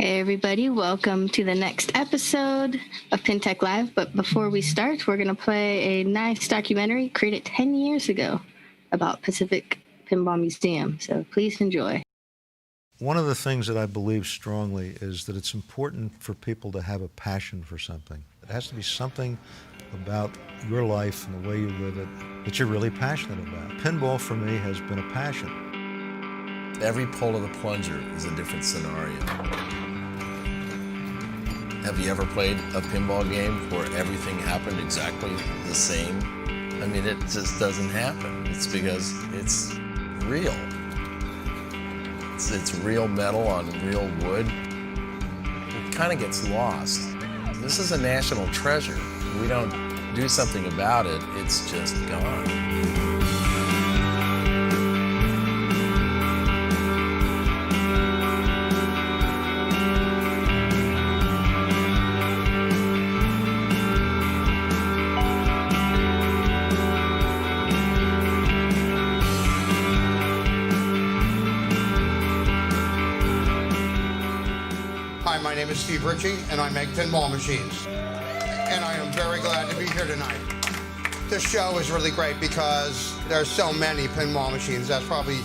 Hey everybody, welcome to the next episode of PinTech Live. But before we start, we're going to play a nice documentary created 10 years ago about Pacific Pinball Museum. So please enjoy. One of the things that I believe strongly is that it's important for people to have a passion for something. It has to be something about your life and the way you live it that you're really passionate about. Pinball for me has been a passion. Every pull of the plunger is a different scenario. Have you ever played a pinball game where everything happened exactly the same? I mean, it just doesn't happen. It's because it's real. It's real metal on real wood. It kind of gets lost. This is a national treasure. If we don't do something about it, it's just gone. Hi, my name is Steve Ritchie, and I make pinball machines. And I am very glad to be here tonight. This show is really great because there's so many pinball machines. That's probably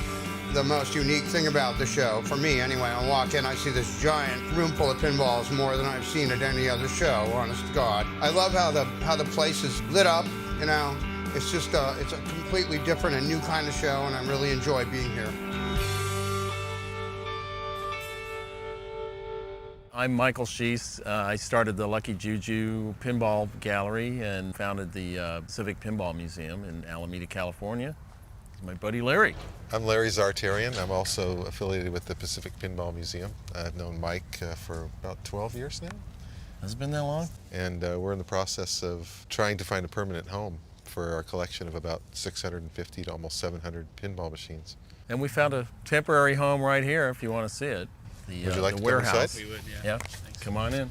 the most unique thing about the show. For me, anyway, I walk in, I see this giant room full of pinballs, more than I've seen at any other show, honest to God. I love how the place is lit up, you know. It's just it's a completely different and new kind of show, and I really enjoy being here. I'm Michael Sheese. I started the Lucky Juju Pinball Gallery and founded the Civic Pinball Museum in Alameda, California. It's my buddy Larry. I'm Larry Zartarian. I'm also affiliated with the Pacific Pinball Museum. I've known Mike for about 12 years now. Has it been that long? And we're in the process of trying to find a permanent home for our collection of about 650 to almost 700 pinball machines. And we found a temporary home right here if you want to see it. Would you like the to come warehouse. inside? We would, Yeah, come on in.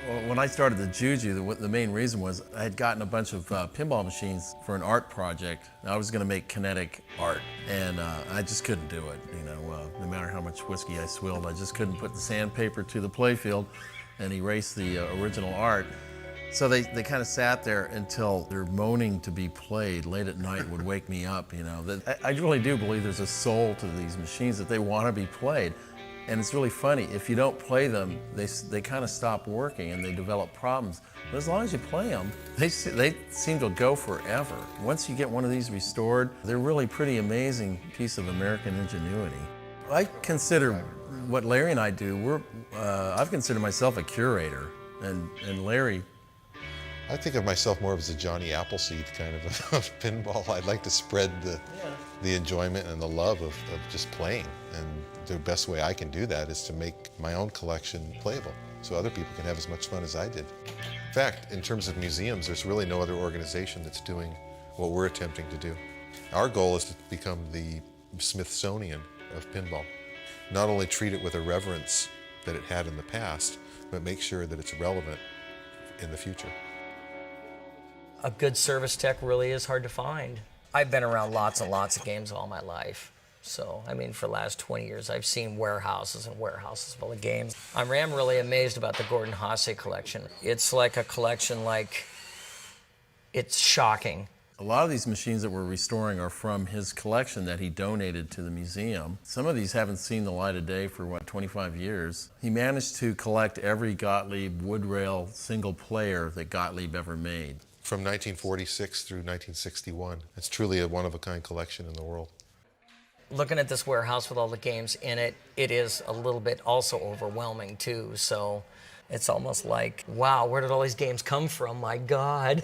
Well, when I started the Juju, the main reason was I had gotten a bunch of pinball machines for an art project. I was going to make kinetic art, and I just couldn't do it. You know, no matter how much whiskey I swilled, I just couldn't put the sandpaper to the playfield and erase the original art. So they kind of sat there until their moaning to be played late at night would wake me up, you know. I really do believe there's a soul to these machines, that they want to be played. And it's really funny, if you don't play them, they kind of stop working and they develop problems. But as long as you play them, they seem to go forever. Once you get one of these restored, they're really pretty amazing piece of American ingenuity. I consider what Larry and I do, I've considered myself a curator, and Larry, I think of myself more as a Johnny Appleseed kind of pinball. I'd like to spread the enjoyment and the love of just playing. And the best way I can do that is to make my own collection playable so other people can have as much fun as I did. In fact, in terms of museums, there's really no other organization that's doing what we're attempting to do. Our goal is to become the Smithsonian of pinball. Not only treat it with a reverence that it had in the past, but make sure that it's relevant in the future. A good service tech really is hard to find. I've been around lots and lots of games all my life. So, I mean, for the last 20 years, I've seen warehouses and warehouses full of games. I am really amazed about the Gordon Hasse collection. It's like a collection it's shocking. a lot of these machines that we're restoring are from his collection that he donated to the museum. Some of these haven't seen the light of day for, 25 years. He managed to collect every Gottlieb wood rail single player that Gottlieb ever made. From 1946 through 1961. It's truly a one-of-a-kind collection in the world. Looking at this warehouse with all the games in it, it is a little bit also overwhelming too. So it's almost like, wow, where did all these games come from? My God.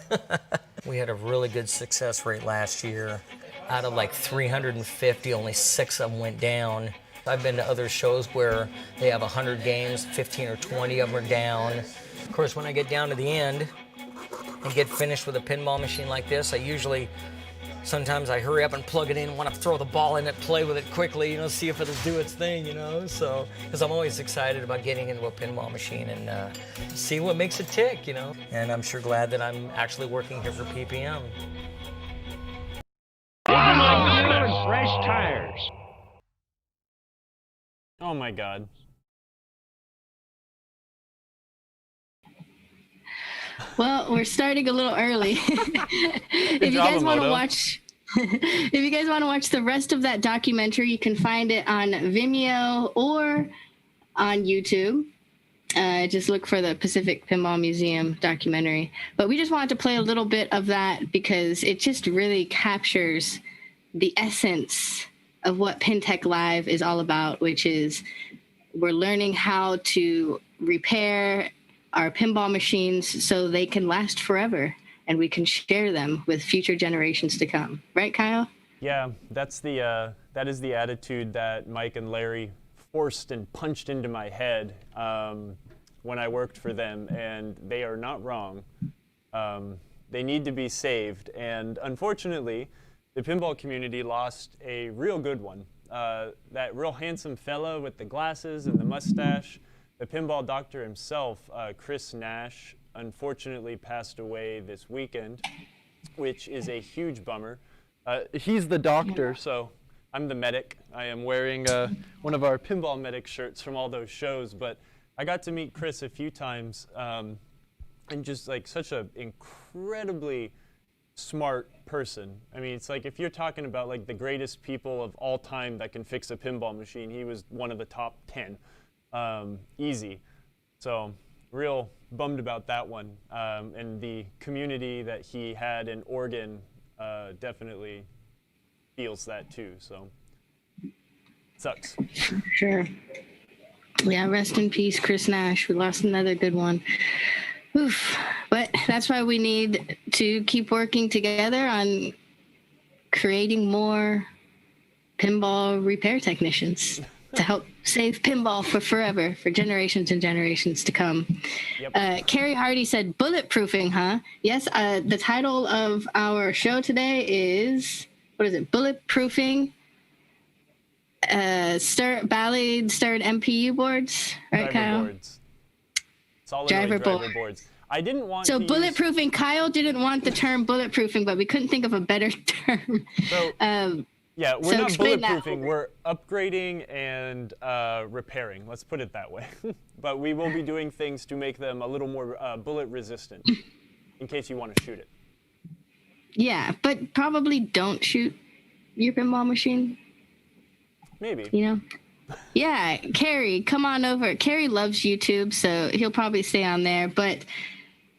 We had a really good success rate last year. Out of like 350, only 6 of them went down. I've been to other shows where they have 100 games, 15 or 20 of them are down. Of course, when I get down to the end and get finished with a pinball machine like this, sometimes I hurry up and plug it in, want to throw the ball in it, play with it quickly, see if it'll do its thing, So, because I'm always excited about getting into a pinball machine and see what makes it tick, And I'm sure glad that I'm actually working here for PPM. Fresh tires. Oh my God. Well, we're starting a little early. If you guys want to watch, if you guys want to watch the rest of that documentary, you can find it on Vimeo or on YouTube. Just look for the Pacific Pinball Museum documentary. But we just wanted to play a little bit of that because it just really captures the essence of what PinTech Live is all about, which is we're learning how to repair our pinball machines so they can last forever and we can share them with future generations to come. Right, Kyle? Yeah, that is the attitude that Mike and Larry forced and punched into my head when I worked for them, and they are not wrong. They need to be saved, and unfortunately, the pinball community lost a real good one. That real handsome fella with the glasses and the mustache, the pinball doctor himself, Chris Nash, unfortunately passed away this weekend, which is a huge bummer. He's the doctor, so I'm the medic. I am wearing one of our pinball medic shirts from all those shows, but I got to meet Chris a few times, and just like such an incredibly smart person. I mean, it's like if you're talking about like the greatest people of all time that can fix a pinball machine, he was one of the top 10, easy. So real bummed about that one, and the community that he had in Oregon definitely feels that too, so sucks. Sure. Yeah, rest in peace, Chris Nash. We lost another good one. Oof. But that's why we need to keep working together on creating more pinball repair technicians to help save pinball for forever, for generations and generations to come. Yep. Carrie Hardy said, bulletproofing, huh? Yes, the title of our show today is, what is it? Bulletproofing Bally stirred MPU boards, right, Kyle? Boards. Solenoid driver boards. I didn't want so to bulletproofing. Use... Kyle didn't want the term bulletproofing, but we couldn't think of a better term. So, yeah, we're not bulletproofing. We're upgrading and repairing. Let's put it that way. But we will be doing things to make them a little more bullet resistant, in case you want to shoot it. Yeah, but probably don't shoot your pinball machine. Maybe. You know? Yeah, Carrie, come on over. Carrie loves YouTube, so he'll probably stay on there. But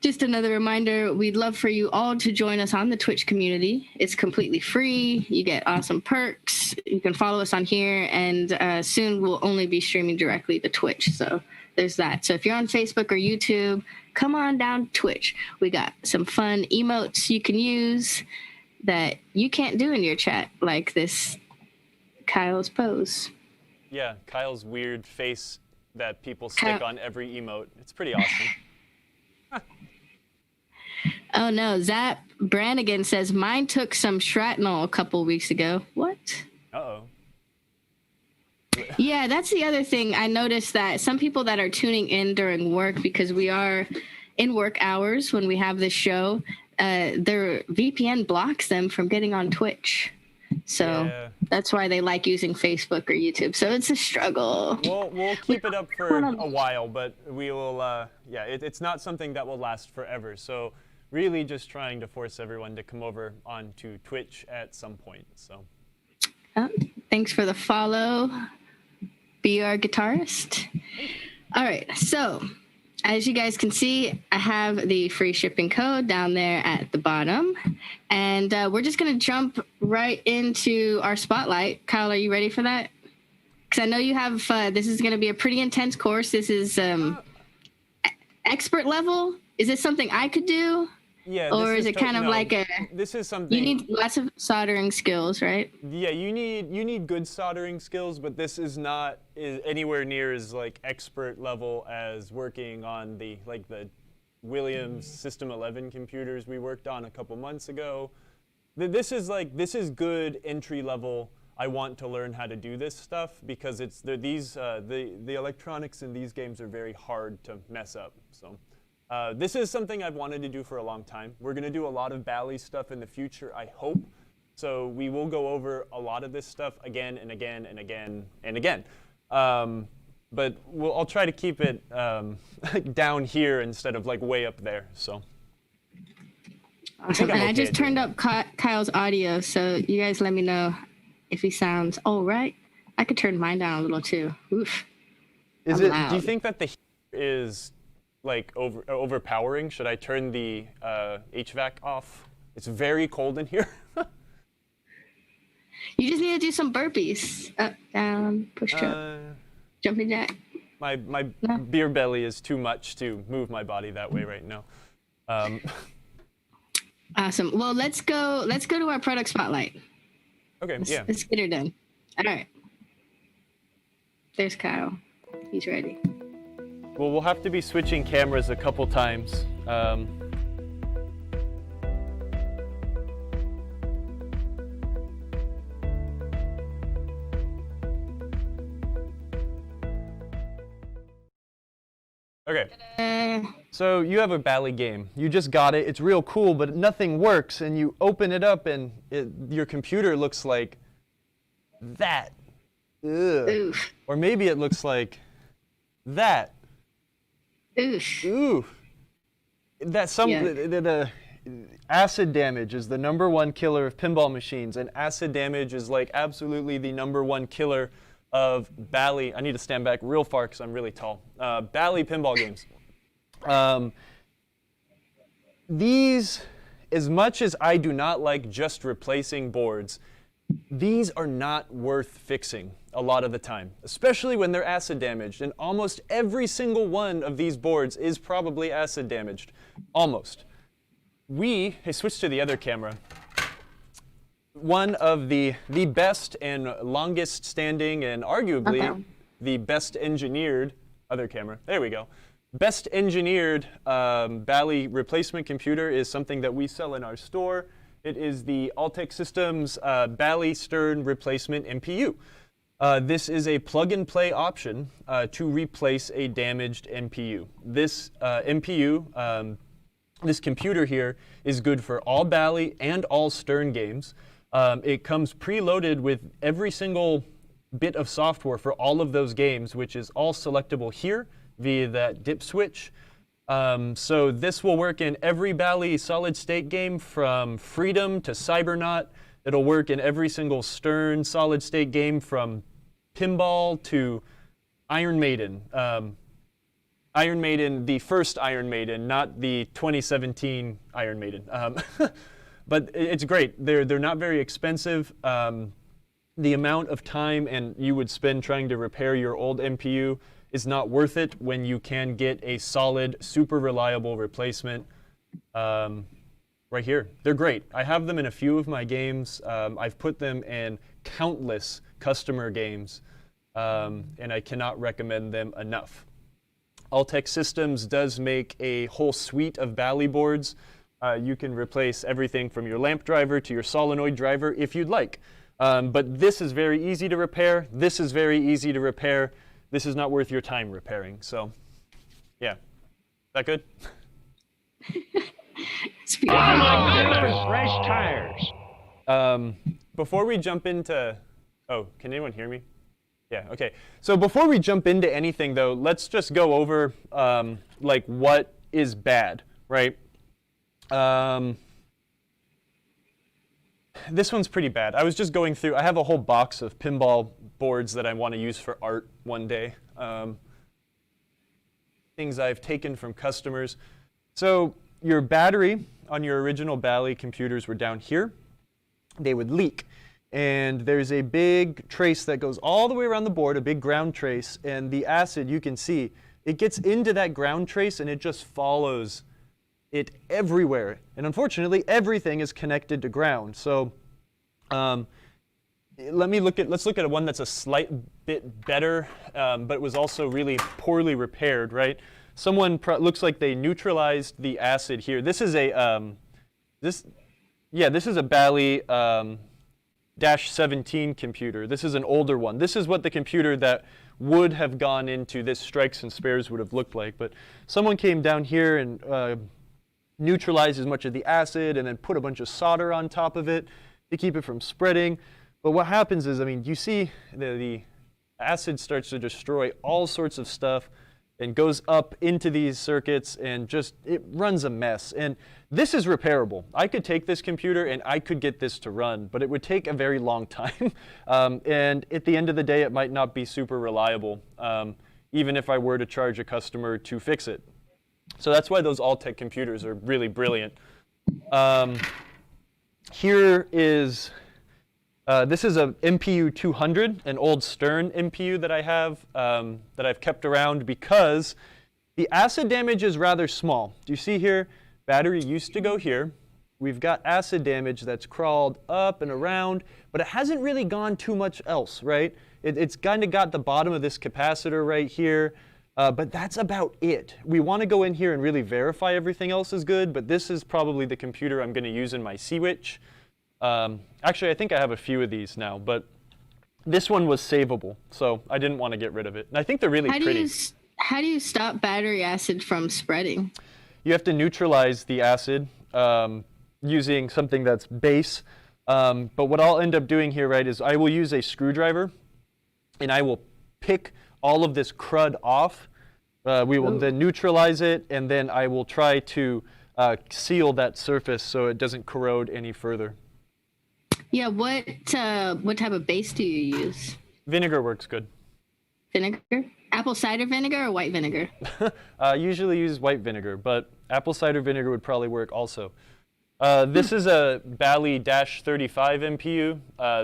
just another reminder, we'd love for you all to join us on the Twitch community. It's completely free. You get awesome perks. You can follow us on here, and soon we'll only be streaming directly to Twitch. So there's that. So if you're on Facebook or YouTube, come on down to Twitch. We got some fun emotes you can use that you can't do in your chat, like this Kyle's pose. Yeah, Kyle's weird face that people stick on every emote. It's pretty awesome. Oh no, Zap Brannigan says, mine took some shrapnel a couple weeks ago. What? Uh-oh. Yeah, that's the other thing. I noticed that some people that are tuning in during work, because we are in work hours when we have this show, their VPN blocks them from getting on Twitch. So that's why they like using Facebook or YouTube. So it's a struggle. We'll keep it up for a while, but we will, it's not something that will last forever. So really just trying to force everyone to come over onto Twitch at some point. So. Thanks for the follow, BR Guitarist. All right, so as you guys can see, I have the free shipping code down there at the bottom. And we're just going to jump right into our spotlight. Kyle, are you ready for that? Because I know you have, this is going to be a pretty intense course. This is expert level. Is this something I could do? Yeah. Or is it kind of like a... This is something... You need lots of soldering skills, right? Yeah, you need good soldering skills, but this is not anywhere near as like expert level as working on the Williams System 11 computers we worked on a couple months ago. This is good entry level. I want to learn how to do this stuff because the electronics in these games are very hard to mess up. So. This is something I've wanted to do for a long time. We're going to do a lot of Bally stuff in the future, I hope. So we will go over a lot of this stuff again and again and again and again. But I'll try to keep it down here instead of like way up there. So. Awesome. I'm And I okay just at doing turned up Kyle's audio, so you guys let me know if he sounds all right. I could turn mine down a little too. Oof. Is I'm it? loud. Do you think that the heat is like overpowering? Should I turn the HVAC off? It's very cold in here. You just need to do some burpees. Up, down, push up, jumping jack. My No. beer belly is too much to move my body that way right now. Awesome. Well, let's go to our product spotlight. Okay, yeah. Let's get her done. All right. There's Kyle. He's ready. Well, we'll have to be switching cameras a couple times. Okay. So you have a Bally game. You just got it. It's real cool, but nothing works. And you open it up, and your computer looks like that. Ugh. Oof. Or maybe it looks like that. Oof. Ooh. The acid damage is the #1 killer of pinball machines, and acid damage is like absolutely the #1 killer of Bally. I need to stand back real far because I'm really tall. Bally pinball games. These, as much as I do not like just replacing boards, these are not worth fixing a lot of the time, especially when they're acid damaged. And almost every single one of these boards is probably acid damaged. Almost. Hey, switch to the other camera. One of the best and longest standing and arguably the best engineered, other camera, there we go. Best engineered Bally replacement computer is something that we sell in our store. It is the Altec Systems Bally Stern Replacement MPU. This is a plug-and-play option to replace a damaged MPU. This MPU, this computer here, is good for all Bally and all Stern games. It comes preloaded with every single bit of software for all of those games, which is all selectable here via that dip switch. So this will work in every Bally solid-state game from Freedom to Cybernaut. It'll work in every single Stern solid-state game from Pinball to Iron Maiden. Iron Maiden, the first Iron Maiden, not the 2017 Iron Maiden. But it's great. They're not very expensive. The amount of time and you would spend trying to repair your old MPU is not worth it when you can get a solid, super reliable replacement right here. They're great. I have them in a few of my games. I've put them in countless customer games, and I cannot recommend them enough. Altec Systems does make a whole suite of Bally boards. You can replace everything from your lamp driver to your solenoid driver if you'd like. But this is very easy to repair. This is very easy to repair. This is not worth your time repairing. So, yeah. Is that good? It's beautiful. Fresh tires. Before we jump into... Oh, can anyone hear me? Yeah, OK. So before we jump into anything, though, let's just go over like what is bad, right? This one's pretty bad. I was just going through, I have a whole box of pinball boards that I want to use for art one day. Things I've taken from customers. So your battery on your original Bally computers were down here. They would leak. And there's a big trace that goes all the way around the board, a big ground trace. And the acid, you can see, it gets into that ground trace and it just follows it everywhere. And unfortunately, everything is connected to ground. So let's look at one that's a slight bit better, but was also really poorly repaired, right? Someone looks like they neutralized the acid here. This is a this is a Bally -17 computer. This is an older one. This is what the computer that would have gone into this strikes and spares would have looked like. But someone came down here and neutralized as much of the acid and then put a bunch of solder on top of it to keep it from spreading. But what happens is, I mean, you see the acid starts to destroy all sorts of stuff. and goes up into these circuits, and just, it runs a mess. And this is repairable. I could take this computer and I could get this to run, but it would take a very long time. And at the end of the day, it might not be super reliable, even if I were to charge a customer to fix it. So that's why those Altec computers are really brilliant. Here is, this is a MPU200, an old Stern MPU that I have, that I've kept around because the acid damage is rather small. Do you see here? Battery used to go here. We've got acid damage that's crawled up and around, but it hasn't really gone too much else, right? It's kind of got the bottom of this capacitor right here, but that's about it. We want to go in here and really verify everything else is good, but this is probably the computer I'm going to use in my Switch. Actually, I think I have a few of these now, but this one was savable, so I didn't want to get rid of it. And I think they're really pretty. How do you stop battery acid from spreading? You have to neutralize the acid using something that's base. But what I'll end up doing here, right, is I will use a screwdriver, and I will pick all of this crud off. We will then neutralize it, and then I will try to seal that surface so it doesn't corrode any further. Yeah, what type of base do you use? Vinegar works good. Vinegar? Apple cider vinegar or white vinegar? Usually use white vinegar, but apple cider vinegar would probably work also. This is a Bally -35 MPU.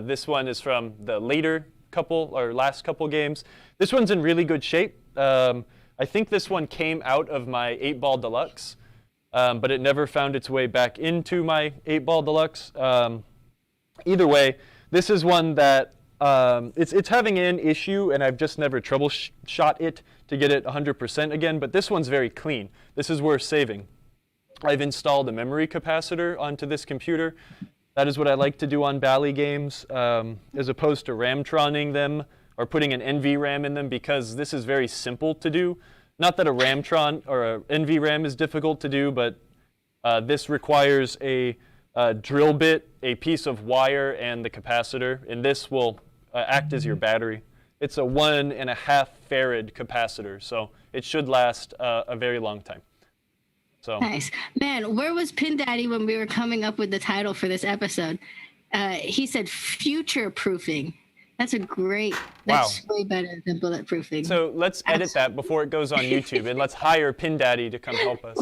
This one is from the last couple games. This one's in really good shape. I think this one came out of my 8-Ball Deluxe, but it never found its way back into my 8-Ball Deluxe. Either way, this is one that it's having an issue, and I've just never troubleshot it to get it 100% again, but this one's very clean. This is worth saving. I've installed a memory capacitor onto this computer. That is what I like to do on Bally games, as opposed to Ramtroning them or putting an NVRAM in them, because this is very simple to do. Not that a Ramtron or a NVRAM is difficult to do, but this requires a drill bit, a piece of wire, and the capacitor, and this will act as your battery. It's a 1.5 farad capacitor, so it should last a very long time. So. Nice. Man, where was Pin Daddy when we were coming up with the title for this episode? He said Futureproofing. That's way better than bulletproofing. So let's edit that before it goes on YouTube, and let's hire Pin Daddy to come help us.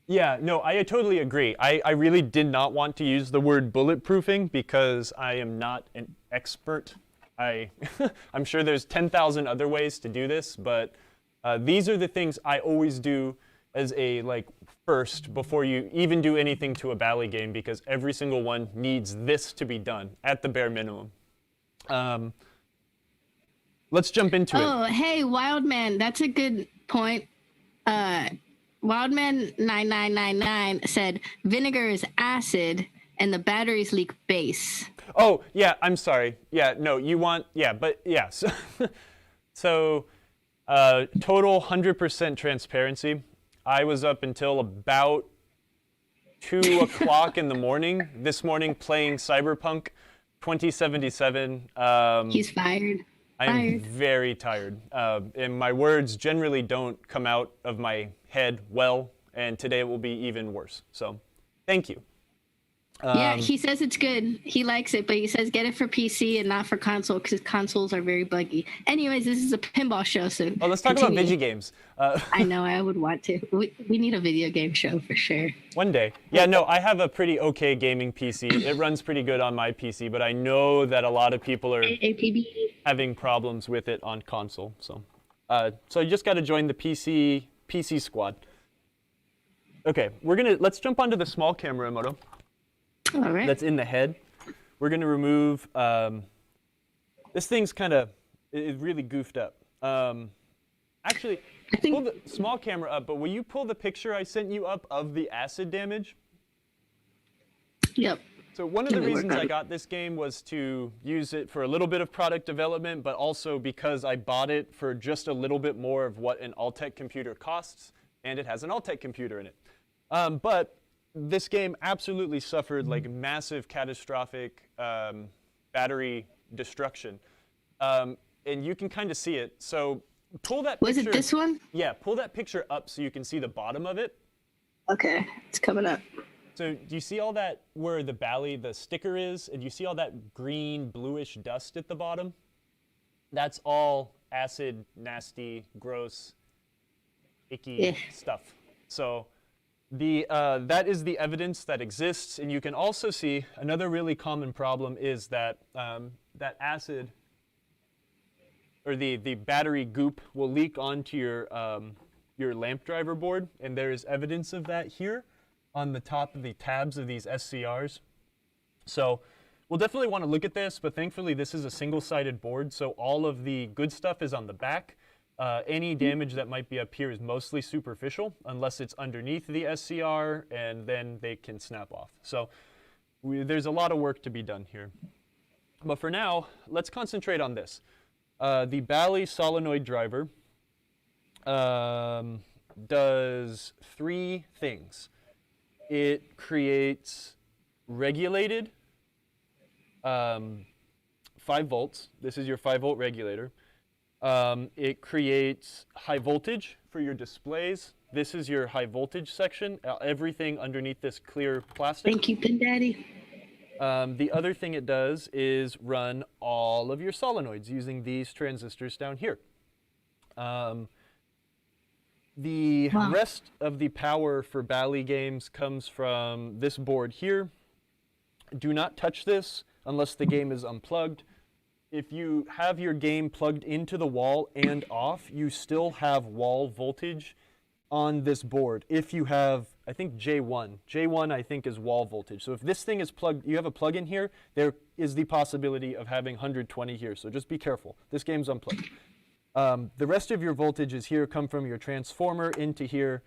Yeah, no, I totally agree. I really did not want to use the word bulletproofing because I am not an expert. I'm sure there's 10,000 other ways to do this, but these are the things I always do as a first before you even do anything to a Bally game, because every single one needs this to be done at the bare minimum. Let's jump into it. Oh, hey, Wildman, that's a good point. Wildman9999 said vinegar is acid and the batteries leak base. Oh, yeah, I'm sorry. Yeah, no, you want, yeah, but yeah. So total 100% transparency. I was up until about 2 o'clock in the morning this morning playing Cyberpunk 2077. He's fired. I am very tired, and my words generally don't come out of my head well, and today it will be even worse. So, thank you. Yeah, he says it's good. He likes it, but he says get it for PC and not for console because consoles are very buggy. Anyways, this is a pinball show, so let's talk about video games. I know, I would want to. We need a video game show for sure. One day. Yeah, no, I have a pretty okay gaming PC. It runs pretty good on my PC, but I know that a lot of people are having problems with it on console. So you just got to join the PC squad. Okay, let's jump onto the small camera, Emoto. All right. That's in the head. We're going to remove, this thing's is really goofed up. Actually, pull the small camera up, but will you pull the picture I sent you up of the acid damage? Yep. So one of the reasons I got this game was to use it for a little bit of product development, but also because I bought it for just a little bit more of what an Altec computer costs, and it has an Altec computer in it. But this game absolutely suffered massive catastrophic battery destruction. and you can kind of see it. So pull that Was picture. it this one? Yeah, pull that picture up so you can see the bottom of it. Okay, it's coming up. So do you see all that where the Bally, the sticker is? And you see all that green, bluish dust at the bottom? That's all acid, nasty, gross, icky stuff. So that is the evidence that exists. And you can also see another really common problem is that that acid or the battery goop will leak onto your lamp driver board. And there is evidence of that here on the top of the tabs of these SCRs. So we'll definitely want to look at this, but thankfully this is a single-sided board, so all of the good stuff is on the back. Any damage that might be up here is mostly superficial, unless it's underneath the SCR, and then they can snap off. So there's a lot of work to be done here. But for now, let's concentrate on this. The Bally solenoid driver does 3 things. It creates regulated 5 volts. This is your 5-volt regulator. It creates high voltage for your displays. This is your high voltage section. Everything underneath this clear plastic. Thank you, Pin Daddy. The other thing it does is run all of your solenoids using these transistors down here. The rest of the power for Bally games comes from this board here. Do not touch this unless the game is unplugged. If you have your game plugged into the wall and off, you still have wall voltage on this board. If you have, I think J1. J1 I think is wall voltage. So if this thing is plugged, you have a plug in here, there is the possibility of having 120 here. So just be careful. This game's unplugged. The rest of your voltages here come from your transformer into here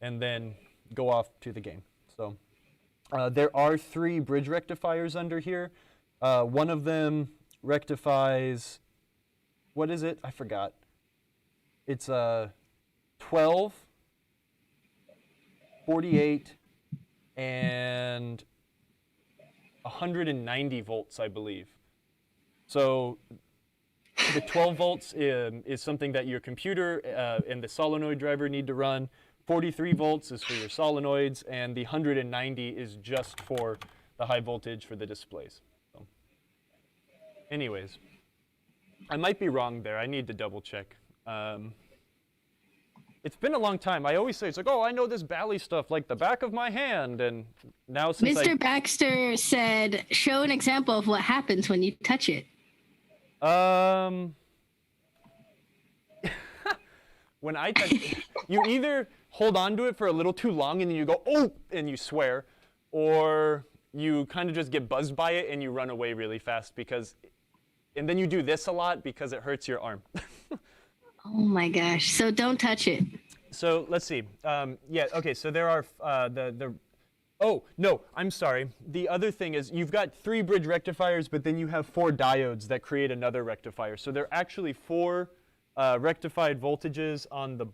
and then go off to the game. So there are 3 bridge rectifiers under here. One of them rectifies, what is it? I forgot. It's 12, 48, and 190 volts, I believe. So the 12 volts is something that your computer and the solenoid driver need to run. 43 volts is for your solenoids, and the 190 is just for the high voltage for the displays. So, anyways, I might be wrong there. I need to double check. It's been a long time. I always say, it's like, oh, I know this Bally stuff like the back of my hand. And now since Mr. Baxter said, show an example of what happens when you touch it. When I touch it, you either hold on to it for a little too long and then you go, oh, and you swear, or you kind of just get buzzed by it and you run away really fast and then you do this a lot because it hurts your arm. Oh my gosh, so don't touch it. So let's see. Yeah, okay, so there are oh, no, I'm sorry. The other thing is you've got 3 bridge rectifiers, but then you have 4 diodes that create another rectifier. So there are actually 4 rectified voltages on the,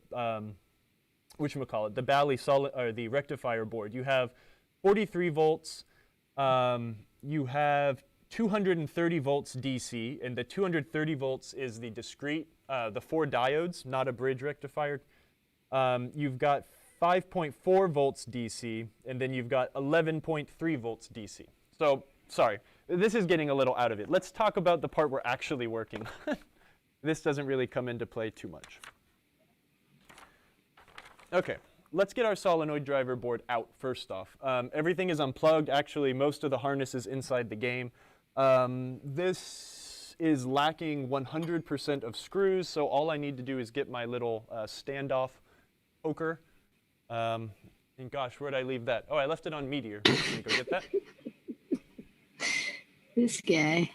whatchamacallit, the Bally or the rectifier board. You have 43 volts, you have 230 volts DC, and the 230 volts is the discrete, the 4 diodes, not a bridge rectifier. You've got 5.4 volts DC, and then you've got 11.3 volts DC. So, sorry, this is getting a little out of it. Let's talk about the part we're actually working on. This doesn't really come into play too much. Okay, let's get our solenoid driver board out first off. Everything is unplugged. Actually, most of the harness is inside the game. This is lacking 100% of screws, so all I need to do is get my little standoff poker. And gosh, where'd I leave that? Oh, I left it on Meteor. Let me go get that. This guy.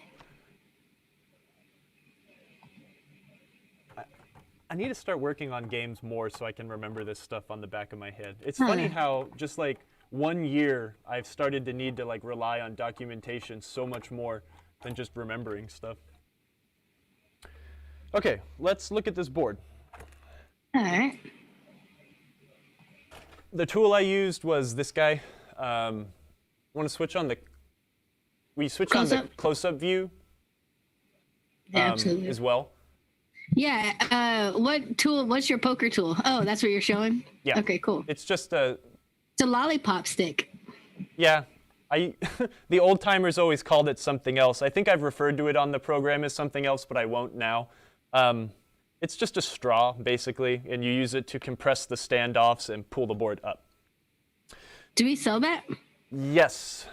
I need to start working on games more so I can remember this stuff on the back of my head. It's funny how just like 1 year I've started to need to like rely on documentation so much more than just remembering stuff. Okay, let's look at this board. All right. The tool I used was this guy. Want to switch on the? We switch on the close-up view Yeah, absolutely. as well. Yeah. What tool? What's your poker tool? Oh, that's what you're showing? Yeah. Okay, cool. It's just It's a lollipop stick. yeah. The old timers always called it something else. I think I've referred to it on the program as something else, but I won't now. It's just a straw, basically, and you use it to compress the standoffs and pull the board up. Do we sell that? Yes.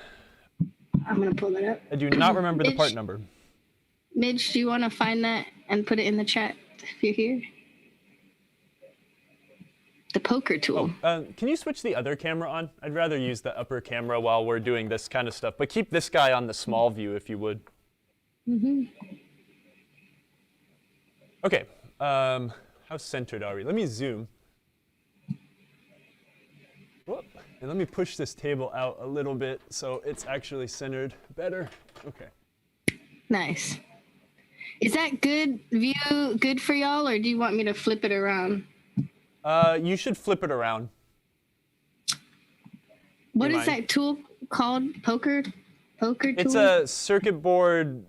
I'm going to pull that up. I do not remember the part number. Midge, do you want to find that and put it in the chat if you're here? The poker tool. Can you switch the other camera on? I'd rather use the upper camera while we're doing this kind of stuff, but keep this guy on the small view if you would. Mm-hmm. Okay, how centered are we? Let me zoom. Whoop. And let me push this table out a little bit so it's actually centered better. Okay. Nice. Is that good view good for y'all, or do you want me to flip it around? You should flip it around. What is that tool called? Poker tool? It's a circuit board.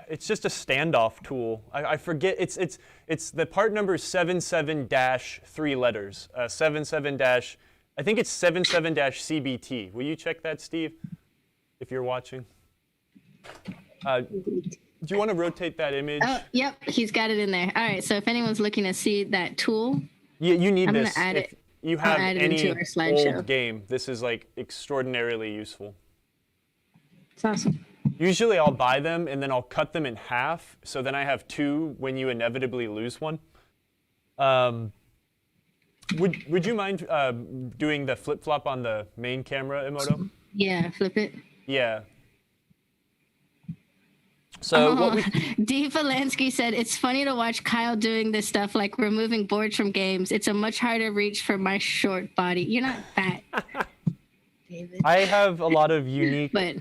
It's just a standoff tool. I forget. It's the part number is 77-3 letters. 77- I think it's 77-CBT. Will you check that, Steve, if you're watching? Do you want to rotate that image? Oh, yep, he's got it in there. All right, so if anyone's looking to see that tool, you need I'm this. gonna add if it. you have add it any into our slideshow. old game, this is like extraordinarily useful. It's awesome. Usually I'll buy them and then I'll cut them in half, so then I have two when you inevitably lose one. Would you mind doing the flip-flop on the main camera, Emoto? Yeah, flip it. Yeah. So what we... Dave Valansky said, it's funny to watch Kyle doing this stuff like removing boards from games. It's a much harder reach for my short body. You're not fat, David. I have a lot of unique... But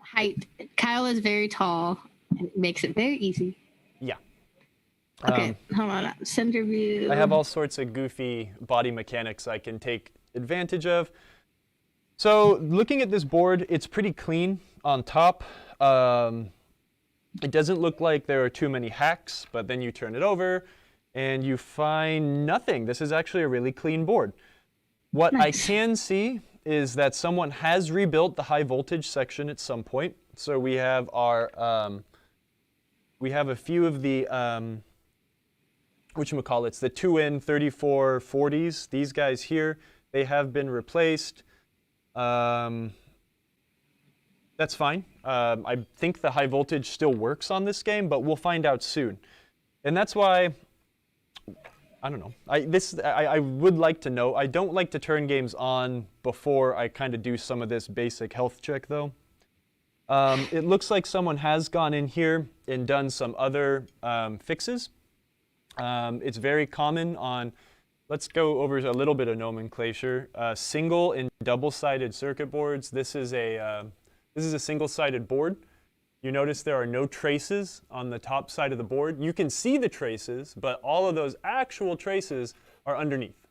height. Kyle is very tall, and it makes it very easy. Yeah. Okay, hold on. Center view. I have all sorts of goofy body mechanics I can take advantage of. So looking at this board, it's pretty clean on top. It doesn't look like there are too many hacks, but then you turn it over and you find nothing. This is actually a really clean board. What Nice. I can see is that someone has rebuilt the high voltage section at some point. So we have our, we have a few of the, whatchamacallits, the 2N3440s. These guys here, they have been replaced. That's fine. I think the high voltage still works on this game, but we'll find out soon. And that's why, I don't know. I would like to know. I don't like to turn games on before I kind of do some of this basic health check, though. It looks like someone has gone in here and done some other fixes. It's very common on, let's go over a little bit of nomenclature. Single and double-sided circuit boards. This is a single-sided board. You notice there are no traces on the top side of the board. You can see the traces, but all of those actual traces are underneath.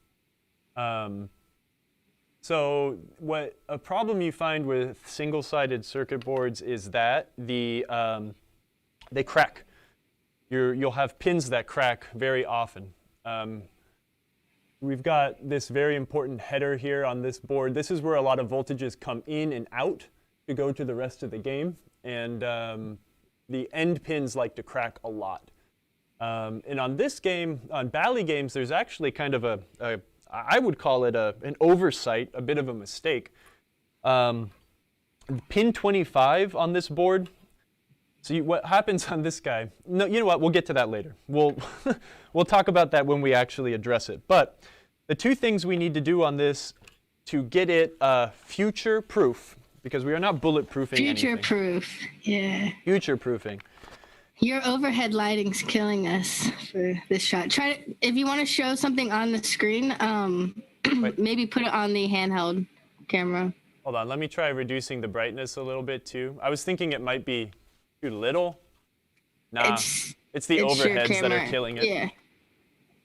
So what a problem you find with single-sided circuit boards is that they crack. You'll have pins that crack very often. We've got this very important header here on this board. This is where a lot of voltages come in and out to go to the rest of the game, and the end pins like to crack a lot. And on this game, on Bally games, there's actually kind of I would call it an oversight, a bit of a mistake. Pin 25 on this board. So what happens on this guy? No, you know what? We'll get to that later. We'll talk about that when we actually address it. But the two things we need to do on this to get it future-proof, because we are not bulletproofing anything. Future-proof, yeah. Future-proofing. Your overhead lighting's killing us for this shot. If you want to show something on the screen, maybe put it on the handheld camera. Hold on, let me try reducing the brightness a little bit too. I was thinking it might be too little. Nah, it's the overheads that are killing it. Yeah,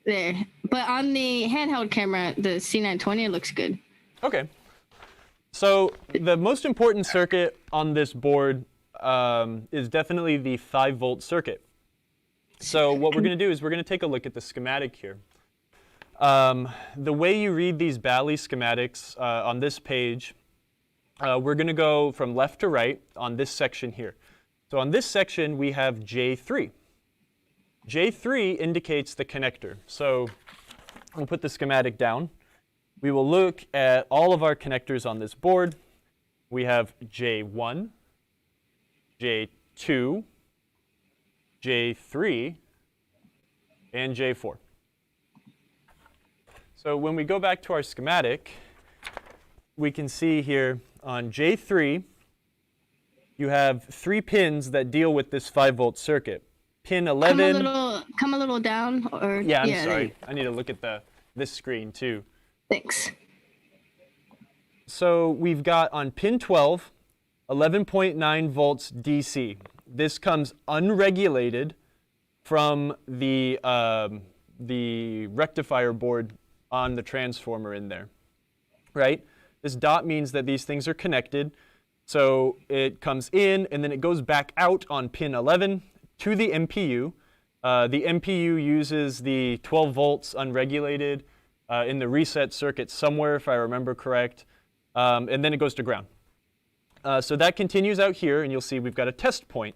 there. But on the handheld camera, the C920, it looks good. Okay. So the most important circuit on this board is definitely the 5-volt circuit. So what we're going to do is we're going to take a look at the schematic here. The way you read these Bally schematics on this page, we're going to go from left to right on this section here. So on this section, we have J3. J3 indicates the connector. So we'll put the schematic down. We will look at all of our connectors on this board. We have J1, J2, J3, and J4. So when we go back to our schematic, we can see here on J3, you have 3 pins that deal with this 5-volt circuit. Pin 11. Come a little down, or yeah, I'm sorry. I need to look at this screen too. Thanks. So we've got on pin 12, 11.9 volts DC. This comes unregulated from the rectifier board on the transformer in there, right? This dot means that these things are connected. So it comes in, and then it goes back out on pin 11 to the MPU. The MPU uses the 12 volts unregulated in the reset circuit somewhere, if I remember correct, and then it goes to ground. So that continues out here, and you'll see we've got a test point.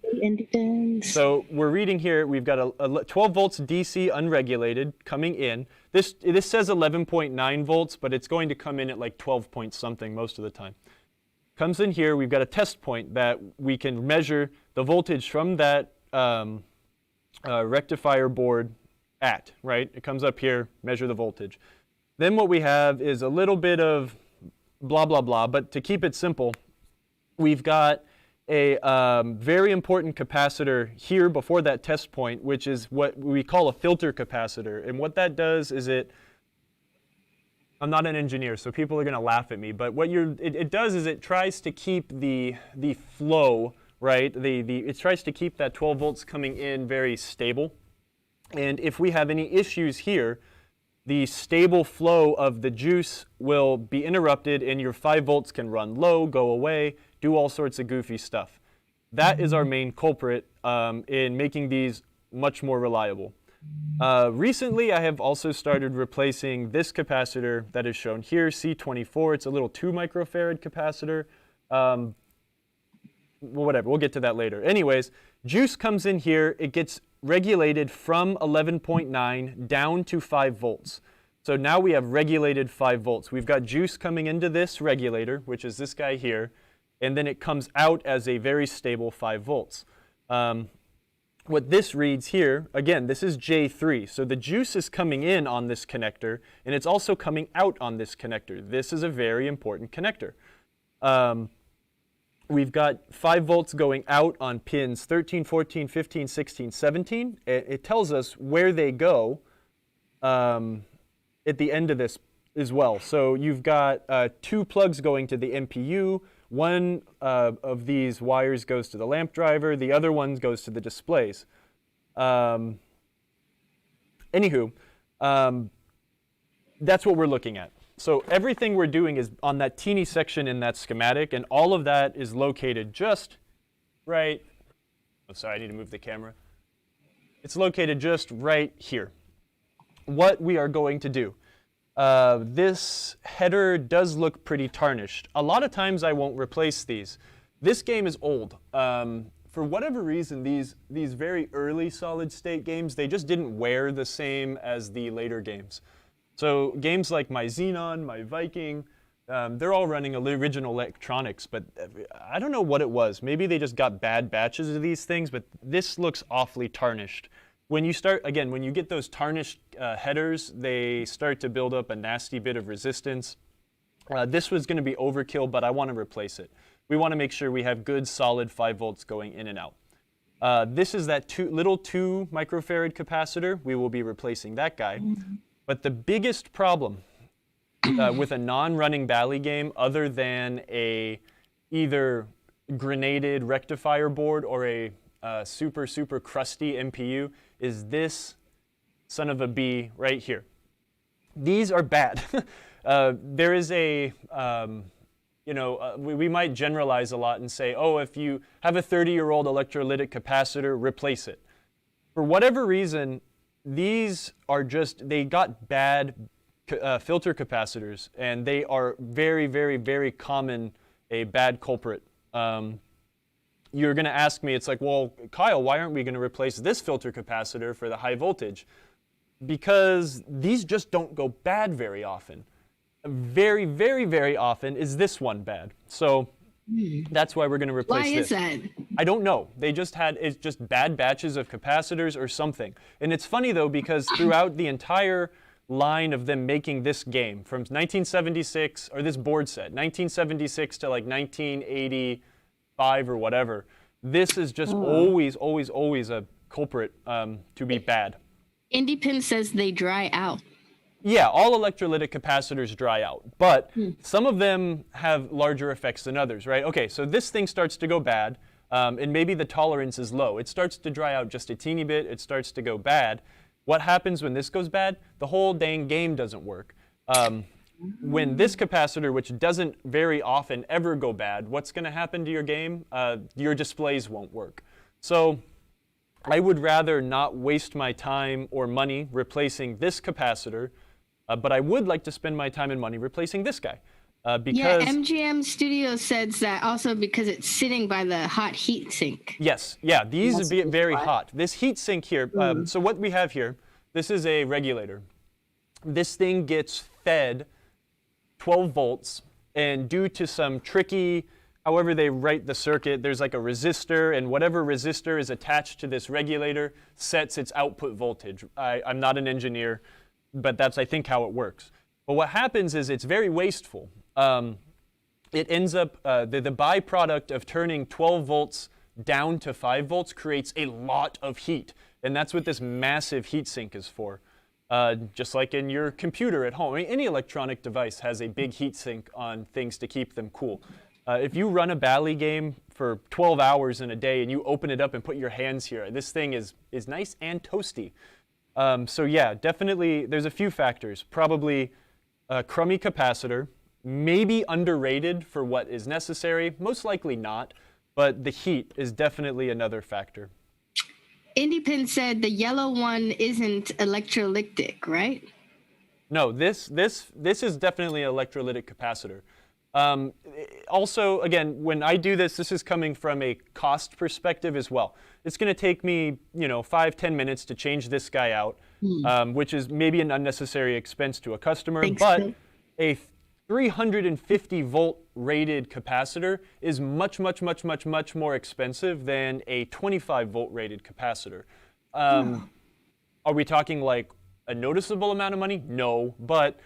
So we're reading here, we've got a 12 volts DC unregulated coming in. This says 11.9 volts, but it's going to come in at like 12 point something most of the time. Comes in here, we've got a test point that we can measure the voltage from that rectifier board at, right? It comes up here, measure the voltage. Then what we have is a little bit of blah, blah, blah, but to keep it simple, we've got a very important capacitor here before that test point, which is what we call a filter capacitor. And what that does is I'm not an engineer, so people are going to laugh at me, but what it does is it tries to keep the flow, right? It tries to keep that 12 volts coming in very stable. And if we have any issues here, the stable flow of the juice will be interrupted, and your 5 volts can run low, go away, do all sorts of goofy stuff. That is our main culprit in making these much more reliable. Recently, I have also started replacing this capacitor that is shown here, C24. It's a little 2 microfarad capacitor. Well, whatever, we'll get to that later. Anyways, juice comes in here. It gets regulated from 11.9 down to 5 volts. So now we have regulated 5 volts. We've got juice coming into this regulator, which is this guy here, and then it comes out as a very stable 5 volts. What this reads here, again, this is J3. So the juice is coming in on this connector, and it's also coming out on this connector. This is a very important connector. We've got 5 volts going out on pins 13, 14, 15, 16, 17. It tells us where they go at the end of this as well. So you've got 2 plugs going to the MPU. One of these wires goes to the lamp driver. The other one goes to the displays. Anywho, that's what we're looking at. So everything we're doing is on that teeny section in that schematic, and all of that is located just right. Oh, sorry, I need to move the camera. It's located just right here. What we are going to do. This header does look pretty tarnished. A lot of times I won't replace these. This game is old. For whatever reason, these very early solid state games, they just didn't wear the same as the later games. So games like my Xenon, my Viking, they're all running original electronics, but I don't know what it was. Maybe they just got bad batches of these things, but this looks awfully tarnished. When you start, again, when you get those tarnished headers, they start to build up a nasty bit of resistance. This was going to be overkill, but I want to replace it. We want to make sure we have good, solid 5 volts going in and out. This is that little 2 microfarad capacitor. We will be replacing that guy. But the biggest problem with a non-running Bally game, other than either grenaded rectifier board or a super, super crusty MPU, is this son of a bee right here. These are bad. There is we might generalize a lot and say, oh, if you have a 30-year-old electrolytic capacitor, replace it. For whatever reason, these are they got bad filter capacitors, and they are very, very, very common, a bad culprit. You're going to ask me, it's like, well, Kyle, why aren't we going to replace this filter capacitor for the high voltage? Because these just don't go bad very often. Very, very, very often is this one bad. So that's why we're going to replace this. Why is that? I don't know. It's just bad batches of capacitors or something. And it's funny, though, because throughout the entire line of them making this game, from 1976, or this board set, 1976 to like 1985 or whatever, this is just always, always, always a culprit to be bad. IndiePin says they dry out. Yeah, all electrolytic capacitors dry out, but some of them have larger effects than others, right? Okay, so this thing starts to go bad, and maybe the tolerance is low. It starts to dry out just a teeny bit. It starts to go bad. What happens when this goes bad? The whole dang game doesn't work. When this capacitor, which doesn't very often ever go bad, what's going to happen to your game? Your displays won't work. So I would rather not waste my time or money replacing this capacitor, but I would like to spend my time and money replacing this guy. Because MGM Studios says that also because it's sitting by the hot heat sink. Yes, yeah, these would be very hot. This heat sink here, so what we have here, this is a regulator. This thing gets fed 12 volts, and due to some tricky, however they write the circuit, there's like a resistor, and whatever resistor is attached to this regulator sets its output voltage. I'm not an engineer, but that's, I think, how it works. But what happens is it's very wasteful. It ends up, the byproduct of turning 12 volts down to 5 volts creates a lot of heat. And that's what this massive heat sink is for. Just like in your computer at home. I mean, any electronic device has a big heat sink on things to keep them cool. If you run a Bally game for 12 hours in a day and you open it up and put your hands here, this thing is nice and toasty. So yeah, definitely there's a few factors. Probably a crummy capacitor, maybe underrated for what is necessary, most likely not, but the heat is definitely another factor. IndiePin said the yellow one isn't electrolytic, right? No, this is definitely an electrolytic capacitor. Also, again, when I do this, this is coming from a cost perspective as well. It's going to take me, 5-10 minutes to change this guy out, which is maybe an unnecessary expense to a customer. Thanks, but Phil. a 350 volt rated capacitor is much, much, much, much, much more expensive than a 25 volt rated capacitor. Are we talking like a noticeable amount of money? No, but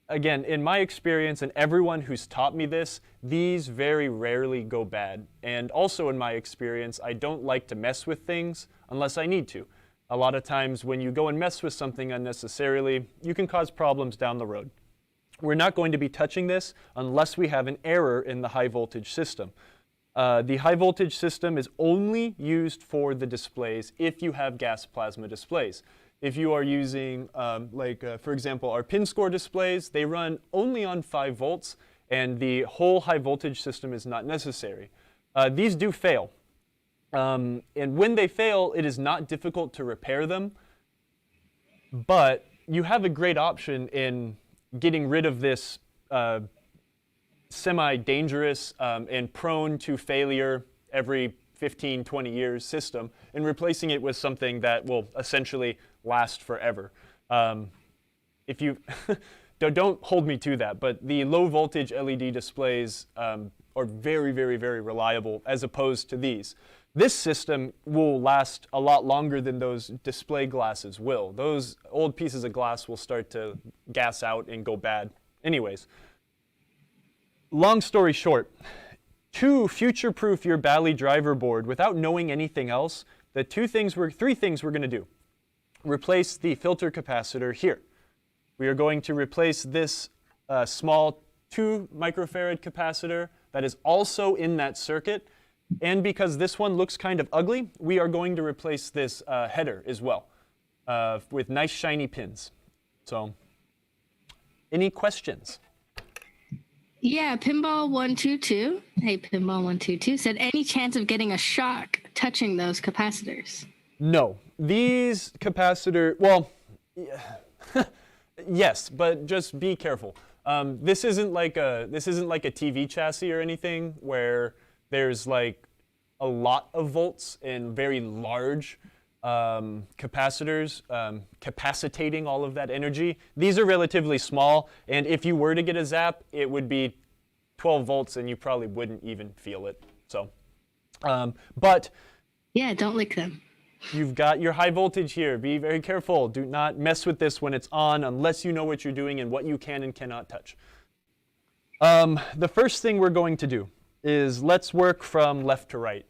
again, in my experience and everyone who's taught me this, these very rarely go bad. And also in my experience, I don't like to mess with things unless I need to. A lot of times when you go and mess with something unnecessarily, you can cause problems down the road. We're not going to be touching this unless we have an error in the high voltage system. The high voltage system is only used for the displays if you have gas plasma displays. If you are using, for example, our pin score displays, they run only on 5 volts, and the whole high voltage system is not necessary. These do fail. And when they fail, it is not difficult to repair them, but you have a great option in getting rid of this semi-dangerous and prone to failure every 15, 20 years system and replacing it with something that will essentially last forever. If you don't hold me to that, but the low voltage LED displays are very, very, very reliable as opposed to these. This system will last a lot longer than those display glasses will. Those old pieces of glass will start to gas out and go bad. Anyways, long story short, to future-proof your Bally driver board without knowing anything else, the three things we're going to do. Replace the filter capacitor here. We are going to replace this small 2 microfarad capacitor that is also in that circuit. And because this one looks kind of ugly, we are going to replace this header as well with nice shiny pins. So, any questions? Yeah, Pinball122, hey Pinball122, said any chance of getting a shock touching those capacitors? No, these capacitor, well, yes, but just be careful. This isn't like a TV chassis or anything where there's like a lot of volts and very large capacitors capacitating all of that energy. These are relatively small, and if you were to get a zap, it would be 12 volts, and you probably wouldn't even feel it. So, but Yeah, don't lick them. you've got your high voltage here. Be very careful. Do not mess with this when it's on unless you know what you're doing and what you can and cannot touch. The first thing we're going to do is let's work from left to right.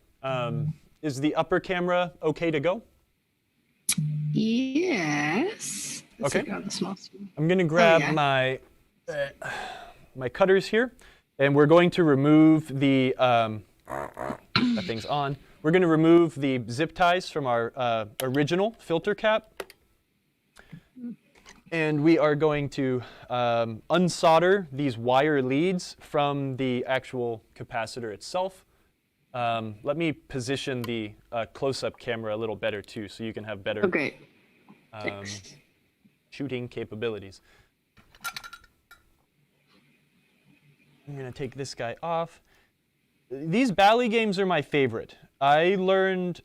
Is the upper camera okay to go? Yes. Let's Okay. look on the small screen. I'm going to grab yeah. my cutters here, and we're going to remove the that thing's on. We're going to remove the zip ties from our original filter cap, and we are going to unsolder these wire leads from the actual capacitor itself. Let me position the close-up camera a little better too, so you can have better Oh, great. Thanks. shooting capabilities. I'm going to take this guy off. These Bally games are my favorite. I learned,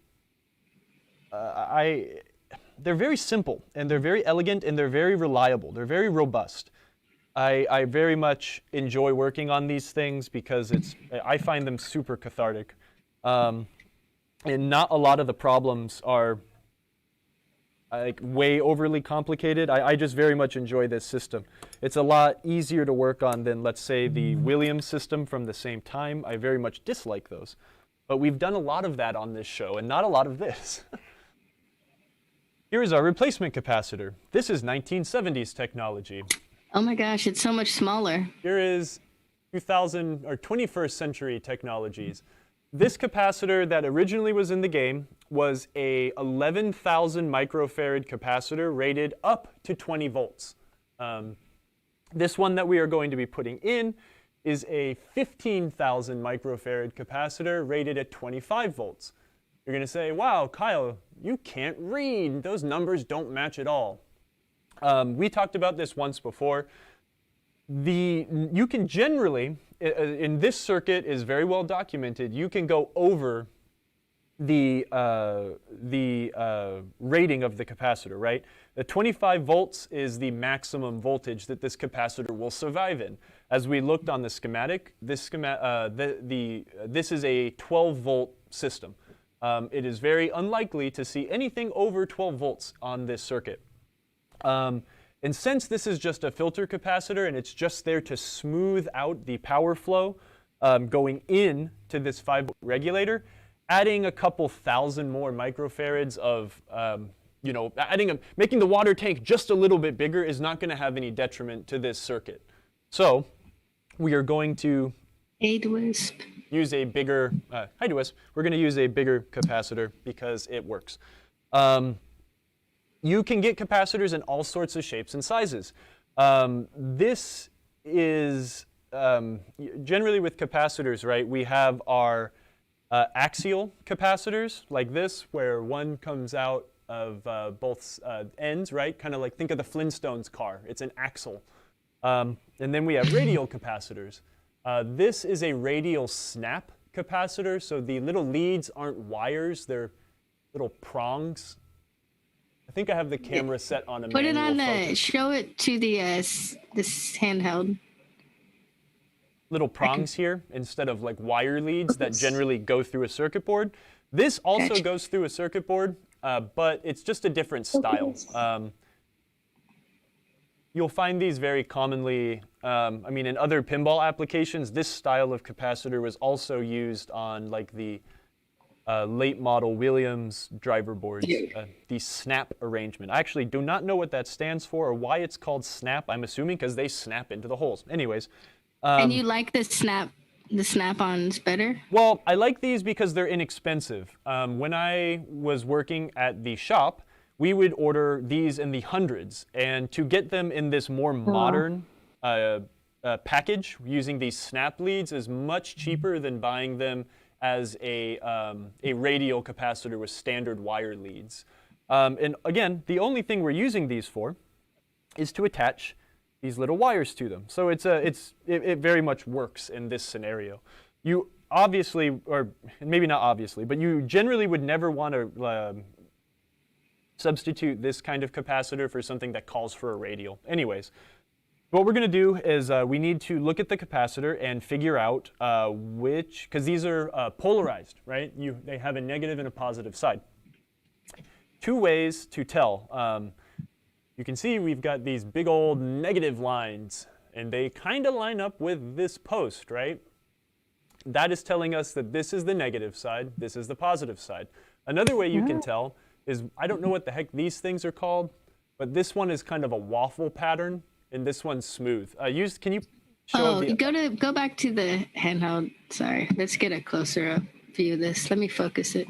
they're very simple, and they're very elegant, and they're very reliable. They're very robust. I very much enjoy working on these things because I find them super cathartic. And not a lot of the problems are like way overly complicated. I just very much enjoy this system. It's a lot easier to work on than, let's say, the Williams system from the same time. I very much dislike those. But we've done a lot of that on this show, and not a lot of this. Here is our replacement capacitor. This is 1970s technology. Oh my gosh, it's so much smaller. Here is 2000 or 21st century technologies. This capacitor that originally was in the game was a 11,000 microfarad capacitor rated up to 20 volts. This one that we are going to be putting in is a 15,000 microfarad capacitor rated at 25 volts. You're going to say, wow, Kyle, you can't read. Those numbers don't match at all. We talked about this once before. You can generally, in this circuit is very well documented, you can go over the rating of the capacitor, right? The 25 volts is the maximum voltage that this capacitor will survive in. As we looked on the schematic, this is a 12 volt system. It is very unlikely to see anything over 12 volts on this circuit. And since this is just a filter capacitor and it's just there to smooth out the power flow going in to this 5-volt regulator, adding a couple thousand more microfarads of, making the water tank just a little bit bigger is not going to have any detriment to this circuit. So we are going to use a bigger, we're going to use a bigger capacitor because it works. You can get capacitors in all sorts of shapes and sizes. This is, generally with capacitors, right, we have our axial capacitors like this, where one comes out of both ends, right? Kind of like, think of the Flintstones car. It's an axle. And then we have radial capacitors. This is a radial snap capacitor, so the little leads aren't wires, they're little prongs. I think I have the camera set on a Put it on focus. show it to the this handheld. Little prongs here instead of like wire leads that generally go through a circuit board. This also goes through a circuit board, but it's just a different style. You'll find these very commonly, in other pinball applications, this style of capacitor was also used on like the late model Williams driver boards, the snap arrangement. I actually do not know what that stands for or why it's called snap. I'm assuming because they snap into the holes. Anyways. And you like the snap-ons better? Well, I like these because they're inexpensive. When I was working at the shop, we would order these in the hundreds. And to get them in this more modern package using these snap leads is much cheaper than buying them as a radial capacitor with standard wire leads. And again, the only thing we're using these for is to attach these little wires to them. So it very much works in this scenario. You obviously, or maybe not obviously, but you generally would never want to substitute this kind of capacitor for something that calls for a radial. Anyways, what we're going to do is we need to look at the capacitor and figure out which, because these are polarized, right? They have a negative and a positive side. Two ways to tell. You can see we've got these big old negative lines, and they kind of line up with this post, right? That is telling us that this is the negative side, this is the positive side. Another way you can tell is, I don't know what the heck these things are called, but this one is kind of a waffle pattern, and this one's smooth. Can you show go back to the handheld. Sorry, let's get a closer up view of this. Let me focus it.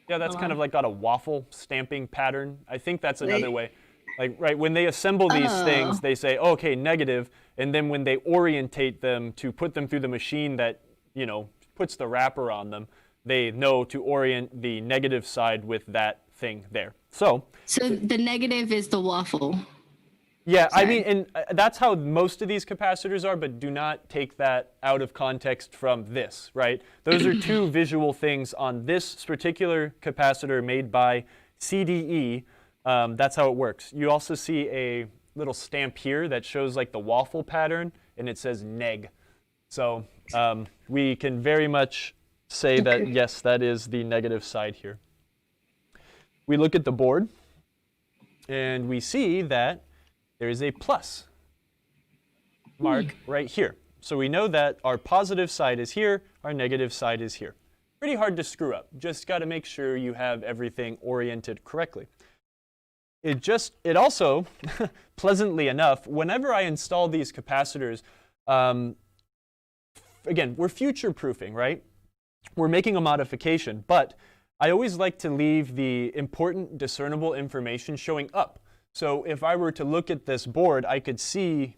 Yeah, that's kind of like got a waffle stamping pattern. I think that's another way. Like, right, when they assemble these things, they say, oh, okay, negative, and then when they orientate them to put them through the machine that, you know, puts the wrapper on them, they know to orient the negative side with that thing there. So the negative is the waffle. Yeah, Sorry. I mean, and that's how most of these capacitors are, but do not take that out of context from this, right? Those are two visual things on this particular capacitor made by CDE. That's how it works. You also see a little stamp here that shows like the waffle pattern, and it says neg. So we can very much say that, yes, that is the negative side here. We look at the board, and we see that there is a plus mark right here. So we know that our positive side is here, our negative side is here. Pretty hard to screw up. Just got to make sure you have everything oriented correctly. It also, pleasantly enough, whenever I install these capacitors, again, we're future-proofing, right? We're making a modification, but I always like to leave the important discernible information showing up. So if I were to look at this board, I could see,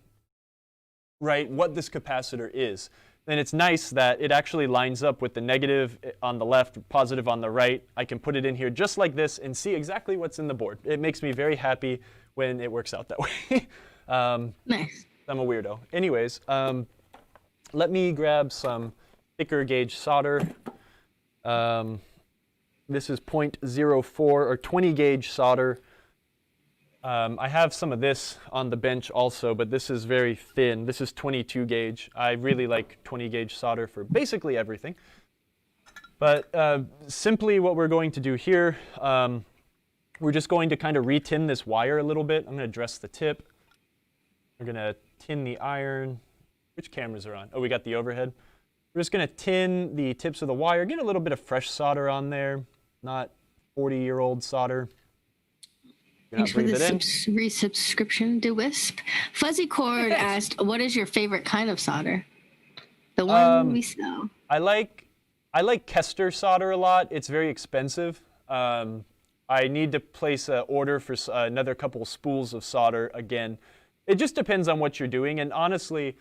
right, what this capacitor is. And it's nice that it actually lines up with the negative on the left, positive on the right. I can put it in here just like this and see exactly what's in the board. It makes me very happy when it works out that way. Nice. I'm a weirdo. Anyways, let me grab some thicker gauge solder. This is 0.04 or 20 gauge solder. I have some of this on the bench also, but this is very thin. This is 22 gauge. I really like 20 gauge solder for basically everything. But simply what we're going to do here, we're just going to kind of re-tin this wire a little bit. I'm going to dress the tip. We're going to tin the iron. Which cameras are on? Oh, we got the overhead. We're just going to tin the tips of the wire, get a little bit of fresh solder on there, not 40-year-old solder. Thanks for the resubscription to Wisp. Fuzzy Cord asked, what is your favorite kind of solder? The one we sell. I like Kester solder a lot. It's very expensive. I need to place an order for another couple of spools of solder again. It just depends on what you're doing. And honestly,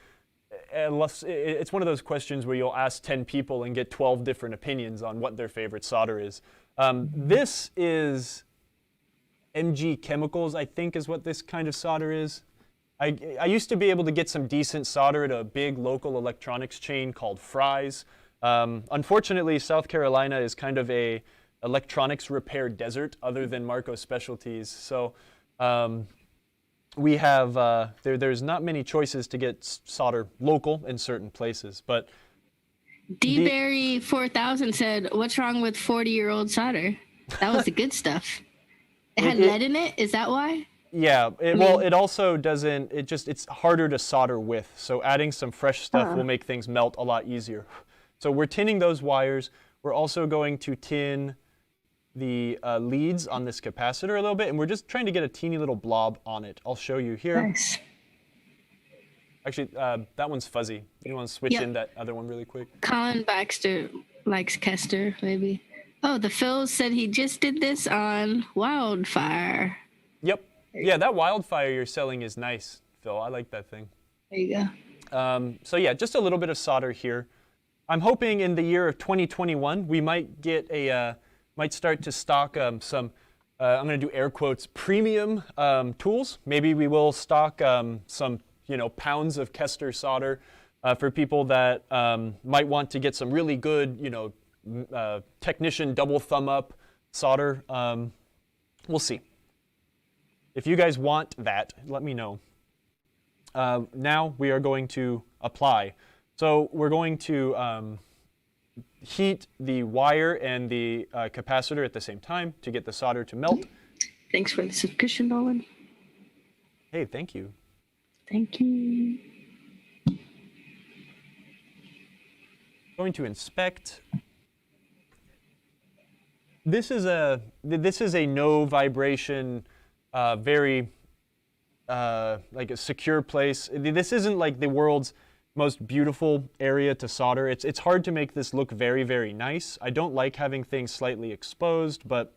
it's one of those questions where you'll ask 10 people and get 12 different opinions on what their favorite solder is. This is MG Chemicals, I think, is what this kind of solder is. I used to be able to get some decent solder at a big local electronics chain called Fry's. Unfortunately, South Carolina is kind of a electronics repair desert other than Marco Specialties. So we have, there's not many choices to get solder local in certain places. But D-Berry 4000 said, what's wrong with 40-year-old solder? That was the good stuff. It had lead in it? Is that why? Yeah. Well, it also doesn't, it's harder to solder with. So adding some fresh stuff will make things melt a lot easier. So we're tinning those wires. We're also going to tin the leads on this capacitor a little bit. And we're just trying to get a teeny little blob on it. I'll show you here. Nice. Actually, that one's fuzzy. You want to switch in that other one really quick? Colin Baxter likes Kester, maybe. Oh, the Phil said he just did this on Wildfire. Yep. Yeah, that Wildfire you're selling is nice, Phil. I like that thing. There you go. So yeah, just a little bit of solder here. I'm hoping in the year of 2021 we might get might start to stock some. I'm going to do air quotes, premium tools. Maybe we will stock some, pounds of Kester solder for people that might want to get some really good, technician double thumb up solder. We'll see. If you guys want that, let me know. Now we are going to apply. So we're going to heat the wire and the capacitor at the same time to get the solder to melt. Thanks for the subscription, Nolan. Hey, thank you. Thank you. Going to inspect. This is a no vibration, very like a secure place. This isn't like the world's most beautiful area to solder. It's hard to make this look very, very nice. I don't like having things slightly exposed, but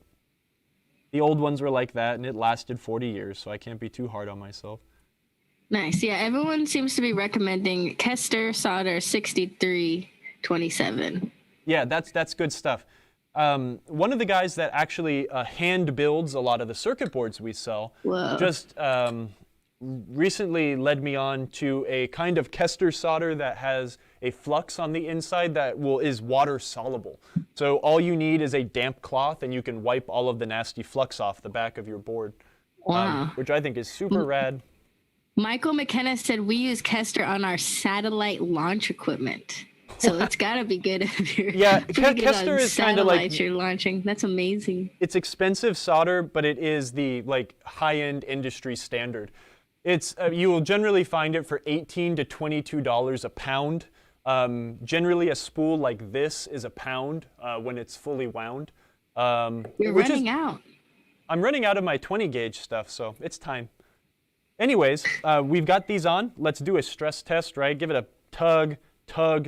the old ones were like that, and it lasted 40 years, so I can't be too hard on myself. Nice. Yeah, everyone seems to be recommending Kester solder 6327. Yeah, that's good stuff. One of the guys that actually hand builds a lot of the circuit boards we sell just recently led me on to a kind of Kester solder that has a flux on the inside that is water soluble. So all you need is a damp cloth and you can wipe all of the nasty flux off the back of your board. Wow. Which I think is super rad. Michael McKenna said we use Kester on our satellite launch equipment. So it's got to be good if you're Kester is kind of like you're launching. That's amazing. It's expensive solder, but it is the high-end industry standard. It's you will generally find it for $18 to $22 a pound. Generally, a spool like this is a pound when it's fully wound. You're running out. I'm running out of my 20 gauge stuff, so it's time. Anyways, we've got these on. Let's do a stress test, right? Give it a tug.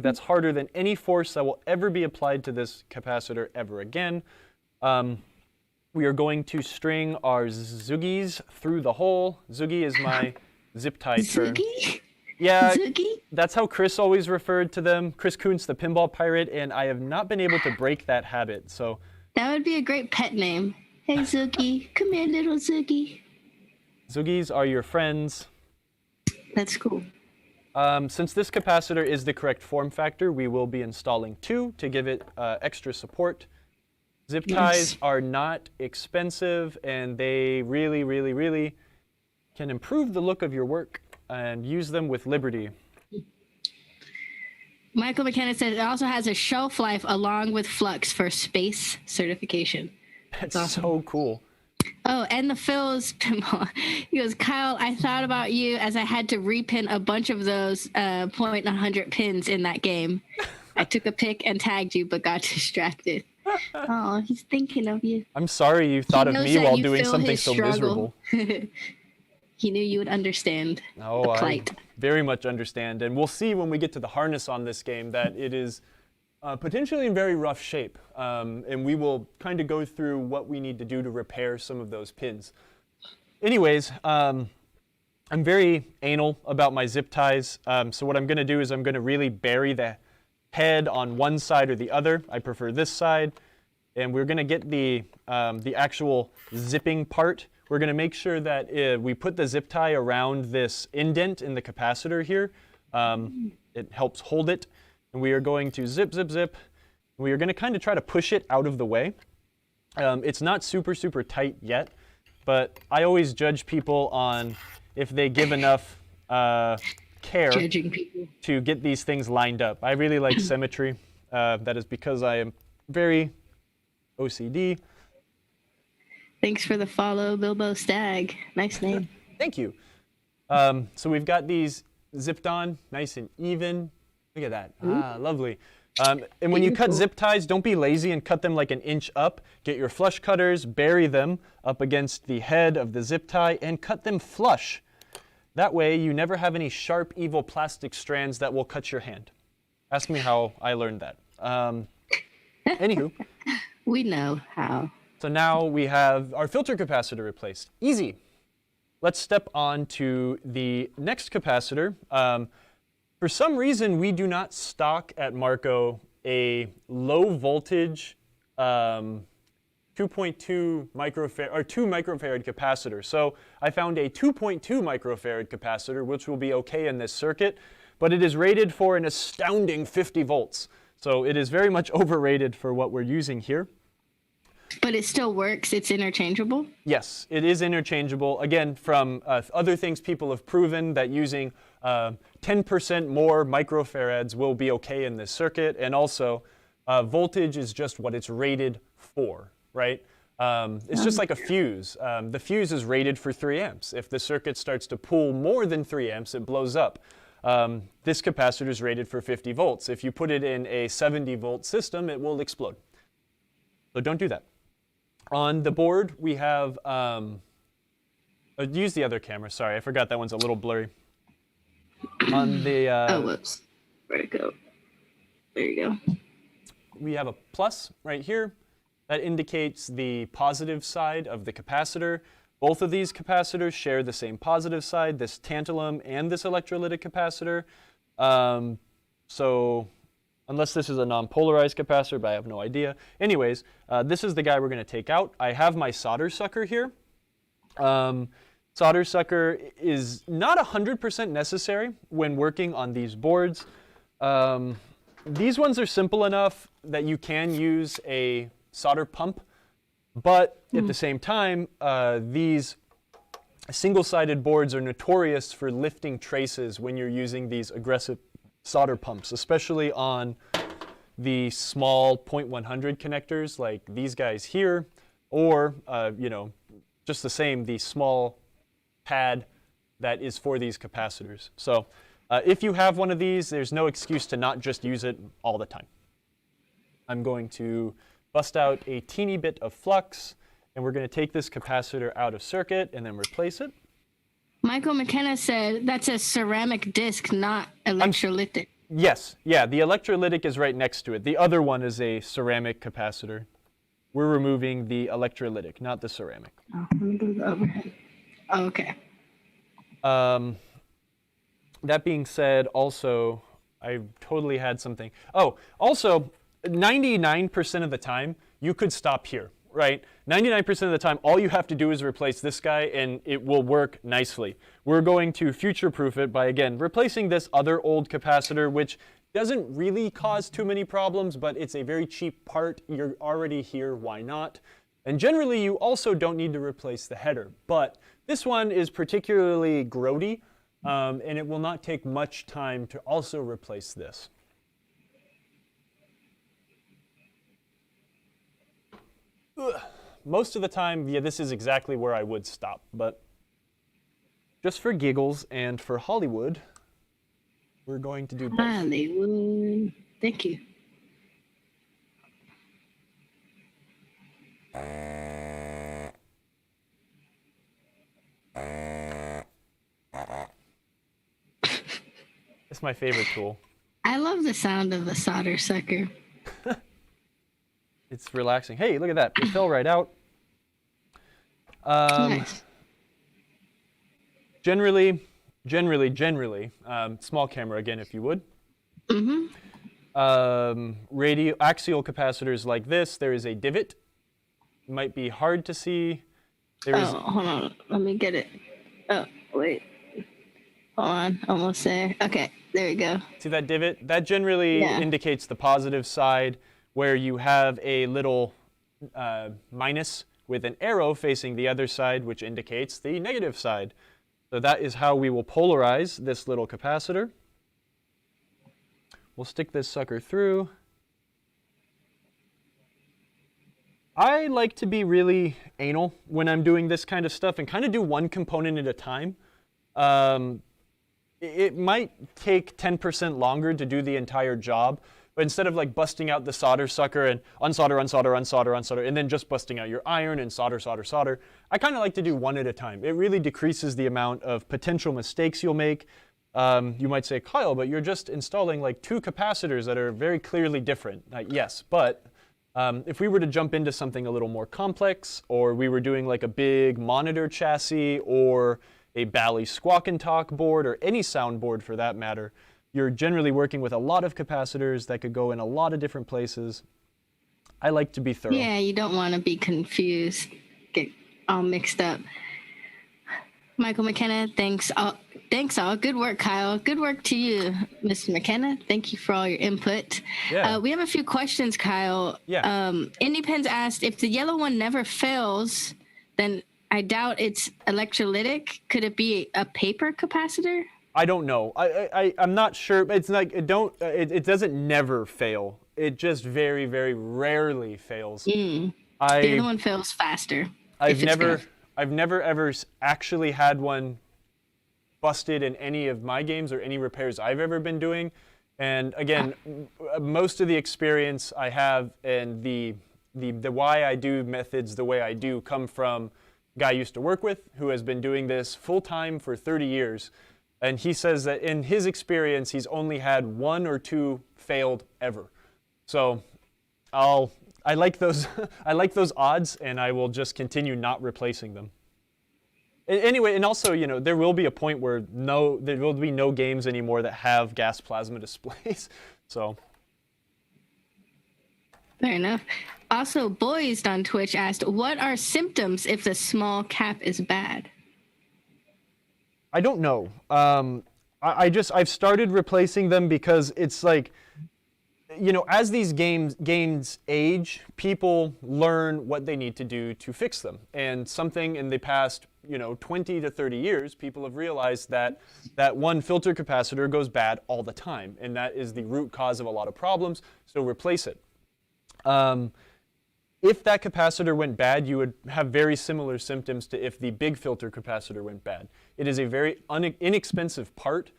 That's harder than any force that will ever be applied to this capacitor ever again. We are going to string our zoogies through the hole. Zoogie is my zip tie term. Zoogie? Yeah, Zoogie? That's how Chris always referred to them. Chris Kuntz, the pinball pirate, and I have not been able to break that habit. So that would be a great pet name. Hey, Zoogie. Come here, little Zoogie. Zoogies are your friends. That's cool. Since this capacitor is the correct form factor, we will be installing 2 to give it extra support. Zip ties are not expensive, and they really, really, really can improve the look of your work, and use them with liberty. Michael McKenna says it also has a shelf life along with flux for space certification. That's awesome. So cool. Oh, and the Phil's pinball. He goes, Kyle, I thought about you as I had to repin a bunch of those 0.100 pins in that game. I took a pic and tagged you, but got distracted. Oh, he's thinking of you. I'm sorry you thought of me while doing something so miserable. He knew you would understand the plight. I very much understand. And we'll see when we get to the harness on this game that it is potentially in very rough shape. And we will kind of go through what we need to do to repair some of those pins. Anyways, I'm very anal about my zip ties. So what I'm going to do is I'm going to really bury the head on one side or the other. I prefer this side. And we're going to get the actual zipping part. We're going to make sure that we put the zip tie around this indent in the capacitor here. It helps hold it. And we are going to zip, zip, zip. We are going to kind of try to push it out of the way. It's not super, super tight yet, but I always judge people on if they give enough care to get these things lined up. I really like symmetry. That is because I am very OCD. Thanks for the follow, Bilbo Stag. Nice name. Thank you. So we've got these zipped on, nice and even. Look at that. Ah, lovely. And when you cut zip ties, don't be lazy and cut them like an inch up. Get your flush cutters, bury them up against the head of the zip tie, and cut them flush. That way, you never have any sharp, evil plastic strands that will cut your hand. Ask me how I learned that. Anywho. We know how. So now we have our filter capacitor replaced. Easy. Let's step on to the next capacitor. For some reason, we do not stock at Marco a low voltage 2.2 microfarad or 2 microfarad capacitor. So I found a 2.2 microfarad capacitor, which will be okay in this circuit, but it is rated for an astounding 50 volts. So it is very much overrated for what we're using here. But it still works. It's interchangeable. Yes, it is interchangeable. Again, from other things people have proven that using 10% more microfarads will be okay in this circuit. And also, voltage is just what it's rated for, right? It's just like a fuse. The fuse is rated for 3 amps. If the circuit starts to pull more than 3 amps, it blows up. This capacitor is rated for 50 volts. If you put it in a 70 volt system, it will explode. So don't do that. On the board, we have, use the other camera. Sorry, I forgot that one's a little blurry. On the, oh, whoops. Where'd it go? There you go. We have a plus right here. That indicates the positive side of the capacitor. Both of these capacitors share the same positive side, this tantalum and this electrolytic capacitor. So unless this is a non-polarized capacitor, but I have no idea. Anyways, this is the guy we're going to take out. I have my solder sucker here. Solder sucker is not 100% necessary when working on these boards. These ones are simple enough that you can use a solder pump, but at the same time, these single-sided boards are notorious for lifting traces when you're using these aggressive solder pumps, especially on the small 0.100 connectors like these guys here, or just the same, the small pad that is for these capacitors. So if you have one of these, there's no excuse to not just use it all the time. I'm going to bust out a teeny bit of flux, and we're going to take this capacitor out of circuit and then replace it. Michael McKenna said that's a ceramic disc, not electrolytic. Yes, yeah, the electrolytic is right next to it. The other one is a ceramic capacitor. We're removing the electrolytic, not the ceramic. Oh, let me do the overhead. Oh, okay. That being said, also, I totally had something. Oh, also, 99% of the time, you could stop here, right? 99% of the time, all you have to do is replace this guy, and it will work nicely. We're going to future-proof it by, again, replacing this other old capacitor, which doesn't really cause too many problems, but it's a very cheap part. You're already here, why not? And generally, you also don't need to replace the header, but this one is particularly grody, and it will not take much time to also replace this. Most of the time, yeah, this is exactly where I would stop, but just for giggles and for Hollywood, we're going to do both. Hollywood. Thank you. It's my favorite tool. I love the sound of the solder sucker. It's relaxing. Hey, look at that. It fell right out. Nice. Generally, small camera again, if you would. Axial capacitors like this, there is a divot. It might be hard to see. Hold on. Let me get it. Oh, wait. Hold on. Almost there. Okay, there we go. See that divot? That generally indicates the positive side, where you have a little minus with an arrow facing the other side, which indicates the negative side. So that is how we will polarize this little capacitor. We'll stick this sucker through. I like to be really anal when I'm doing this kind of stuff and kind of do one component at a time. It might take 10% longer to do the entire job, but instead of like busting out the solder sucker and unsolder, and then just busting out your iron and solder, I kind of like to do one at a time. It really decreases the amount of potential mistakes you'll make. You might say, Kyle, but you're just installing like 2 capacitors that are very clearly different. Yes, but if we were to jump into something a little more complex, or we were doing like a big monitor chassis or a Bally Squawk and Talk board, or any sound board for that matter, you're generally working with a lot of capacitors that could go in a lot of different places. I like to be thorough. Yeah, you don't want to be confused, get all mixed up. Michael McKenna, thanks all. Good work, Kyle. Good work to you, Mr. McKenna. Thank you for all your input. Yeah. We have a few questions, Kyle. Yeah. Independence asked, if the yellow one never fails, then I doubt it's electrolytic. Could it be a paper capacitor? I don't know. I'm not sure. It's like it doesn't never fail. It just very, very rarely fails. The other one fails faster. I've never ever actually had one busted in any of my games or any repairs I've ever been doing. And again, most of the experience I have and the why I do methods the way I do come from a guy I used to work with who has been doing this full time for 30 years. And he says that in his experience, he's only had 1 or 2 failed ever. So I like those I like those odds, and I will just continue not replacing them. Anyway, and also, you know, there will be a point where there will be no games anymore that have gas plasma displays. So Fair enough. Also, Boysed on Twitch asked, what are symptoms if the small cap is bad? I don't know. I've started replacing them because it's like, you know, as these games age, people learn what they need to do to fix them. And something in the past, 20 to 30 years, people have realized that one filter capacitor goes bad all the time, and that is the root cause of a lot of problems, so replace it. If that capacitor went bad, you would have very similar symptoms to if the big filter capacitor went bad. It is a very inexpensive part.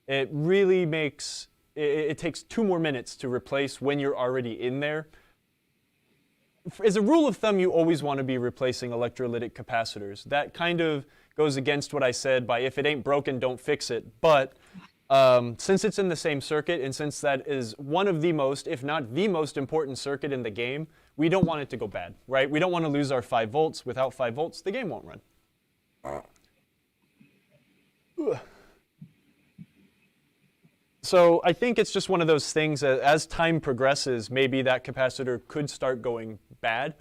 It really makes, it takes 2 more minutes to replace when you're already in there. As a rule of thumb, you always want to be replacing electrolytic capacitors. That kind of goes against what I said by if it ain't broken, don't fix it. But since it's in the same circuit, and since that is one of the most, if not the most important circuit in the game, we don't want it to go bad, right? We don't want to lose our 5 volts. Without 5 volts, the game won't run. So I think it's just one of those things that as time progresses, maybe that capacitor could start going bad,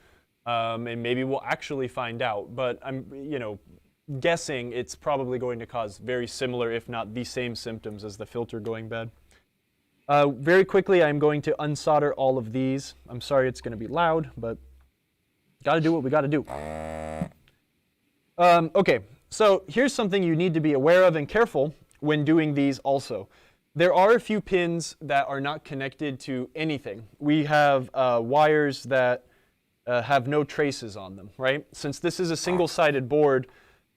and maybe we'll actually find out. But I'm, guessing it's probably going to cause very similar, if not the same symptoms as the filter going bad. Very quickly, I'm going to unsolder all of these. I'm sorry it's going to be loud, but got to do what we got to do. Okay, so here's something you need to be aware of and careful when doing these also. There are a few pins that are not connected to anything. We have wires that have no traces on them, right? Since this is a single-sided board,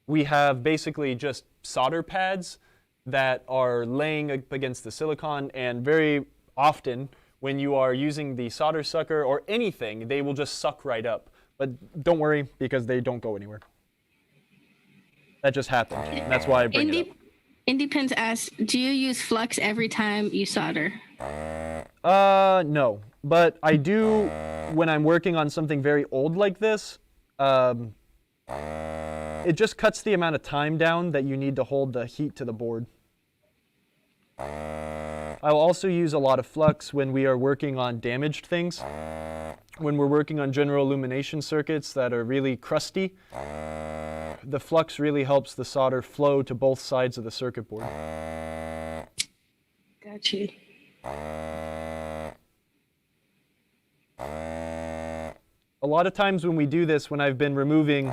we have basically just solder pads that are laying up against the silicon, and very often when you are using the solder sucker or anything, they will just suck right up. But don't worry, because they don't go anywhere. That just happened, and that's why I bring it up. Independence asks, do you use flux every time you solder? No, but I do when I'm working on something very old like this. It just cuts the amount of time down that you need to hold the heat to the board. I will also use a lot of flux when we are working on damaged things. When we're working on general illumination circuits that are really crusty, the flux really helps the solder flow to both sides of the circuit board. Got you. A lot of times when we do this, when I've been removing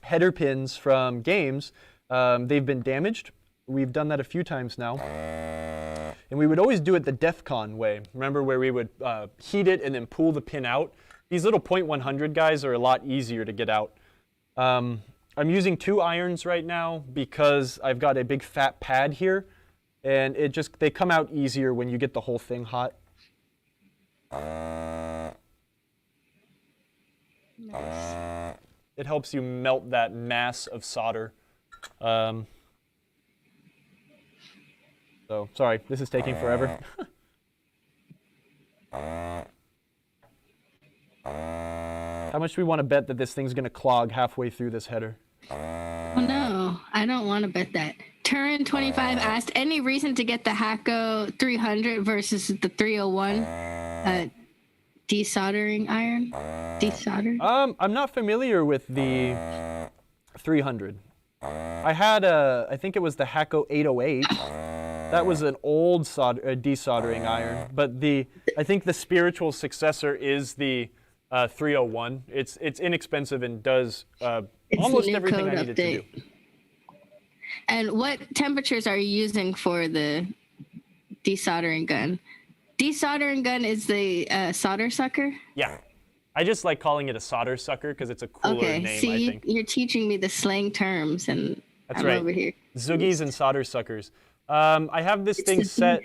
header pins from games, they've been damaged. We've done that a few times now. And we would always do it the DEF CON way. Remember where we would heat it and then pull the pin out? These little .100 guys are a lot easier to get out. I'm using 2 irons right now because I've got a big fat pad here, and they come out easier when you get the whole thing hot. Nice. It helps you melt that mass of solder. So, sorry, this is taking forever. How much do we want to bet that this thing's going to clog halfway through this header? Oh no. No, I don't want to bet that. Turin25 asked, any reason to get the Hacko 300 versus the 301 desoldering iron? Desolder? I'm not familiar with the 300. I had I think it was the Hacko 808. That was an old desoldering iron, but I think the spiritual successor is the 301. It's inexpensive and does almost everything I needed to do. And what temperatures are you using for the desoldering gun? Desoldering gun is the solder sucker? Yeah. I just like calling it a solder sucker because it's a cooler name, I think. You're teaching me the slang terms, and That's I'm right. over here. Zoogies and solder suckers. I have this thing set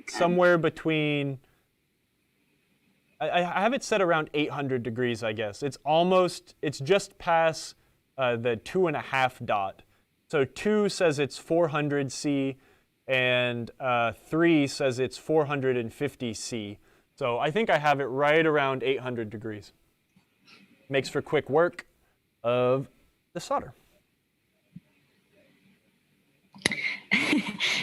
somewhere between... I have it set around 800 degrees, I guess. It's just past the 2.5 dot. So 2 says it's 400 C, and 3 says it's 450 C. So I think I have it right around 800 degrees. Makes for quick work of the solder.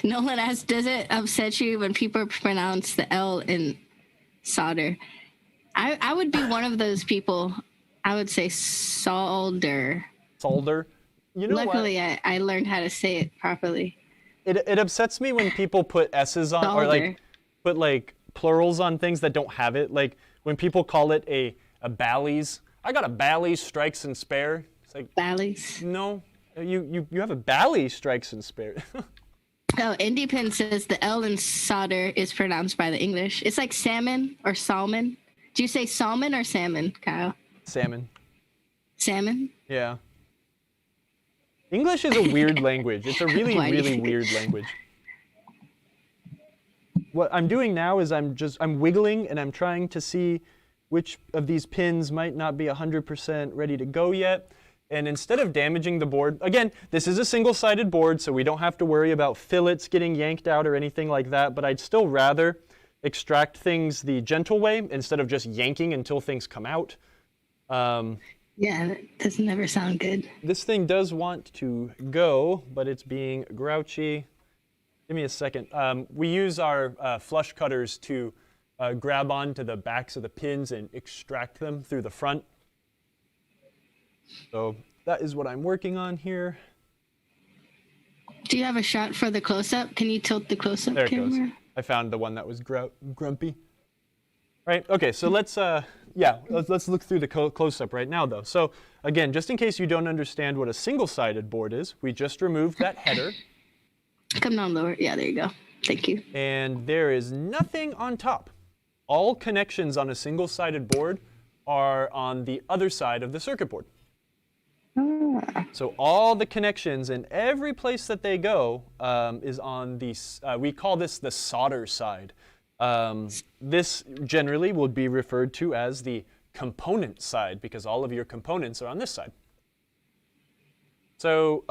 Nolan asks, does it upset you when people pronounce the L in solder? I would be one of those people. I would say solder. Solder? You know Luckily, I learned how to say it properly. It upsets me when people put S's on, or like put like plurals on things that don't have it. Like when people call it a Bally's. I got a Bally's strikes and spare. It's like Bally's? No, you have a Bally strikes and spare. Oh, Indypin says the L in solder is pronounced by the English. It's like salmon or salmon. Do you say salmon or salmon, Kyle? Salmon. Salmon? Yeah. English is a weird language. It's a really, really weird language. What I'm doing now is I'm wiggling and I'm trying to see which of these pins might not be 100% ready to go yet. And instead of damaging the board, again, this is a single-sided board, so we don't have to worry about fillets getting yanked out or anything like that, but I'd still rather extract things the gentle way instead of just yanking until things come out. Yeah, that doesn't never sound good. This thing does want to go, but it's being grouchy. Give me a second. We use our flush cutters to grab onto the backs of the pins and extract them through the front. So that is what I'm working on here. Do you have a shot for the close-up? Can you tilt the close-up camera? There it goes. I found the one that was grumpy. Right, okay, so let's look through the close-up right now, though. So again, just in case you don't understand what a single-sided board is, we just removed that header. Come down lower. Yeah, there you go. Thank you. And there is nothing on top. All connections on a single-sided board are on the other side of the circuit board. So all the connections in every place that they go is on the, we call this the solder side. This generally will be referred to as the component side because all of your components are on this side. So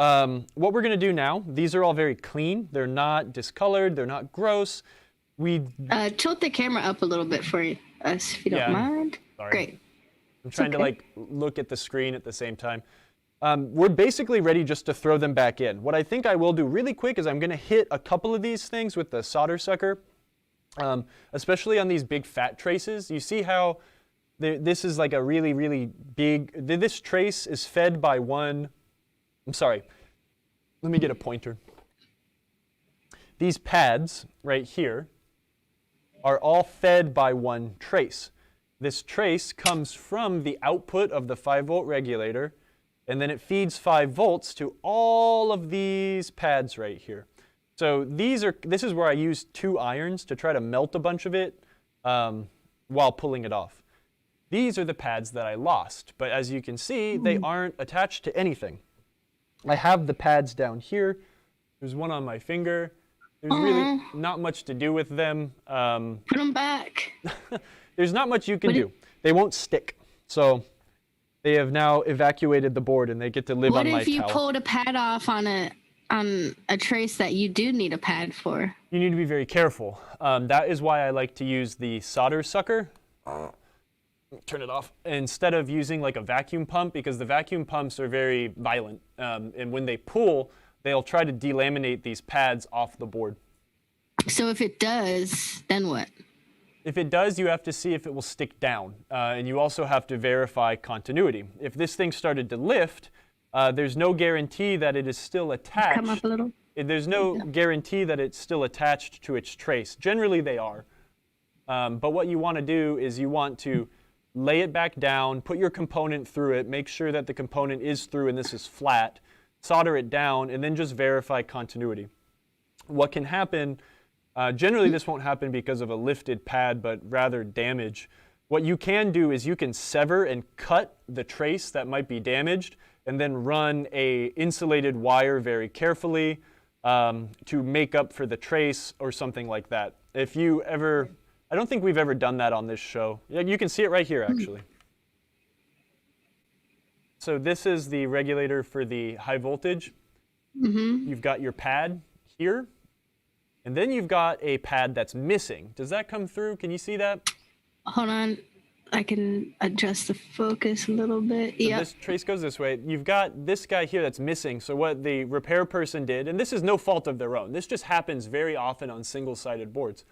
what we're going to do now, these are all very clean. They're not discolored. They're not gross. Tilt the camera up a little bit for us, if you don't mind. Sorry. Great. I'm trying to like look at the screen at the same time. We're basically ready just to throw them back in. What I think I will do really quick is I'm going to hit a couple of these things with the solder sucker, especially on these big fat traces. You see how this is like a really, really big, this trace is fed by one, I'm sorry, let me get a pointer. These pads right here are all fed by one trace. This trace comes from the output of the 5-volt regulator, and then it feeds 5 volts to all of these pads right here. So this is where I use 2 irons to try to melt a bunch of it while pulling it off. These are the pads that I lost, but as you can see, they aren't attached to anything. I have the pads down here. There's one on my finger. There's really not much to do with them. Put them back. There's not much you can do. They won't stick. So they have now evacuated the board and they get to live on my towel. What if you pulled a pad off on a trace that you do need a pad for? You need to be very careful. That is why I like to use the solder sucker. turn it off, instead of using like a vacuum pump, because the vacuum pumps are very violent. And when they pull, they'll try to delaminate these pads off the board. So if it does, then what? If it does, you have to see if it will stick down. And you also have to verify continuity. If this thing started to lift, there's no guarantee that it is still attached. Come up a little. There's no guarantee that it's still attached to its trace. Generally, they are. But what you want to do is you want to lay it back down, put your component through it, make sure that the component is through and this is flat, solder it down, and then just verify continuity. What can happen, generally this won't happen because of a lifted pad, but rather damage. What you can do is you can sever and cut the trace that might be damaged, and then run a insulated wire very carefully to make up for the trace or something like that. If you ever, I don't think we've ever done that on this show. You can see it right here, actually. So this is the regulator for the high voltage. You've got your pad here, and then you've got a pad that's missing. Does that come through? Can you see that? Hold on. I can adjust the focus a little bit. So this trace goes this way. You've got this guy here that's missing. So what the repair person did, and this is no fault of their own. This just happens very often on single-sided boards.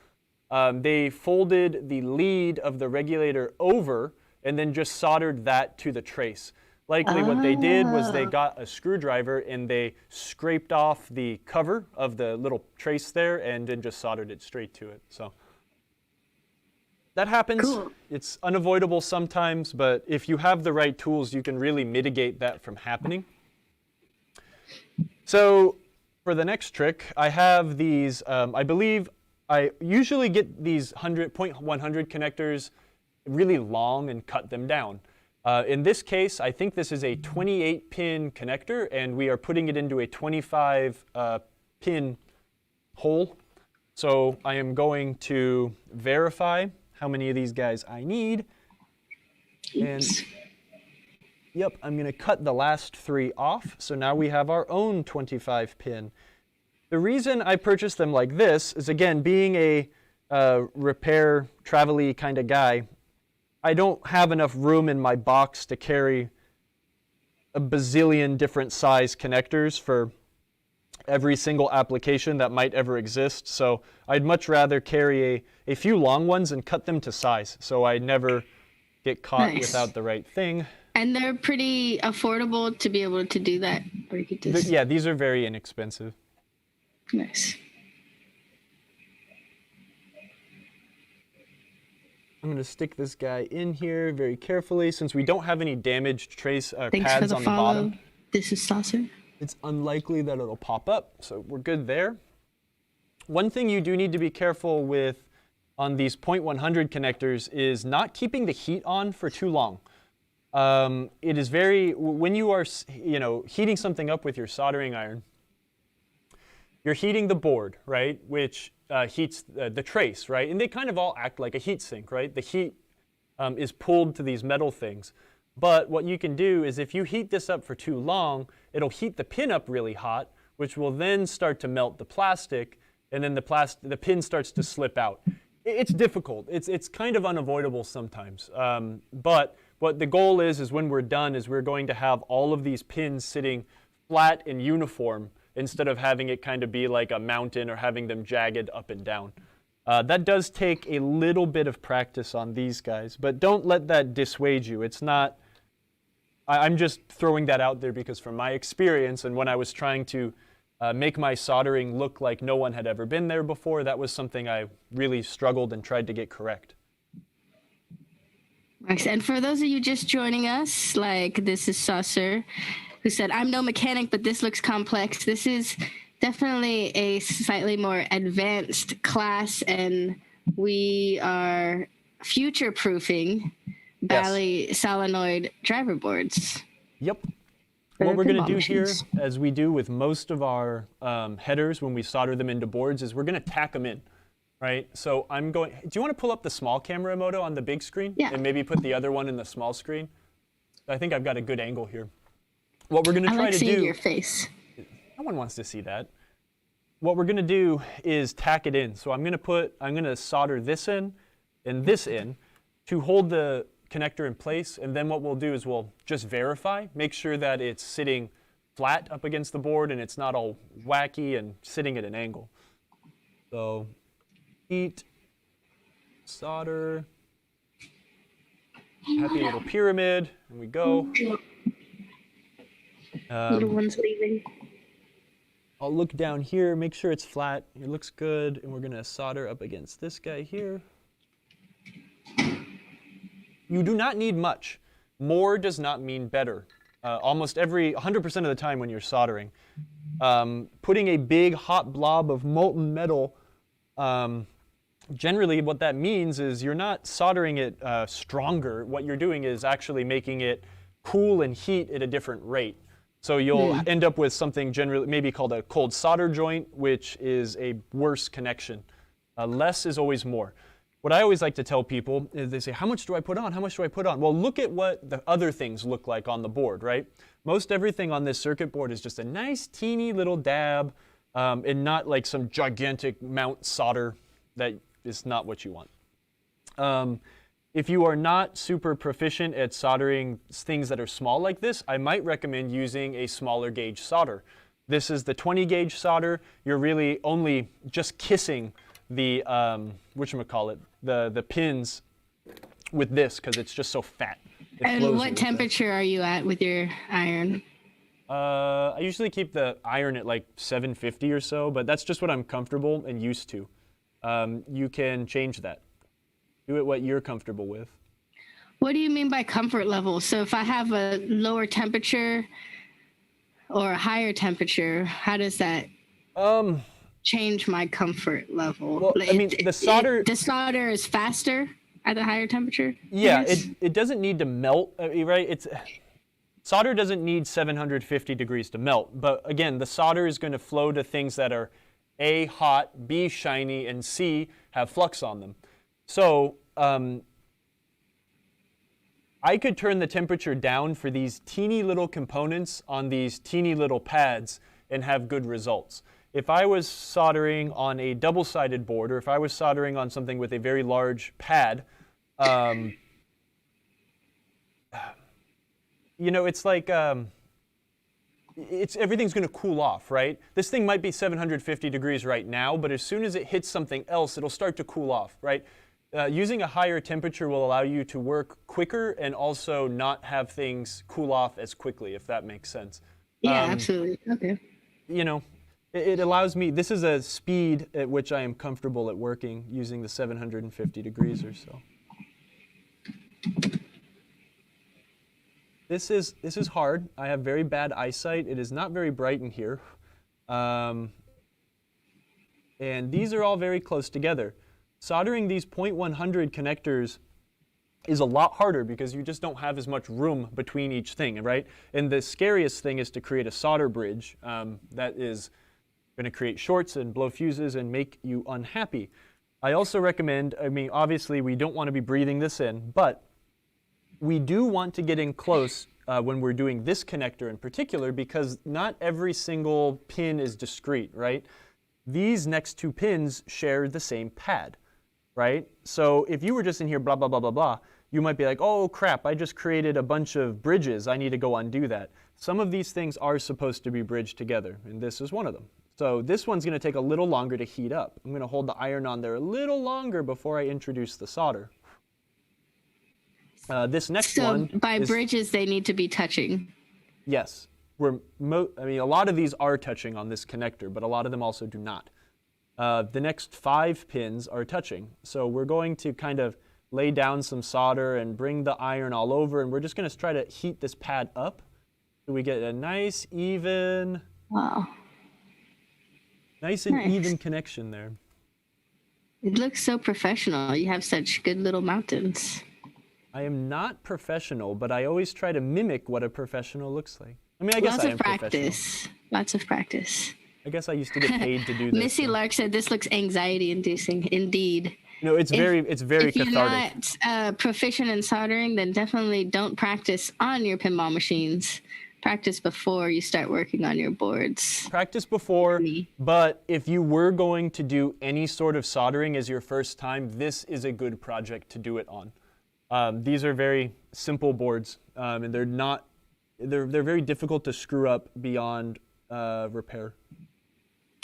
They folded the lead of the regulator over and then just soldered that to the trace. Likely what they did was they got a screwdriver and they scraped off the cover of the little trace there and then just soldered it straight to it. So that happens. Cool. It's unavoidable sometimes, but if you have the right tools, you can really mitigate that from happening. So for the next trick, I have these, I believe I usually get these 0.100 connectors really long and cut them down. In this case, I think this is a 28-pin connector, and we are putting it into a 25-pin hole. So I am going to verify how many of these guys I need. And yep, I'm going to cut the last 3 off. So now we have our own 25-pin. The reason I purchased them like this is, again, being a repair, travel-y kind of guy, I don't have enough room in my box to carry a bazillion different size connectors for every single application that might ever exist. So I'd much rather carry a few long ones and cut them to size so I never get caught without the right thing. And they're pretty affordable to be able to do that. Or you could just... Yeah, these are very inexpensive. Nice. I'm going to stick this guy in here very carefully since we don't have any damaged trace Thanks pads for the on the follow. bottom. This is Saucer. It's unlikely that it'll pop up, so we're good there. One thing you do need to be careful with on these 0.100 connectors is not keeping the heat on for too long. It is when you are, heating something up with your soldering iron, you're heating the board, right, which heats the trace, right? And they kind of all act like a heat sink, right? The heat is pulled to these metal things. But what you can do is if you heat this up for too long, it'll heat the pin up really hot, which will then start to melt the plastic, and then the pin starts to slip out. It's difficult. It's kind of unavoidable sometimes. But what the goal is when we're done is we're going to have all of these pins sitting flat and uniform instead of having it kind of be like a mountain or having them jagged up and down. That does take a little bit of practice on these guys, but don't let that dissuade you. It's not, I'm just throwing that out there because from my experience and when I was trying to make my soldering look like no one had ever been there before, that was something I really struggled and tried to get correct. Nice. And for those of you just joining us, this is Saucer, who said, I'm no mechanic, but this looks complex. This is definitely a slightly more advanced class, and we are future-proofing Bally solenoid driver boards. Yep. What we're going to do here, as we do with most of our headers when we solder them into boards, is we're going to tack them in, right? So do you want to pull up the small camera, Moto, on the big screen? Yeah. And maybe put the other one in the small screen? I think I've got a good angle here. What we're going to try to do... I like seeing your face. No one wants to see that. What we're going to do is tack it in. So I'm going to solder this in and this in to hold the connector in place, and then what we'll do is we'll just verify, make sure that it's sitting flat up against the board and it's not all wacky and sitting at an angle. So heat, solder, happy little pyramid, and we go. Little one's leaving. I'll look down here, make sure it's flat. It looks good, and we're going to solder up against this guy here. You do not need much. More does not mean better. Almost 100% of the time when you're soldering. Putting a big hot blob of molten metal, generally what that means is you're not soldering it stronger. What you're doing is actually making it cool and heat at a different rate. So you'll end up with something generally maybe called a cold solder joint, which is a worse connection. Less is always more. What I always like to tell people is they say, how much do I put on? How much do I put on? Well, look at what the other things look like on the board, right? Most everything on this circuit board is just a nice teeny little dab and not like some gigantic mount solder that is not what you want. If you are not super proficient at soldering things that are small like this, I might recommend using a smaller gauge solder. This is the 20 gauge solder. You're really only just kissing the, whatchamacallit, the pins with this because it's just so fat. And what temperature are you at with your iron? I usually keep the iron at like 750 or so, but that's just what I'm comfortable and used to. You can change that. Do it what you're comfortable with. What do you mean by comfort level? So if I have a lower temperature or a higher temperature, how does that change my comfort level? Well, I mean, the solder is faster at the higher temperature? Yeah, it doesn't need to melt, right? Solder doesn't need 750 degrees to melt. But again, the solder is going to flow to things that are A, hot, B, shiny, and C, have flux on them. So I could turn the temperature down for these teeny little components on these teeny little pads and have good results. If I was soldering on a double-sided board, or if I was soldering on something with a very large pad, you know, it's like everything's going to cool off, right? This thing might be 750 degrees right now, but as soon as it hits something else, it'll start to cool off, right? Using a higher temperature will allow you to work quicker and also not have things cool off as quickly, if that makes sense. Yeah, absolutely. Okay. You know, it allows me, this is a speed at which I am comfortable at working using the 750 degrees or so. This is hard. I have very bad eyesight. It is not very bright in here. And these are all very close together. Soldering these 0.100 connectors is a lot harder because you just don't have as much room between each thing, right? And the scariest thing is to create a solder bridge that is going to create shorts and blow fuses and make you unhappy. I also recommend, I mean, obviously we don't want to be breathing this in, but we do want to get in close when we're doing this connector in particular because not every single pin is discrete, right? These next two pins share the same pad, right? So if you were just in here blah, blah, blah, blah, blah, you might be like, oh crap, I just created a bunch of bridges. I need to go undo that. Some of these things are supposed to be bridged together, and this is one of them. So this one's going to take a little longer to heat up. I'm going to hold the iron on there a little longer before I introduce the solder. This next one. So by bridges, they need to be touching. Yes. I mean, a lot of these are touching on this connector, but a lot of them also do not. The next 5 pins are touching. So we're going to kind of lay down some solder and bring the iron all over, and we're just going to try to heat this pad up so we get a nice, even, nice and even connection there. It looks so professional. You have such good little mountains. I am not professional, but I always try to mimic what a professional looks like. I mean, I guess I am professional. Lots of practice. I guess I used to get paid to do this. Missy Lark said this looks anxiety-inducing. Indeed. No, it's very cathartic. If you're not proficient in soldering, then definitely don't practice on your pinball machines. Practice before you start working on your boards. Practice before, but if you were going to do any sort of soldering as your first time, this is a good project to do it on. These are very simple boards, and they're very difficult to screw up beyond repair.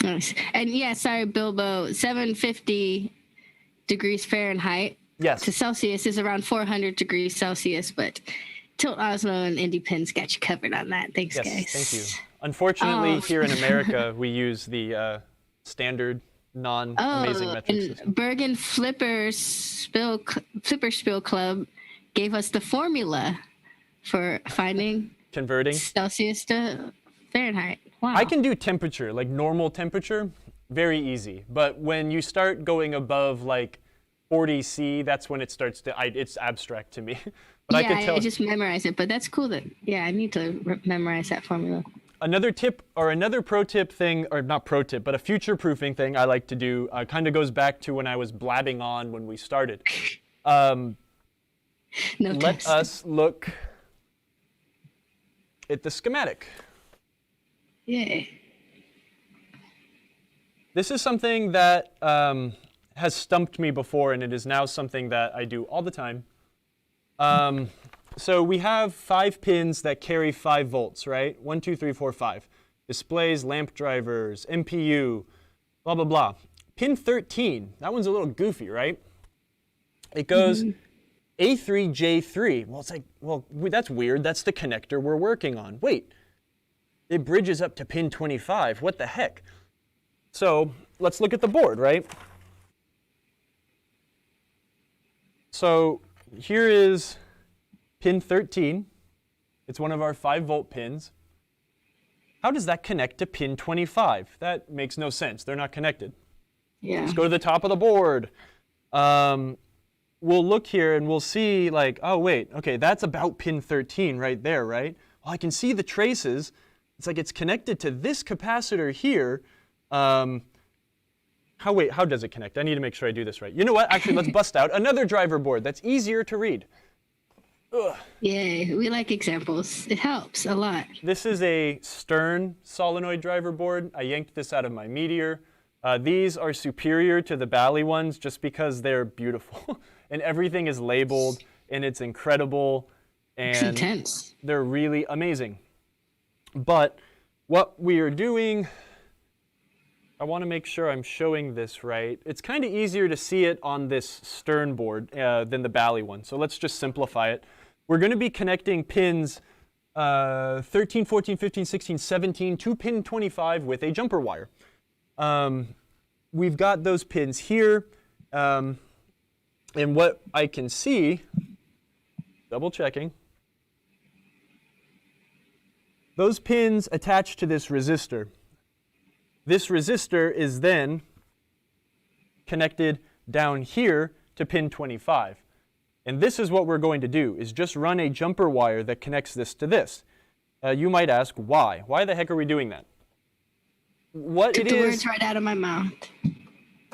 Nice. And yeah, sorry, Bilbo, 750 degrees Fahrenheit Yes. to Celsius is around 400 degrees Celsius, but Tilt Osmo and Indie Pins got you covered on that. Thanks, Yes, guys. thank you. Unfortunately, here in America, we use the standard non-amazing metric and system. Bergen Flipper Spill Club gave us the formula for finding Converting. Celsius to Fahrenheit. Wow. I can do temperature, like normal temperature, very easy. But when you start going above like 40 C, that's when it starts to, it's abstract to me. But I can tell. I just memorize it, but that's cool that, I need to memorize that formula. Another tip, or another pro tip thing, or not pro tip, but a future-proofing thing I like to do, kind of goes back to when I was blabbing on when we started. Let us look at the schematic. Yay. This is something that has stumped me before, and it is now something that I do all the time. So we have 5 pins that carry 5 volts, right? 1, 2, 3, 4, 5. Displays, lamp drivers, MPU, blah, blah, blah. Pin 13, that one's a little goofy, right? It goes A3J3. Well, it's like, well, that's weird. That's the connector we're working on. Wait, it bridges up to pin 25. What the heck? So let's look at the board, right? So here is pin 13. It's one of our 5-volt pins. How does that connect to pin 25? That makes no sense. They're not connected. Yeah. Let's go to the top of the board. We'll look here and we'll see like, oh, wait, okay, that's about pin 13 right there, right? Well, I can see the traces. It's like it's connected to this capacitor here. How does it connect? I need to make sure I do this right. You know what? Actually, let's bust out another driver board that's easier to read. Ugh. Yay, we like examples. It helps a lot. This is a Stern solenoid driver board. I yanked this out of my Meteor. These are superior to the Bally ones just because they're beautiful. And everything is labeled, and it's incredible. And it's intense. They're really amazing. But what we are doing, I want to make sure I'm showing this right. It's kind of easier to see it on this Stern board than the Bally one. So let's just simplify it. We're going to be connecting pins 13, 14, 15, 16, 17 to pin 25 with a jumper wire. We've got those pins here. And what I can see, double checking, those pins attach to this resistor. This resistor is then connected down here to pin 25. And this is what we're going to do, is just run a jumper wire that connects this to this. You might ask, why? Why the heck are we doing that? What Took it the is, words right out of my mouth.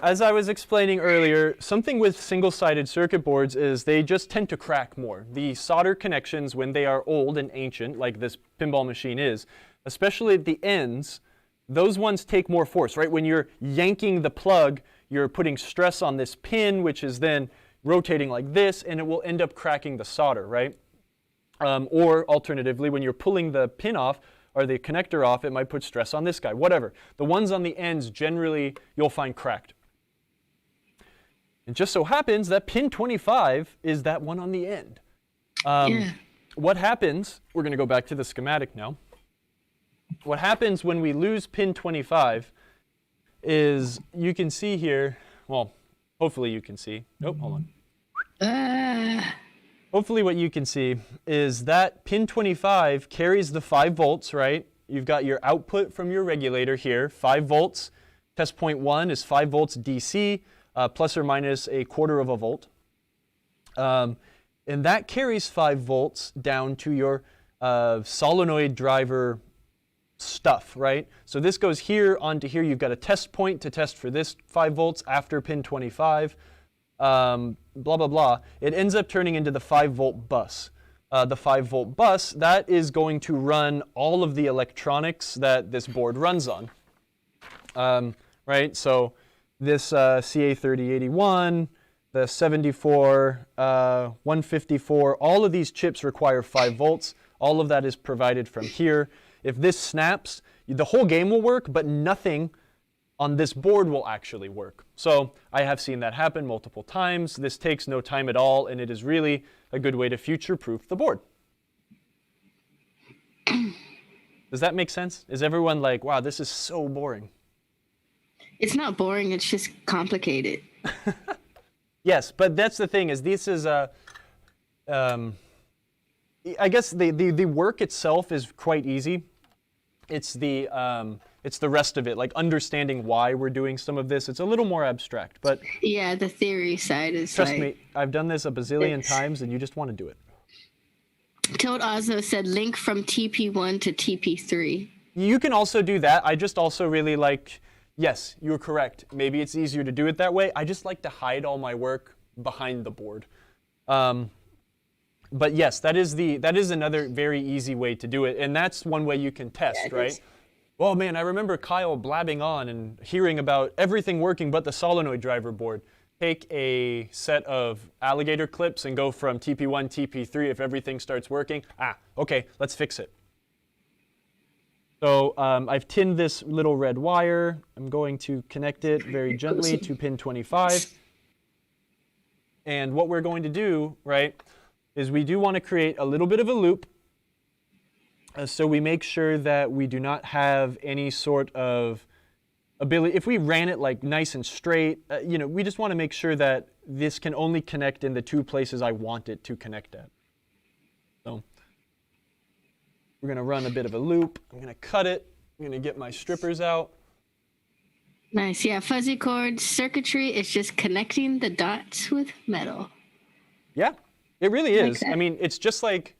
as I was explaining earlier, something with single-sided circuit boards is they just tend to crack more. The solder connections, when they are old and ancient, like this pinball machine is, especially at the ends, those ones take more force, right? When you're yanking the plug, you're putting stress on this pin, which is then rotating like this, and it will end up cracking the solder, right? Or alternatively, when you're pulling the pin off or the connector off, it might put stress on this guy, whatever. The ones on the ends, generally, you'll find cracked. It just so happens that pin 25 is that one on the end. What happens, we're going to go back to the schematic now. What happens when we lose pin 25 is you can see here, well, hopefully you can see. Nope, hold on. Hopefully what you can see is that pin 25 carries the 5 volts, right? You've got your output from your regulator here, 5 volts. Test point 1 is 5 volts DC, plus or minus a quarter of a volt. And that carries 5 volts down to your solenoid driver stuff, right? So this goes here onto here. You've got a test point to test for this 5 volts after pin 25, blah, blah, blah. It ends up turning into the 5-volt bus. The 5-volt bus, that is going to run all of the electronics that this board runs on, right? So this CA3081, the 74, 154, all of these chips require 5 volts. All of that is provided from here. If this snaps, the whole game will work, but nothing on this board will actually work. So I have seen that happen multiple times. This takes no time at all, and it is really a good way to future-proof the board. Does that make sense? Is everyone like, wow, this is so boring? It's not boring, it's just complicated. Yes, but that's the thing, is this is a, I guess the work itself is quite easy. It's the rest of it, like understanding why we're doing some of this. It's a little more abstract, but Yeah, the theory side is trust like, me, I've done this a bazillion times, and you just want to do it. Toad Osmo said link from TP1 to TP3. You can also do that. I just also really like, yes, you're correct. Maybe it's easier to do it that way. I just like to hide all my work behind the board. But yes, that is another very easy way to do it, and that's one way you can test, right? Oh man, I remember Kyle blabbing on and hearing about everything working but the solenoid driver board. Take a set of alligator clips and go from TP1, TP3 if everything starts working. Okay, let's fix it. So I've tinned this little red wire. I'm going to connect it very gently to pin 25. And what we're going to do, right, is we do want to create a little bit of a loop. So we make sure that we do not have any sort of ability. If we ran it like nice and straight, we just want to make sure that this can only connect in the 2 places I want it to connect at. So we're going to run a bit of a loop. I'm going to cut it. I'm going to get my strippers out. Nice. Yeah, fuzzy cord circuitry is just connecting the dots with metal. Yeah, it really is. Like I mean, it's just like,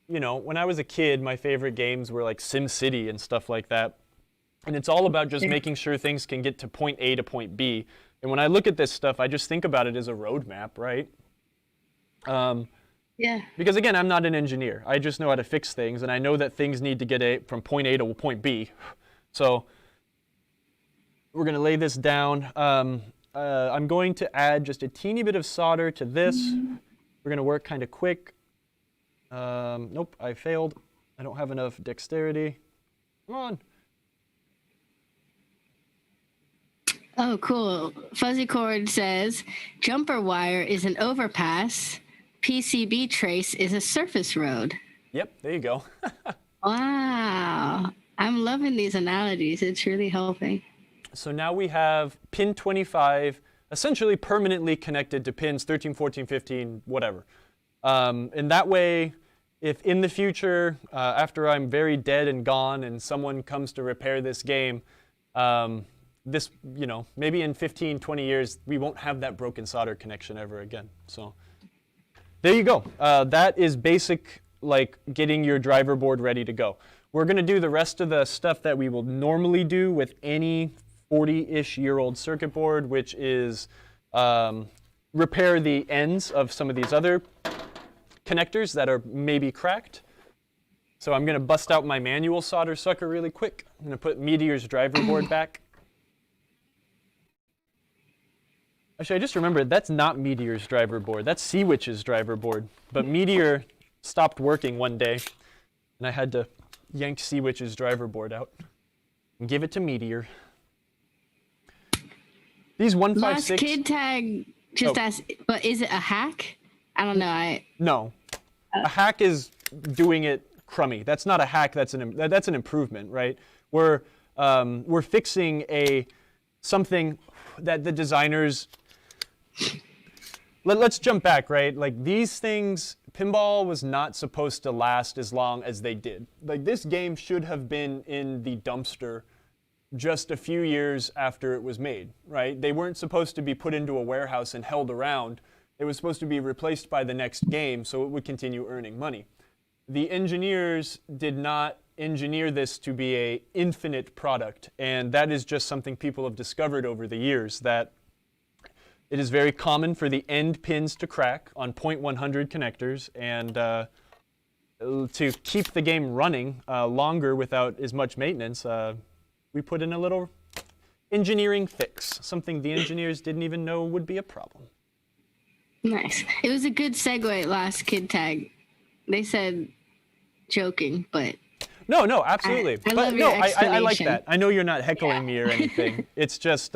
when I was a kid, my favorite games were like SimCity and stuff like that. And it's all about just making sure things can get to point A to point B. And when I look at this stuff, I just think about it as a roadmap, right? Yeah. Because again, I'm not an engineer. I just know how to fix things, and I know that things need to get from point A to point B. So we're going to lay this down. I'm going to add just a teeny bit of solder to this. We're going to work kind of quick. Nope, I failed. I don't have enough dexterity. Come on. Oh, cool. Fuzzy cord says jumper wire is an overpass. PCB trace is a surface road. Yep, there you go. Wow. I'm loving these analogies. It's really helping. So now we have pin 25 essentially permanently connected to pins 13, 14, 15, whatever. And that way, if in the future, after I'm very dead and gone and someone comes to repair this game, this, maybe in 15, 20 years, we won't have that broken solder connection ever again. So there you go. That is basic, like getting your driver board ready to go. We're going to do the rest of the stuff that we will normally do with any 40-ish year old circuit board, which is repair the ends of some of these other connectors that are maybe cracked. So I'm going to bust out my manual solder sucker really quick. I'm going to put Meteor's driver board back. Actually, I just remembered that's not Meteor's driver board. That's Seawitch's driver board. But Meteor stopped working one day, and I had to yank Seawitch's driver board out and give it to Meteor. These 156. Last Kid Tag just asked, but is it a hack? I don't know. No. A hack is doing it crummy. That's not a hack. That's an improvement, right? We're fixing something that the designers. Let's jump back, right? Like these things, Pinball was not supposed to last as long as they did. Like this game should have been in the dumpster just a few years after it was made, right? They weren't supposed to be put into a warehouse and held around. It was supposed to be replaced by the next game so it would continue earning money. The engineers did not engineer this to be an infinite product, and that is just something people have discovered over the years, that it is very common for the end pins to crack on 0.100 connectors, and to keep the game running longer without as much maintenance, we put in a little engineering fix, something the engineers didn't even know would be a problem. Nice. It was a good segue last Kid Tag. They said joking, but No, absolutely. I love no, your I like explanation. that. I know you're not heckling me or anything. It's just,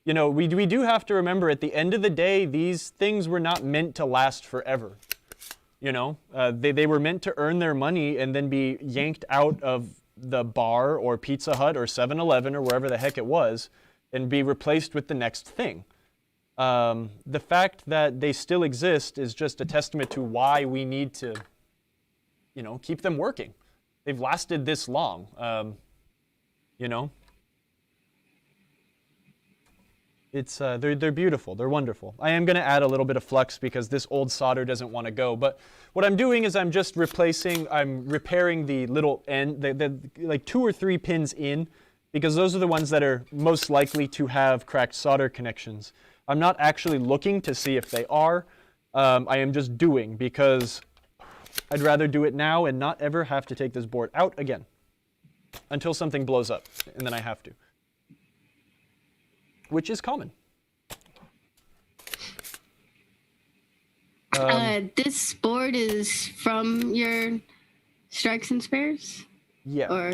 we do have to remember at the end of the day, these things were not meant to last forever. They were meant to earn their money and then be yanked out of the bar or Pizza Hut or 7-Eleven or wherever the heck it was and be replaced with the next thing. The fact that they still exist is just a testament to why we need to, keep them working. They've lasted this long, It's they're beautiful. They're wonderful. I am going to add a little bit of flux because this old solder doesn't want to go. But what I'm doing is I'm repairing the little end, the like 2 or 3 pins in, because those are the ones that are most likely to have cracked solder connections. I'm not actually looking to see if they are. I am just doing because I'd rather do it now and not ever have to take this board out again until something blows up, and then I have to. Which is common. This board is from your Strikes and Spares? Yeah. Or,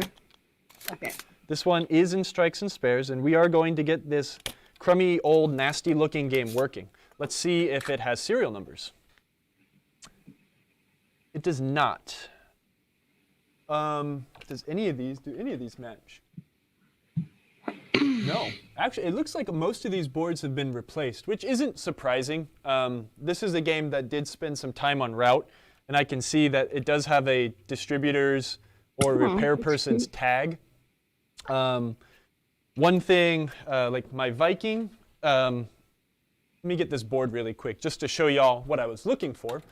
okay. This one is in Strikes and Spares, and we are going to get this crummy, old, nasty-looking game working. Let's see if it has serial numbers. It does not. Does any of these, do any of these match? No. Actually, it looks like most of these boards have been replaced, which isn't surprising. This is a game that did spend some time on route, and I can see that it does have a distributor's or repair person's tag. One thing, like my Viking, let me get this board really quick just to show y'all what I was looking for.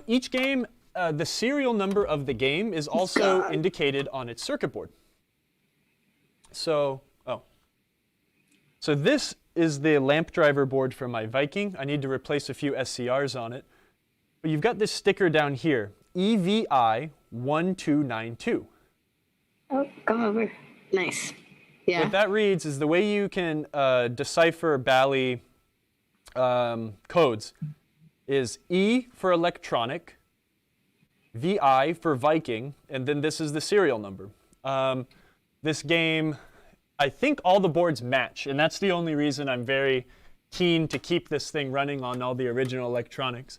Each game, the serial number of the game is also indicated on its circuit board. So this is the lamp driver board for my Viking. I need to replace a few SCRs on it. But you've got this sticker down here, EVI1292. Oh, come over. Nice. Yeah. What that reads is the way you can decipher Bally codes is E for electronic, VI for Viking, and then this is the serial number. This game, I think all the boards match, and that's the only reason I'm very keen to keep this thing running on all the original electronics.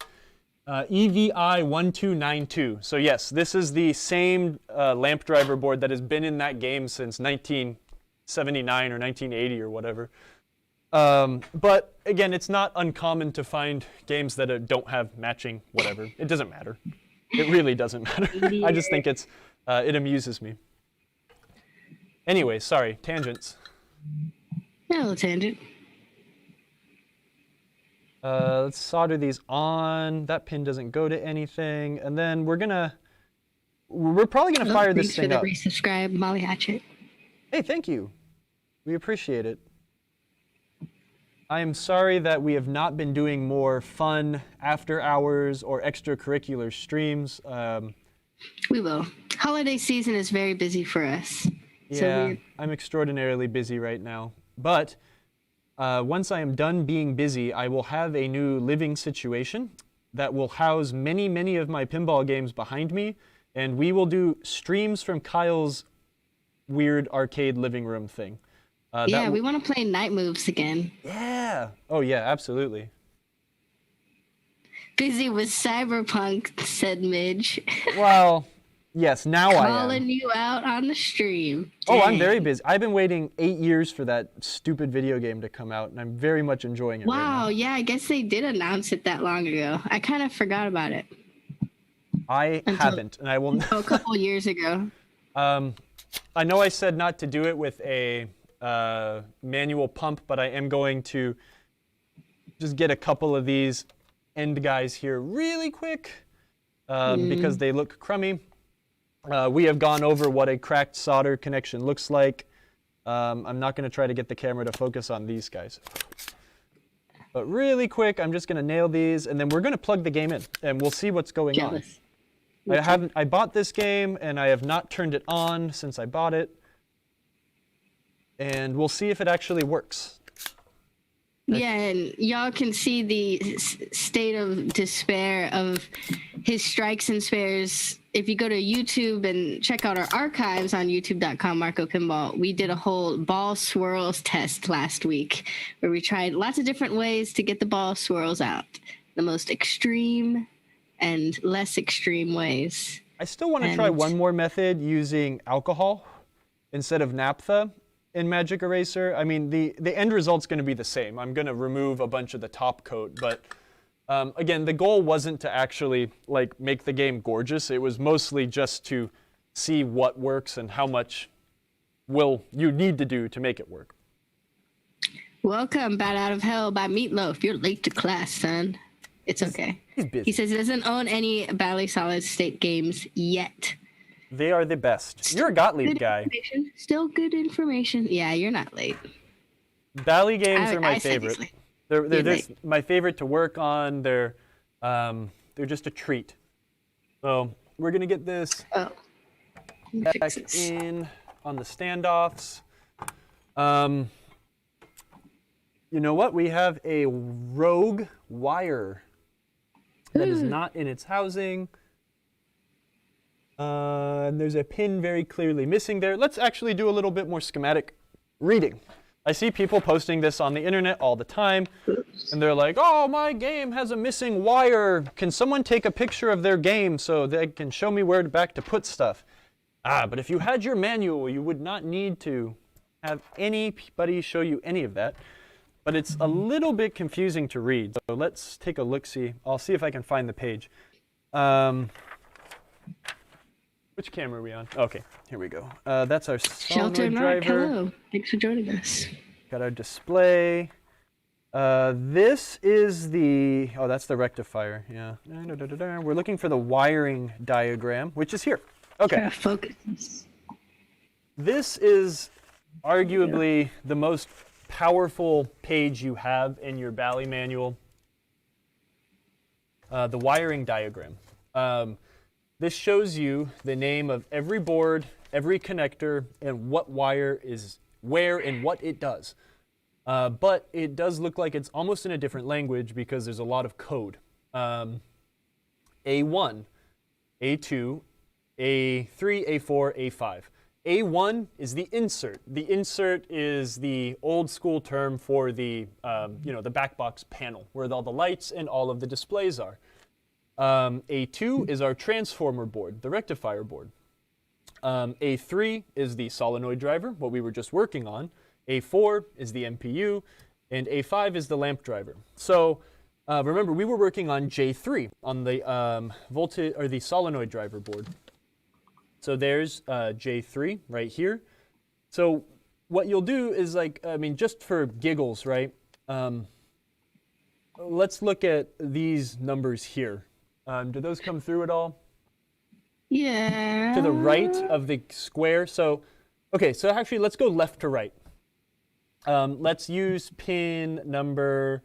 EVI1292. So yes, this is the same lamp driver board that has been in that game since 1979 or 1980 or whatever. But again, it's not uncommon to find games that don't have matching whatever. It doesn't matter. It really doesn't matter. I just think it amuses me. Anyway, sorry, tangents. No tangent. Let's solder these on. That pin doesn't go to anything. And then we're probably gonna fire this thing up. Thanks for the resubscribe, Molly Hatchet. Hey, thank you. We appreciate it. I am sorry that we have not been doing more fun after hours or extracurricular streams. We will. Holiday season is very busy for us. Yeah, I'm extraordinarily busy right now. But once I am done being busy, I will have a new living situation that will house many, many of my pinball games behind me, and we will do streams from Kyle's weird arcade living room thing. Yeah, we want to play Night Moves again. Yeah. Oh, yeah, absolutely. Busy with Cyberpunk, said Midge. Well, yes, now I am. Calling you out on the stream. Oh, I'm Dang. very busy. I've been waiting 8 years for that stupid video game to come out, and I'm very much enjoying it right Wow, now. yeah, I guess they did announce it that long ago. I kind of forgot about it. I haven't, and I will. A couple years ago. I know I said not to do it with a manual pump, but I am going to just get a couple of these end guys here really quick because they look crummy. We have gone over what a cracked solder connection looks like. I'm not going to try to get the camera to focus on these guys. But really quick, I'm just going to nail these, and then we're going to plug the game in, and we'll see what's going on. I bought this game, and I have not turned it on since I bought it. And we'll see if it actually works. Yeah, and y'all can see the state of despair of his strikes and spares. If you go to YouTube and check out our archives on youtube.com, Marco Pinball, we did a whole ball swirls test last week where we tried lots of different ways to get the ball swirls out, the most extreme and less extreme ways. I still want to try one more method using alcohol instead of naphtha in Magic Eraser. I mean, the end result's going to be the same. I'm going to remove a bunch of the top coat, but again, the goal wasn't to actually like make the game gorgeous. It was mostly just to see what works and how much will you need to do to make it work. Welcome, Bat Out of Hell by Meatloaf. You're late to class, son. It's okay. He's busy. He says he doesn't own any Bally solid state games yet. They are the best. You're a Gottlieb Good guy. Still good information. Yeah, you're not late. Bally games are my favorite. They're late. my favorite to work on. They're just a treat. So we're gonna get this back in on the standoffs. You know what? We have a rogue wire that is not in its housing. And there's a pin very clearly missing there. Let's actually do a little bit more schematic reading. I see people posting this on the internet all the time, and they're like, oh, my game has a missing wire. Can someone take a picture of their game so they can show me where to put stuff? But if you had your manual, you would not need to have anybody show you any of that. But it's a little bit confusing to read. So let's take a look-see. I'll see if I can find the page. Which camera are we on? Okay, here we go. That's our Shelter Solenoid Mark, driver. hello. Thanks for joining us. Got our display. This is the, oh, that's the rectifier, yeah. We're looking for the wiring diagram, which is here. Okay. Focus. This is arguably the most powerful page you have in your Bally manual. The wiring diagram. This shows you the name of every board, every connector, and what wire is where and what it does. But it does look like it's almost in a different language because there's a lot of code. A1, A2, A3, A4, A5. A1 is the insert. The insert is the old school term for the, the back box panel where all the lights and all of the displays are. A2 is our transformer board, the rectifier board. A3 is the solenoid driver, what we were just working on. A4 is the MPU, and A5 is the lamp driver. So remember, we were working on J3 on the voltage or the solenoid driver board. So there's J3 right here. So what you'll do is just for giggles, right? Let's look at these numbers here. Do those come through at all? Yeah. To the right of the square. So, okay, so actually let's go left to right. Let's use pin number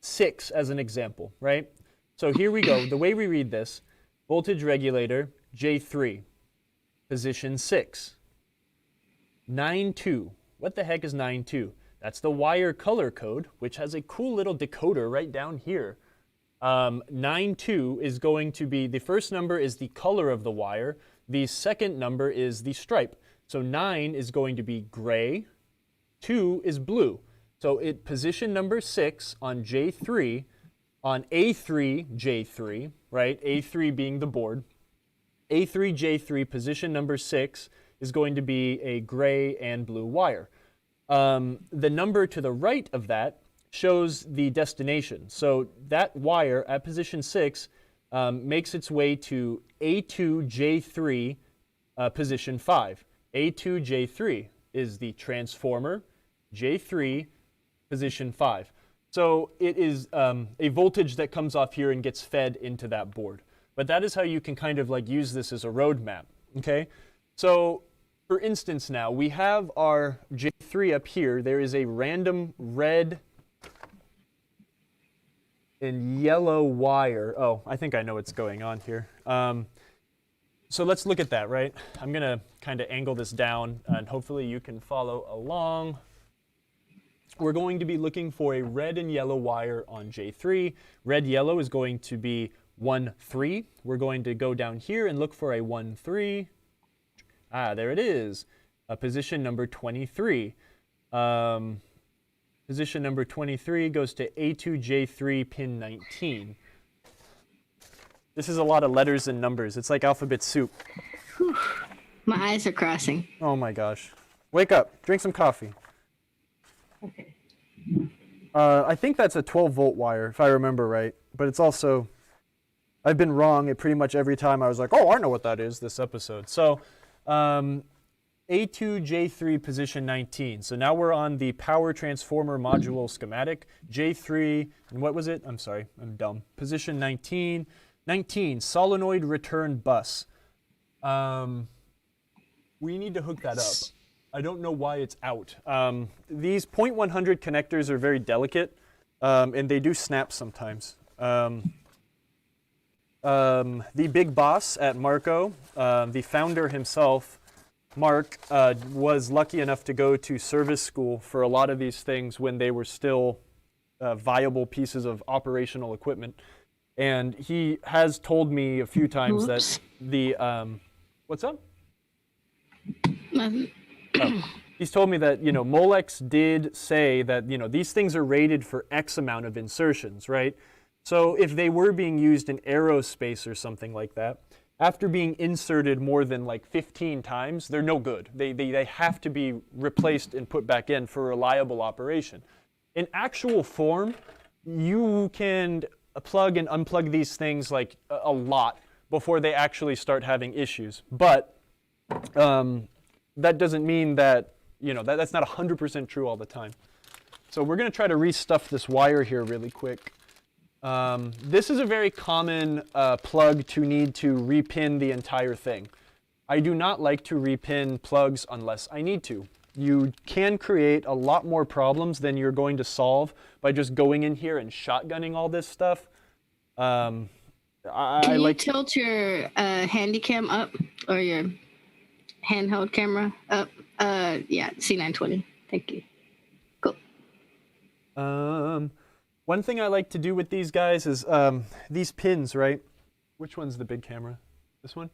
6 as an example, right? So here we go. The way we read this, voltage regulator, J3, position 6. 9-2. What the heck is 9-2? That's the wire color code, which has a cool little decoder right down here. 9-2 is going to be, the first number is the color of the wire. The second number is the stripe. So 9 is going to be gray. 2 is blue. So position number 6 on J3, on A3, J3, right? A3 being the board. A3, J3, position number 6 is going to be a gray and blue wire. The number to the right of that shows the destination. So that wire at position 6 makes its way to A2, J3, position 5. A2, J3 is the transformer, J3, position 5. So it is a voltage that comes off here and gets fed into that board. But that is how you can kind of use this as a roadmap, okay? So for instance now, we have our J3 up here. There is a random red and yellow wire. Oh, I think I know what's going on here. So let's look at that, right? I'm going to kind of angle this down, and hopefully you can follow along. we're going to be looking for a red and yellow wire on J3. Red, yellow is going to be 1, 3. We're going to go down here and look for a 1, 3. Ah, there it is. Position number 23. Position number 23 goes to A2J3 pin 19. This is a lot of letters and numbers. It's like alphabet soup. Whew. My eyes are crossing. Oh my gosh. Wake up. Drink some coffee. Okay. I think that's a 12-volt wire, if I remember right. But it's also, I've been wrong at pretty much every time I was like, oh, I know what that is this episode. So A2J3 position 19. So now we're on the power transformer module schematic. J3, and what was it? I'm sorry, I'm dumb. Position 19. 19, solenoid return bus. We need to hook that up. I don't know why it's out. These 0.100 connectors are very delicate, and they do snap sometimes. The big boss at Marco, the founder himself, Mark, was lucky enough to go to service school for a lot of these things when they were still viable pieces of operational equipment. And he has told me a few times that the, what's up? Nothing. Oh. He's told me that, Molex did say that, these things are rated for X amount of insertions, right? So if they were being used in aerospace or something like that, after being inserted more than like 15 times, they're no good. They have to be replaced and put back in for reliable operation. In actual form, you can plug and unplug these things like a lot before they actually start having issues. But that doesn't mean that, that's not 100% true all the time. So we're going to try to restuff this wire here really quick. This is a very common plug to need to repin the entire thing. I do not like to repin plugs unless I need to. You can create a lot more problems than you're going to solve by just going in here and shotgunning all this stuff. Can you tilt your Handycam up or your handheld camera up? Yeah, C920. Thank you. Cool. One thing I like to do with these guys is these pins, right? Which one's the big camera? This one?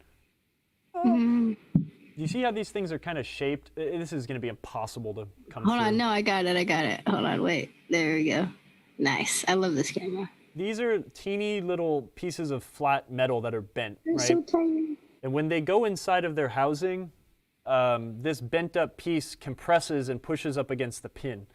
Do you see how these things are kind of shaped? This is going to be impossible to come Hold through. on, no, I got it. Hold on, wait. There we go. Nice. I love this camera. These are teeny little pieces of flat metal that are bent, They're right? so tiny. And when they go inside of their housing, this bent up piece compresses and pushes up against the pin.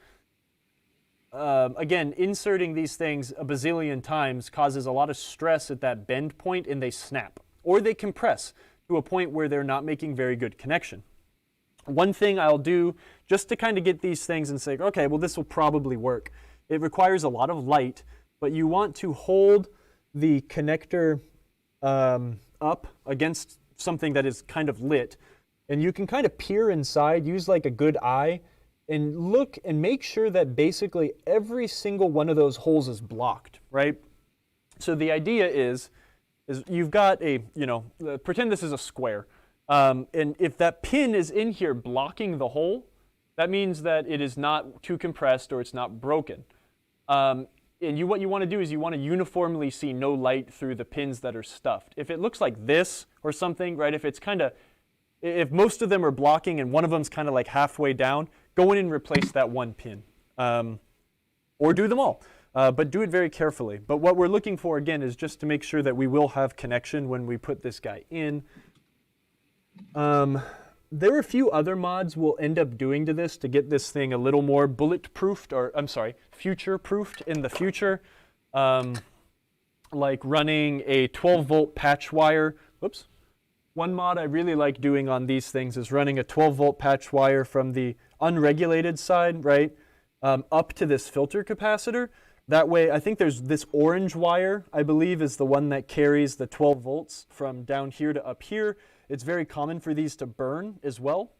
Again, inserting these things a bazillion times causes a lot of stress at that bend point, and they snap. Or they compress to a point where they're not making very good connection. One thing I'll do just to kind of get these things and say, okay, well, this will probably work. It requires a lot of light, but you want to hold the connector up against something that is kind of lit, and you can kind of peer inside, use like a good eye, and look and make sure that basically every single one of those holes is blocked, right? So the idea is you've got a, pretend this is a square. And if that pin is in here blocking the hole, that means that it is not too compressed or it's not broken. And what you want to do is you want to uniformly see no light through the pins that are stuffed. If it looks like this or something, right, if most of them are blocking and one of them's kind of like halfway down, go in and replace that one pin. Or do them all, but do it very carefully. But what we're looking for, again, is just to make sure that we will have connection when we put this guy in. There are a few other mods we'll end up doing to this to get this thing a little more bulletproofed, or I'm sorry, future-proofed in the future. Like running a 12-volt patch wire. Whoops. One mod I really like doing on these things is running a 12-volt patch wire from the unregulated side, right, up to this filter capacitor. That way, I think there's this orange wire, I believe, is the one that carries the 12 volts from down here to up here. It's very common for these to burn as well.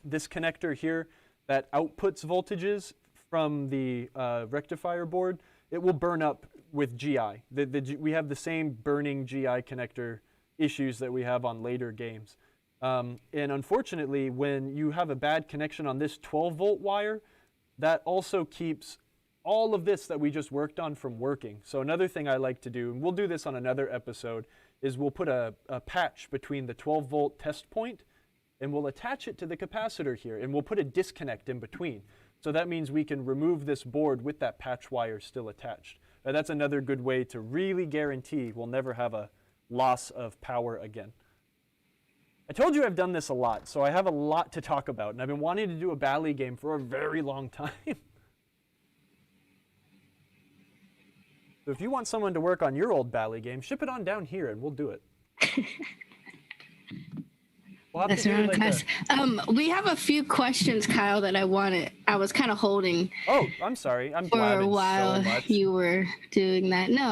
This connector here that outputs voltages from the rectifier board, it will burn up with GI. We have the same burning GI connector issues that we have on later games. And unfortunately, when you have a bad connection on this 12-volt wire, that also keeps all of this that we just worked on from working. So another thing I like to do, and we'll do this on another episode, is we'll put a patch between the 12-volt test point, and we'll attach it to the capacitor here, and we'll put a disconnect in between. So that means we can remove this board with that patch wire still attached. That's another good way to really guarantee we'll never have a loss of power again. I told you I've done this a lot, so I have a lot to talk about, and I've been wanting to do a Bally game for a very long time. So if you want someone to work on your old Bally game, ship it on down here and we'll do it. We'll That's around class. We have a few questions, Kyle, that I was kind of holding. Oh, I'm sorry. I'm for blabbing a while so much. you were doing that. No,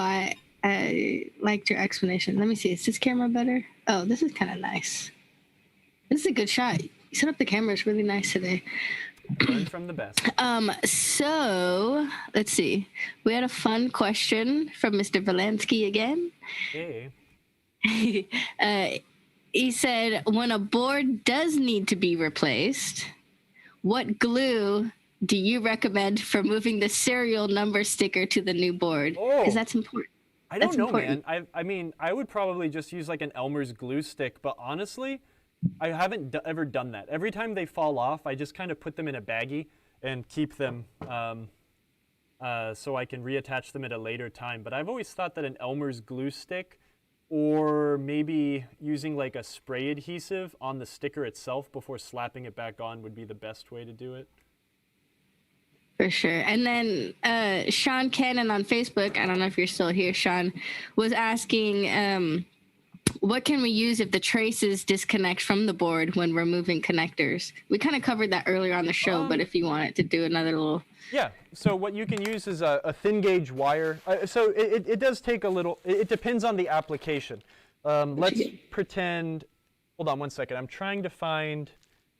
I liked your explanation. Let me see. Is this camera better? Oh, this is kind of nice. This is a good shot. You set up the camera. It's really nice today. Learn from the best. So let's see. We had a fun question from Mr. Valansky again. Hey. He said, when a board does need to be replaced, what glue do you recommend for moving the serial number sticker to the new board? Because that's important. I don't know, man. I mean, I would probably just use like an Elmer's glue stick, but honestly, I haven't ever done that. Every time they fall off, I just kind of put them in a baggie and keep them so I can reattach them at a later time. But I've always thought that an Elmer's glue stick, or maybe using like a spray adhesive on the sticker itself before slapping it back on, would be the best way to do it. For sure. And then Sean Cannon on Facebook, I don't know if you're still here, Sean, was asking, what can we use if the traces disconnect from the board when removing connectors? We kind of covered that earlier on the show, but if you wanted to do another little... Yeah, so what you can use is a thin gauge wire. So it does take a little, it depends on the application. Let's pretend, hold on one second, I'm trying to find...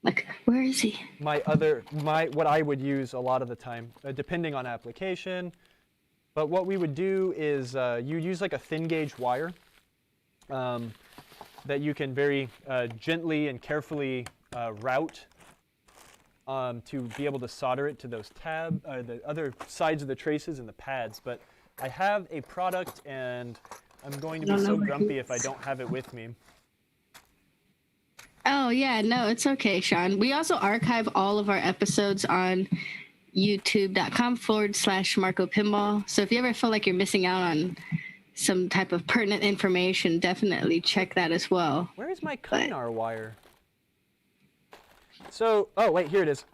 Like, where is he? What I would use a lot of the time, depending on application. But what we would do is you use like a thin gauge wire that you can very gently and carefully route to be able to solder it to those the other sides of the traces and the pads. But I have a product, and I'm going to be so grumpy if I don't have it with me. Oh, yeah, no, it's okay, Sean. We also archive all of our episodes on youtube.com/Marco Pinball. So if you ever feel like you're missing out on some type of pertinent information, definitely check that as well. Where is my Kynar wire? So, oh, wait, here it is.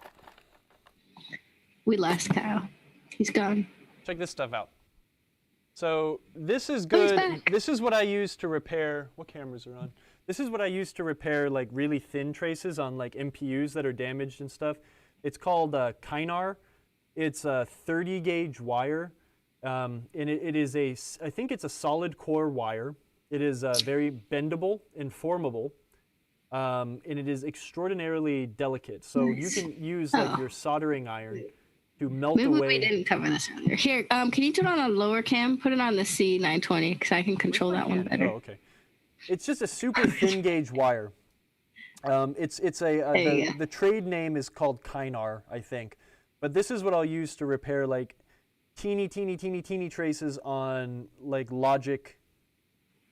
We lost Kyle. He's gone. Check this stuff out. So this is good. This is what I use to repair, what cameras are on? This is what I use to repair like really thin traces on like MPUs that are damaged and stuff. It's called Kynar. It's a 30 gauge wire. And it is I think it's a solid core wire. It is very bendable and formable. And it is extraordinarily delicate. So you can use like your soldering iron to melt away. We didn't cover this earlier. Here, can you turn on a lower cam? Put it on the C920 because I can control that one better. Oh, okay. It's just a super thin gauge wire. The trade name is called Kynar, I think. But this is what I'll use to repair like teeny traces on like logic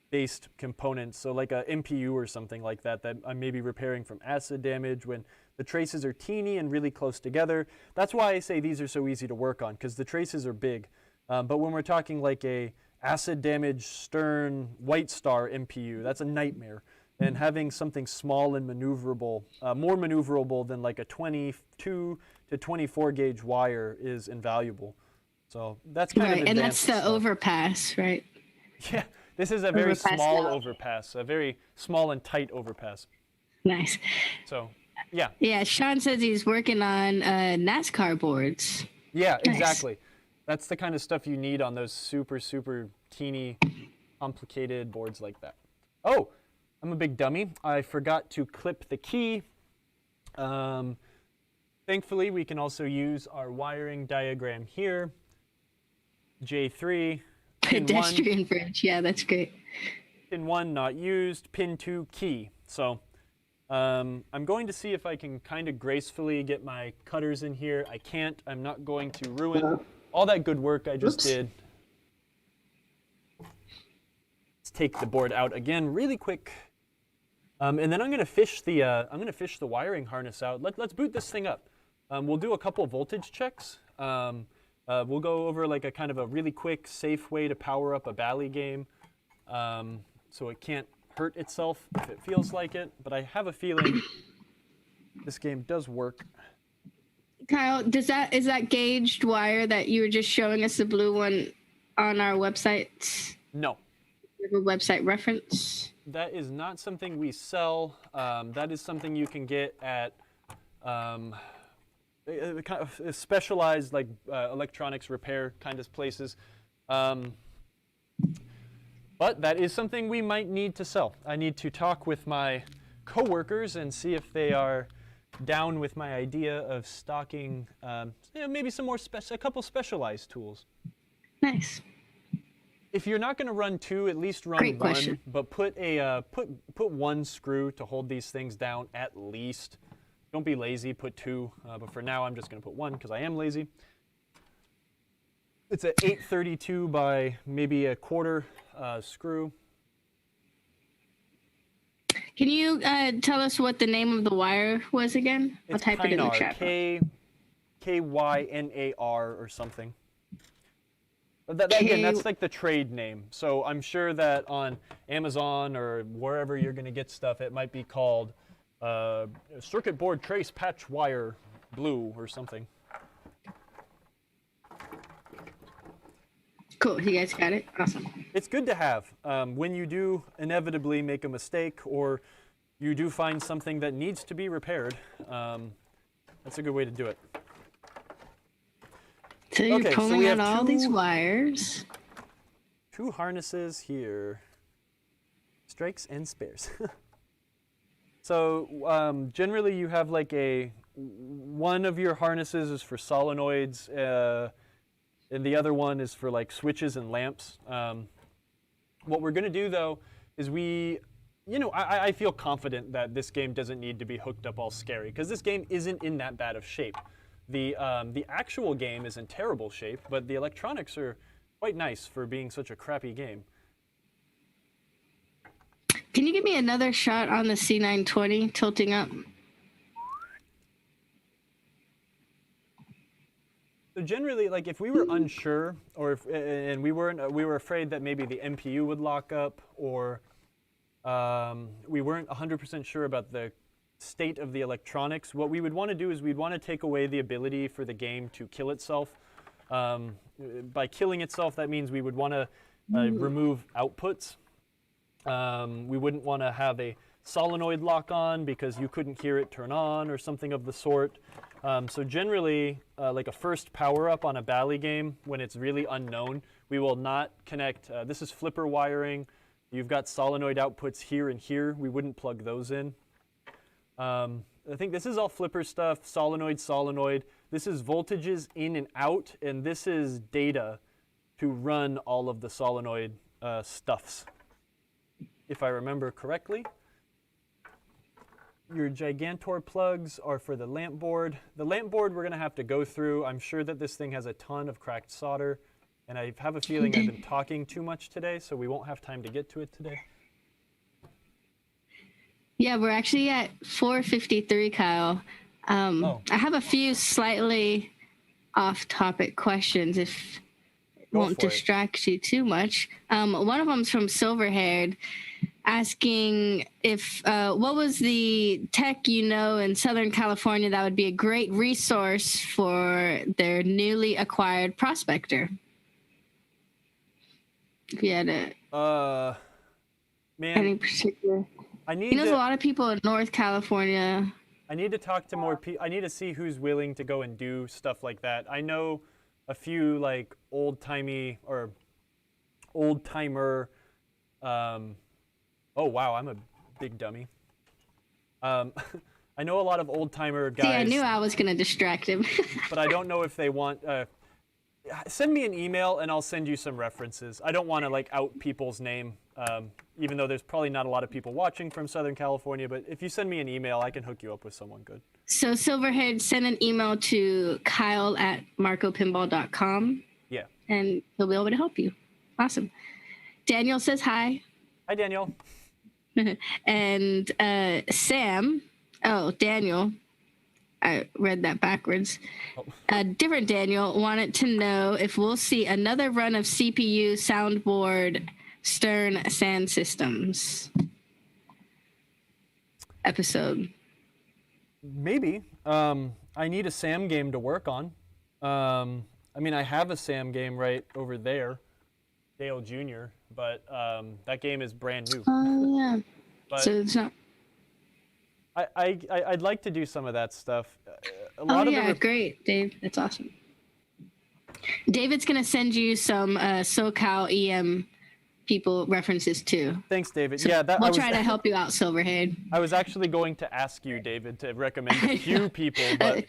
based components. So like a MPU or something like that I may be repairing from acid damage when the traces are teeny and really close together. That's why I say these are so easy to work on, because the traces are big. But when we're talking like a acid damage Stern White Star MPU, that's a nightmare. And having something small and maneuverable, more maneuverable than like a 22 to 24 gauge wire is invaluable. So that's kind of advanced and that's the stuff. Overpass, right? Yeah, this is a very small overpass, a very small and tight overpass. Nice. So, yeah. Yeah, Sean says he's working on NASCAR boards. Yeah, exactly. That's the kind of stuff you need on those super teeny, complicated boards like that. Oh, I'm a big dummy. I forgot to clip the key. Thankfully, we can also use our wiring diagram here. J3. Pedestrian bridge. Yeah, that's great. Pin 1 not used. Pin 2 key. So I'm going to see if I can kind of gracefully get my cutters in here. I can't. I'm not going to ruin all that good work I just did. Let's take the board out again really quick. And then I'm going to fish the wiring harness out. Let's boot this thing up. We'll do a couple voltage checks. We'll go over like a kind of a really quick, safe way to power up a Bally game, so it can't hurt itself if it feels like it. But I have a feeling this game does work. Kyle, is that gauged wire that you were just showing us, the blue one, on our website? No. Do you have a website reference? That is not something we sell. That is something you can get at kind of specialized like electronics repair kind of places. But that is something we might need to sell. I need to talk with my coworkers and see if they are down with my idea of stocking maybe some more a couple specialized tools. Nice. If you're not going to run two, at least run Great one. question. But put one screw to hold these things down at least. Don't be lazy. Put two. But for now, I'm just going to put one because I am lazy. It's an 832 by maybe a quarter screw. Can you tell us what the name of the wire was again? I'll type it in the chat. Kynar or something. Again, that's like the trade name. So I'm sure that on Amazon or wherever you're going to get stuff, it might be called circuit board trace patch wire blue or something. Cool. You guys got it? Awesome. It's good to have when you do inevitably make a mistake or you do find something that needs to be repaired. That's a good way to do it. So you're Okay, so pulling we out have all these wires. Two harnesses here. Strikes and spares. So generally you have like one of your harnesses is for solenoids, and the other one is for like switches and lamps. What we're gonna do though is I feel confident that this game doesn't need to be hooked up all scary because this game isn't in that bad of shape. The actual game is in terrible shape, but the electronics are quite nice for being such a crappy game. Can you give me another shot on the C920 tilting up? So generally, like if we were unsure, or and we were afraid that maybe the MPU would lock up, or we weren't 100% sure about the state of the electronics, what we would want to do is we'd want to take away the ability for the game to kill itself. By killing itself, that means we would want to remove outputs. We wouldn't want to have a solenoid lock on because you couldn't hear it turn on or something of the sort. So generally, like a first power up on a Bally game, when it's really unknown, we will not connect. This is flipper wiring. You've got solenoid outputs here and here. We wouldn't plug those in. I think this is all flipper stuff, solenoid. This is voltages in and out, and this is data to run all of the solenoid stuffs, if I remember correctly. Your Gigantor plugs are for the lamp board. The lamp board we're going to have to go through. I'm sure that this thing has a ton of cracked solder, and I have a feeling I've been talking too much today, so we won't have time to get to it today. Yeah, we're actually at 4:53, Kyle. I have a few slightly off-topic questions if it won't distract you too much. One of them's from Silverhaired, asking if what was the tech in Southern California that would be a great resource for their newly acquired prospector. If you had any particular. He knows a lot of people in North California. I need to talk to more people. I need to see who's willing to go and do stuff like that. I know a few like old-timer. Oh wow, I'm a big dummy. I know a lot of old-timer guys. See, I knew I was going to distract him. But I don't know if they want. Send me an email and I'll send you some references. I don't want to like out people's name. even though there's probably not a lot of people watching from Southern California, but if you send me an email, I can hook you up with someone good. So Silverhead, send an email to kyle@marcopinball.com. Yeah. And he'll be able to help you. Awesome. Daniel says hi. Hi, Daniel. And Daniel, I read that backwards. A different Daniel wanted to know if we'll see another run of CPU soundboard Stern Sand Systems episode. Maybe. I need a SAM game to work on. I mean, I have a SAM game right over there, Dale Jr., but that game is brand new. Oh, yeah. But so it's not... I'd like to do some of that stuff. Great, Dave. That's awesome. David's going to send you some SoCal EM people references too. Thanks, David. So yeah, we'll try to help you out, Silverhead. I was actually going to ask you, David, to recommend a few people, but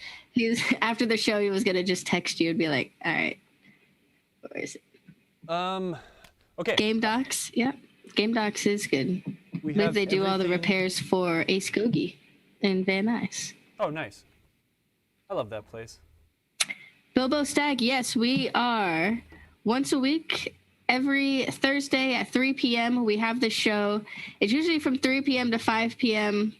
after the show, he was going to just text you and be like, all right, where is it? Okay. Game Docs, yeah. Game Docs is good. They do all the repairs for Ace Gogi in Van Nuys. Oh, nice. I love that place. Bilbo Stag, yes, we are once a week. Every Thursday at 3 p.m. we have the show. It's usually from 3 p.m. to 5 p.m.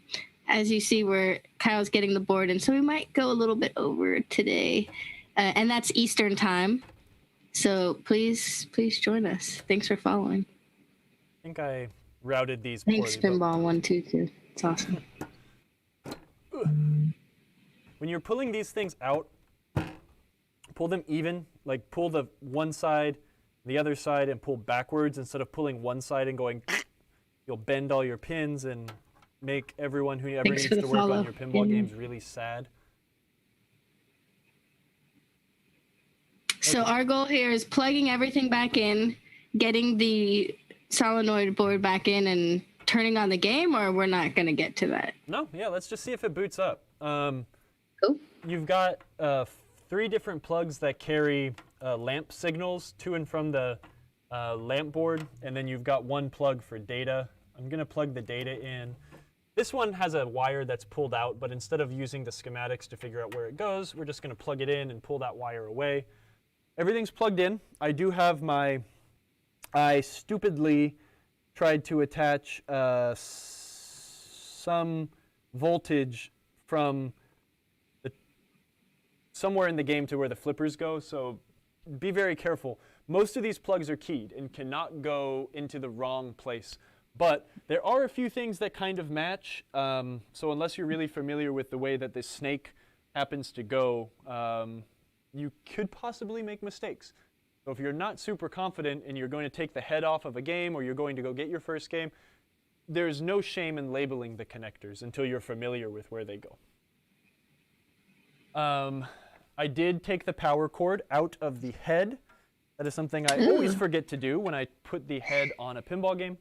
As you see, where Kyle's getting the board, and so we might go a little bit over today, and that's Eastern time. So please join us. Thanks for following. I think I routed these. Thanks, poorly, Pinball 122. It's awesome. When you're pulling these things out, pull them even. Like pull the one side, the other side, and pull backwards instead of pulling one side and going. You'll bend all your pins and make everyone who ever needs to work on your pinball games really sad. So our goal here is plugging everything back in, getting the solenoid board back in, and turning on the game, or we're not going to get to that? No, yeah, let's just see if it boots up. Cool. You've got 3 different plugs that carry lamp signals to and from the lamp board, and then you've got 1 plug for data. I'm going to plug the data in. This one has a wire that's pulled out, but instead of using the schematics to figure out where it goes, we're just going to plug it in and pull that wire away. Everything's plugged in. I do have I stupidly tried to attach some voltage from somewhere in the game to where the flippers go, so be very careful. Most of these plugs are keyed and cannot go into the wrong place, but there are a few things that kind of match, so unless you're really familiar with the way that this snake happens to go, you could possibly make mistakes. So if you're not super confident and you're going to take the head off of a game, or you're going to go get your first game, there's no shame in labeling the connectors until you're familiar with where they go. I did take the power cord out of the head. That is something I always forget to do when I put the head on a pinball game.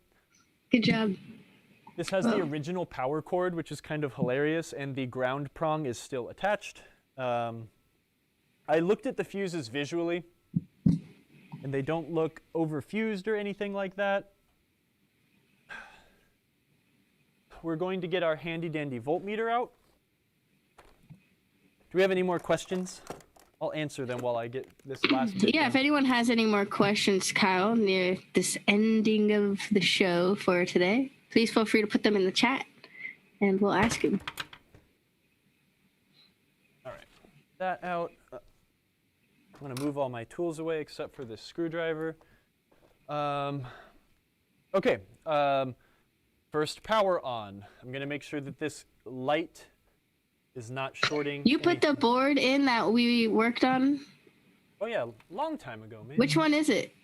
Good job. This has the original power cord, which is kind of hilarious, and the ground prong is still attached. I looked at the fuses visually, and they don't look overfused or anything like that. We're going to get our handy-dandy voltmeter out. Do we have any more questions? I'll answer them while I get this last bit Yeah, done. if anyone has any more questions, Kyle, near this ending of the show for today, please feel free to put them in the chat, and we'll ask him. All right, that out. I'm going to move all my tools away except for this screwdriver. Okay, first power on. I'm going to make sure that this light is not shorting. You put the board in that we worked on? Oh yeah, long time ago, maybe. Which one is it?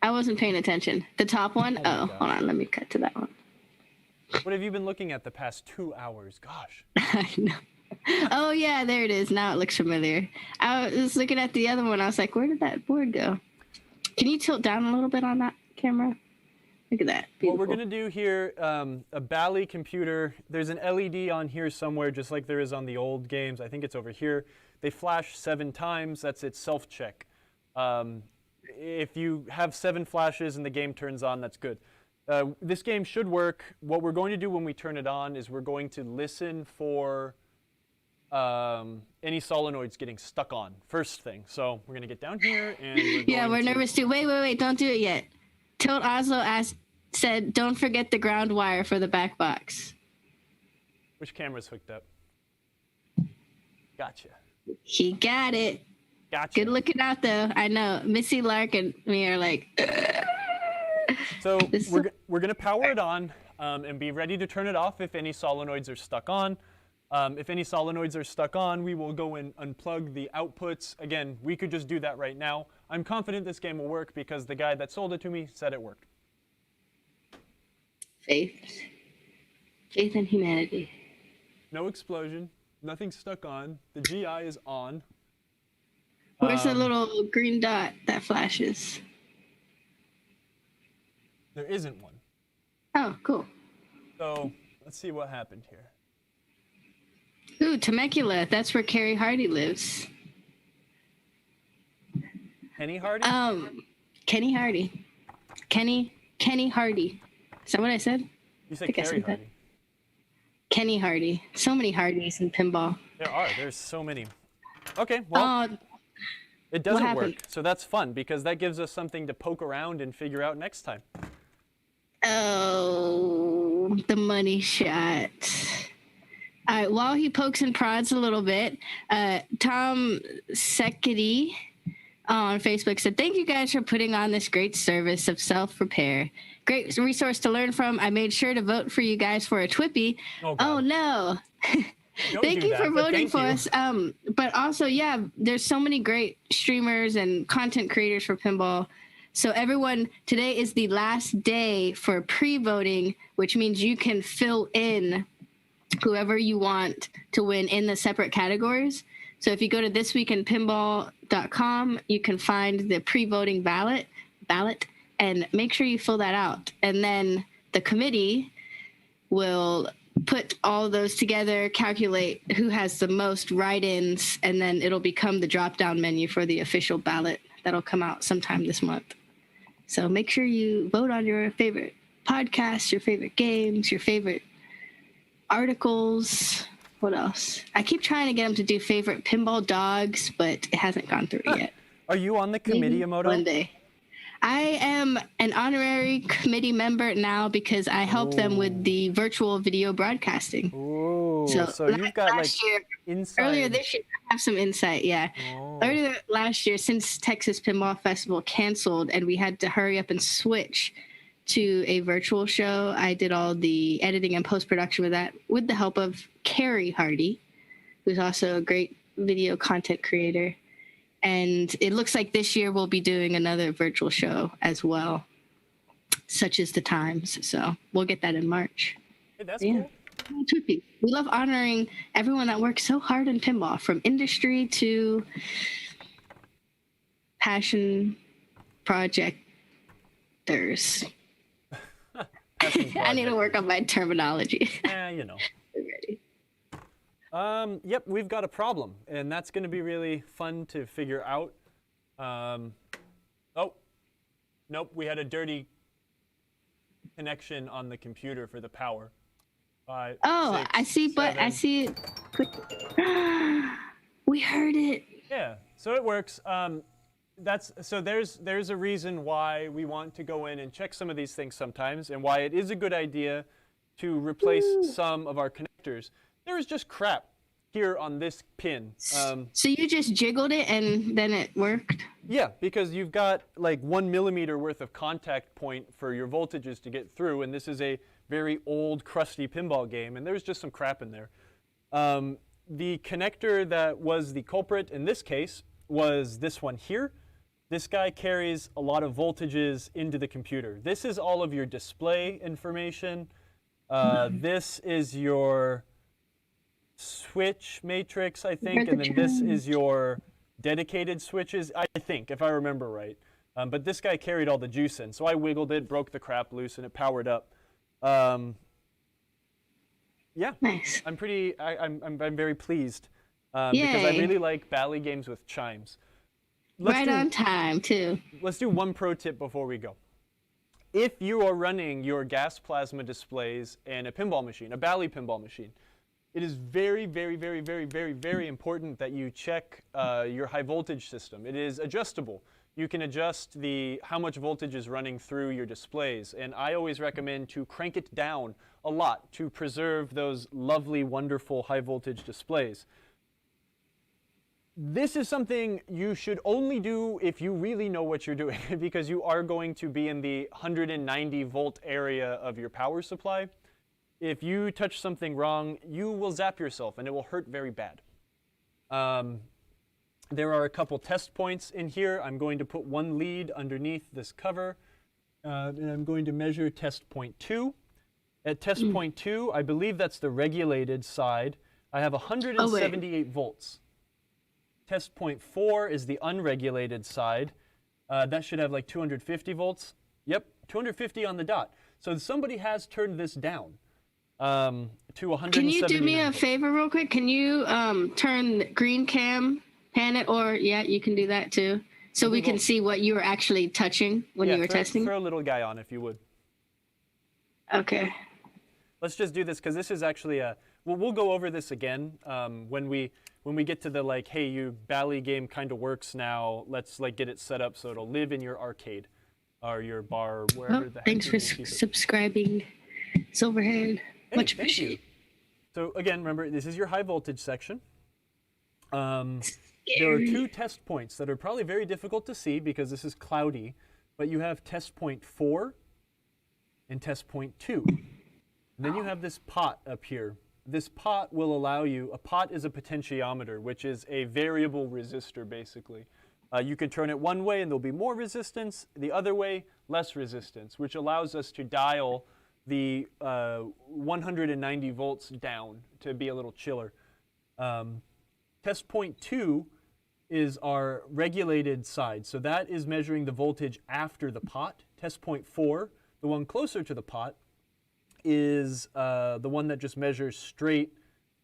I wasn't paying attention. The top one? Oh, hold on, let me cut to that one. What have you been looking at the past 2 hours? Gosh. I know. Oh yeah, there it is. Now it looks familiar. I was looking at the other one. I was like, where did that board go? Can you tilt down a little bit on that camera? Look at that. Beautiful. What we're going to do here, a Bally computer, there's an LED on here somewhere, just like there is on the old games. I think it's over here. They flash 7 times. That's its self-check. If you have 7 flashes and the game turns on, that's good. This game should work. What we're going to do when we turn it on is we're going to listen for any solenoids getting stuck on first thing. So we're going to get down here and we're nervous too. Wait, don't do it yet. Tilt Oslo said, don't forget the ground wire for the back box. Which camera's hooked up? Gotcha. He got it. Gotcha. Good looking out though. I know. Missy Lark and me are like. So we're gonna power it on and be ready to turn it off if any solenoids are stuck on. If any solenoids are stuck on, we will go and unplug the outputs. Again, we could just do that right now. I'm confident this game will work because the guy that sold it to me said it worked. Faith in humanity. No explosion. Nothing stuck on. The GI is on. Where's the little green dot that flashes? There isn't one. Oh, cool. So let's see what happened here. Ooh, Temecula. That's where Carrie Hardy lives. Kenny Hardy? Kenny Hardy. Kenny Hardy. Is that what I said? You said Carrie Hardy. Kenny Hardy. So many Hardys in pinball. There are. There's so many. Okay, well, it doesn't work. So that's fun because that gives us something to poke around and figure out next time. Oh, the money shot. All right, while he pokes and prods a little bit, Tom Sekedy on Facebook said, thank you guys for putting on this great service of self-repair. Great resource to learn from. I made sure to vote for you guys for a Twippy. Oh no. Thank you for voting for us. But also, yeah, there's so many great streamers and content creators for pinball. So everyone, today is the last day for pre-voting, which means you can fill in whoever you want to win in the separate categories. So if you go to thisweekinpinball.com, you can find the pre-voting ballot, and make sure you fill that out. And then the committee will put all those together, calculate who has the most write-ins, and then it'll become the drop-down menu for the official ballot that'll come out sometime this month. So make sure you vote on your favorite podcasts, your favorite games, your favorite articles. What else? I keep trying to get them to do favorite pinball dogs, but it hasn't gone through yet. Are you on the committee, Emoto? One day. I am an honorary committee member now because I help them with the virtual video broadcasting. Ooh, so you've got like insight. Earlier this year, I have some insight, yeah. Earlier last year, since Texas Pinball Festival canceled and we had to hurry up and switch to a virtual show, I did all the editing and post-production with that with the help of Carrie Hardy, who's also a great video content creator. And it looks like this year we'll be doing another virtual show as well, such as the times. So we'll get that in March. Hey, that's cool. We love honoring everyone that works so hard in pinball, from industry to passion projectors. I need to work on my terminology. Yeah, you know. Yep, we've got a problem, and that's going to be really fun to figure out. Oh, nope, we had a dirty connection on the computer for the power. 5, 6, I see, 7. but I see it. We heard it. Yeah, so it works. There's a reason why we want to go in and check some of these things sometimes, and why it is a good idea to replace some of our connectors. There is just crap here on this pin. So you just jiggled it and then it worked? Yeah, because you've got like 1 millimeter worth of contact point for your voltages to get through, and this is a very old, crusty pinball game, and there's just some crap in there. The connector that was the culprit in this case was this one here. This guy carries a lot of voltages into the computer. This is all of your display information. This is your switch matrix, I think, and then this is your dedicated switches, I think, if I remember right. But this guy carried all the juice in, so I wiggled it, broke the crap loose, and it powered up. Yeah, nice. I'm very pleased because I really like Bally games with chimes. On time too. Let's do one pro tip before we go. if you are running your gas plasma displays in a pinball machine, a Bally pinball machine, it is very, very, very, very, very, very important that you check your high voltage system. It is adjustable. You can adjust how much voltage is running through your displays. And I always recommend to crank it down a lot to preserve those lovely, wonderful high voltage displays. This is something you should only do if you really know what you're doing, because you are going to be in the 190 volt area of your power supply. If you touch something wrong, you will zap yourself and it will hurt very bad. There are a couple test points in here. I'm going to put one lead underneath this cover, and I'm going to measure test point 2. At test point 2, I believe that's the regulated side. I have 178 volts. Test point 4 is the unregulated side. That should have like 250 volts. Yep, 250 on the dot. So somebody has turned this down to 179. Can you do me a favor real quick? Can you turn green cam, pan it, or yeah, you can do that too, so we can see what you were actually touching when you were testing? Throw a little guy on if you would. Okay. Let's just do this because this is actually a. We'll go over this again when we get to the like, hey, your Bally game kind of works now. Let's like get it set up so it'll live in your arcade or your bar, wherever the heck. Thanks for subscribing, Silverhead. Much appreciated. So again, remember, this is your high voltage section. There are 2 test points that are probably very difficult to see because this is cloudy, but you have test point 4 and test point 2. And then you have this pot up here. This pot will allow you, a pot is a potentiometer, which is a variable resistor basically. You can turn it one way and there'll be more resistance, the other way, less resistance, which allows us to dial the 190 volts down to be a little chiller. Test point 2 is our regulated side. So that is measuring the voltage after the pot. Test point 4, the one closer to the pot, is the one that just measures straight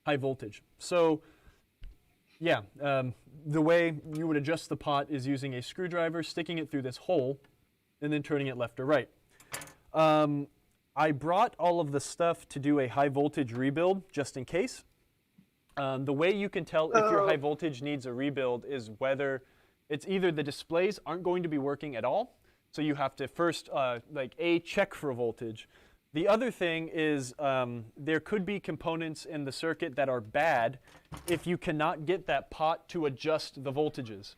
high voltage. So yeah, the way you would adjust the pot is using a screwdriver, sticking it through this hole, and then turning it left or right. I brought all of the stuff to do a high voltage rebuild just in case. The way you can tell if your high voltage needs a rebuild is whether it's either the displays aren't going to be working at all, so you have to first check for voltage. The other thing is there could be components in the circuit that are bad if you cannot get that pot to adjust the voltages.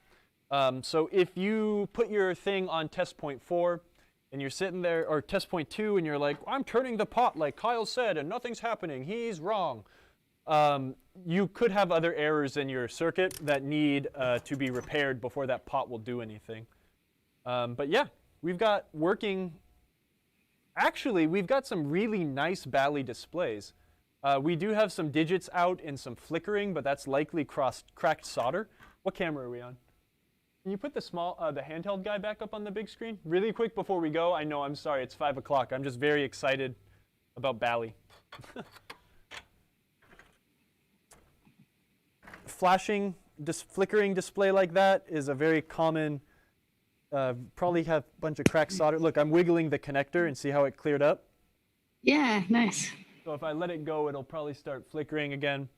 So if you put your thing on test point 4 and you're sitting there, or test point 2, and you're like, I'm turning the pot like Kyle said and nothing's happening, he's wrong. You could have other errors in your circuit that need to be repaired before that pot will do anything. But yeah, we've got working. Actually, we've got some really nice Bally displays. We do have some digits out and some flickering, but that's likely cracked solder. What camera are we on? Can you put the handheld guy back up on the big screen? Really quick before we go. I know, I'm sorry, it's 5 o'clock. I'm just very excited about Bally. Flashing, flickering display like that is a very common, probably have a bunch of cracked solder. Look, I'm wiggling the connector and see how it cleared up? Yeah, nice. So if I let it go, it'll probably start flickering again.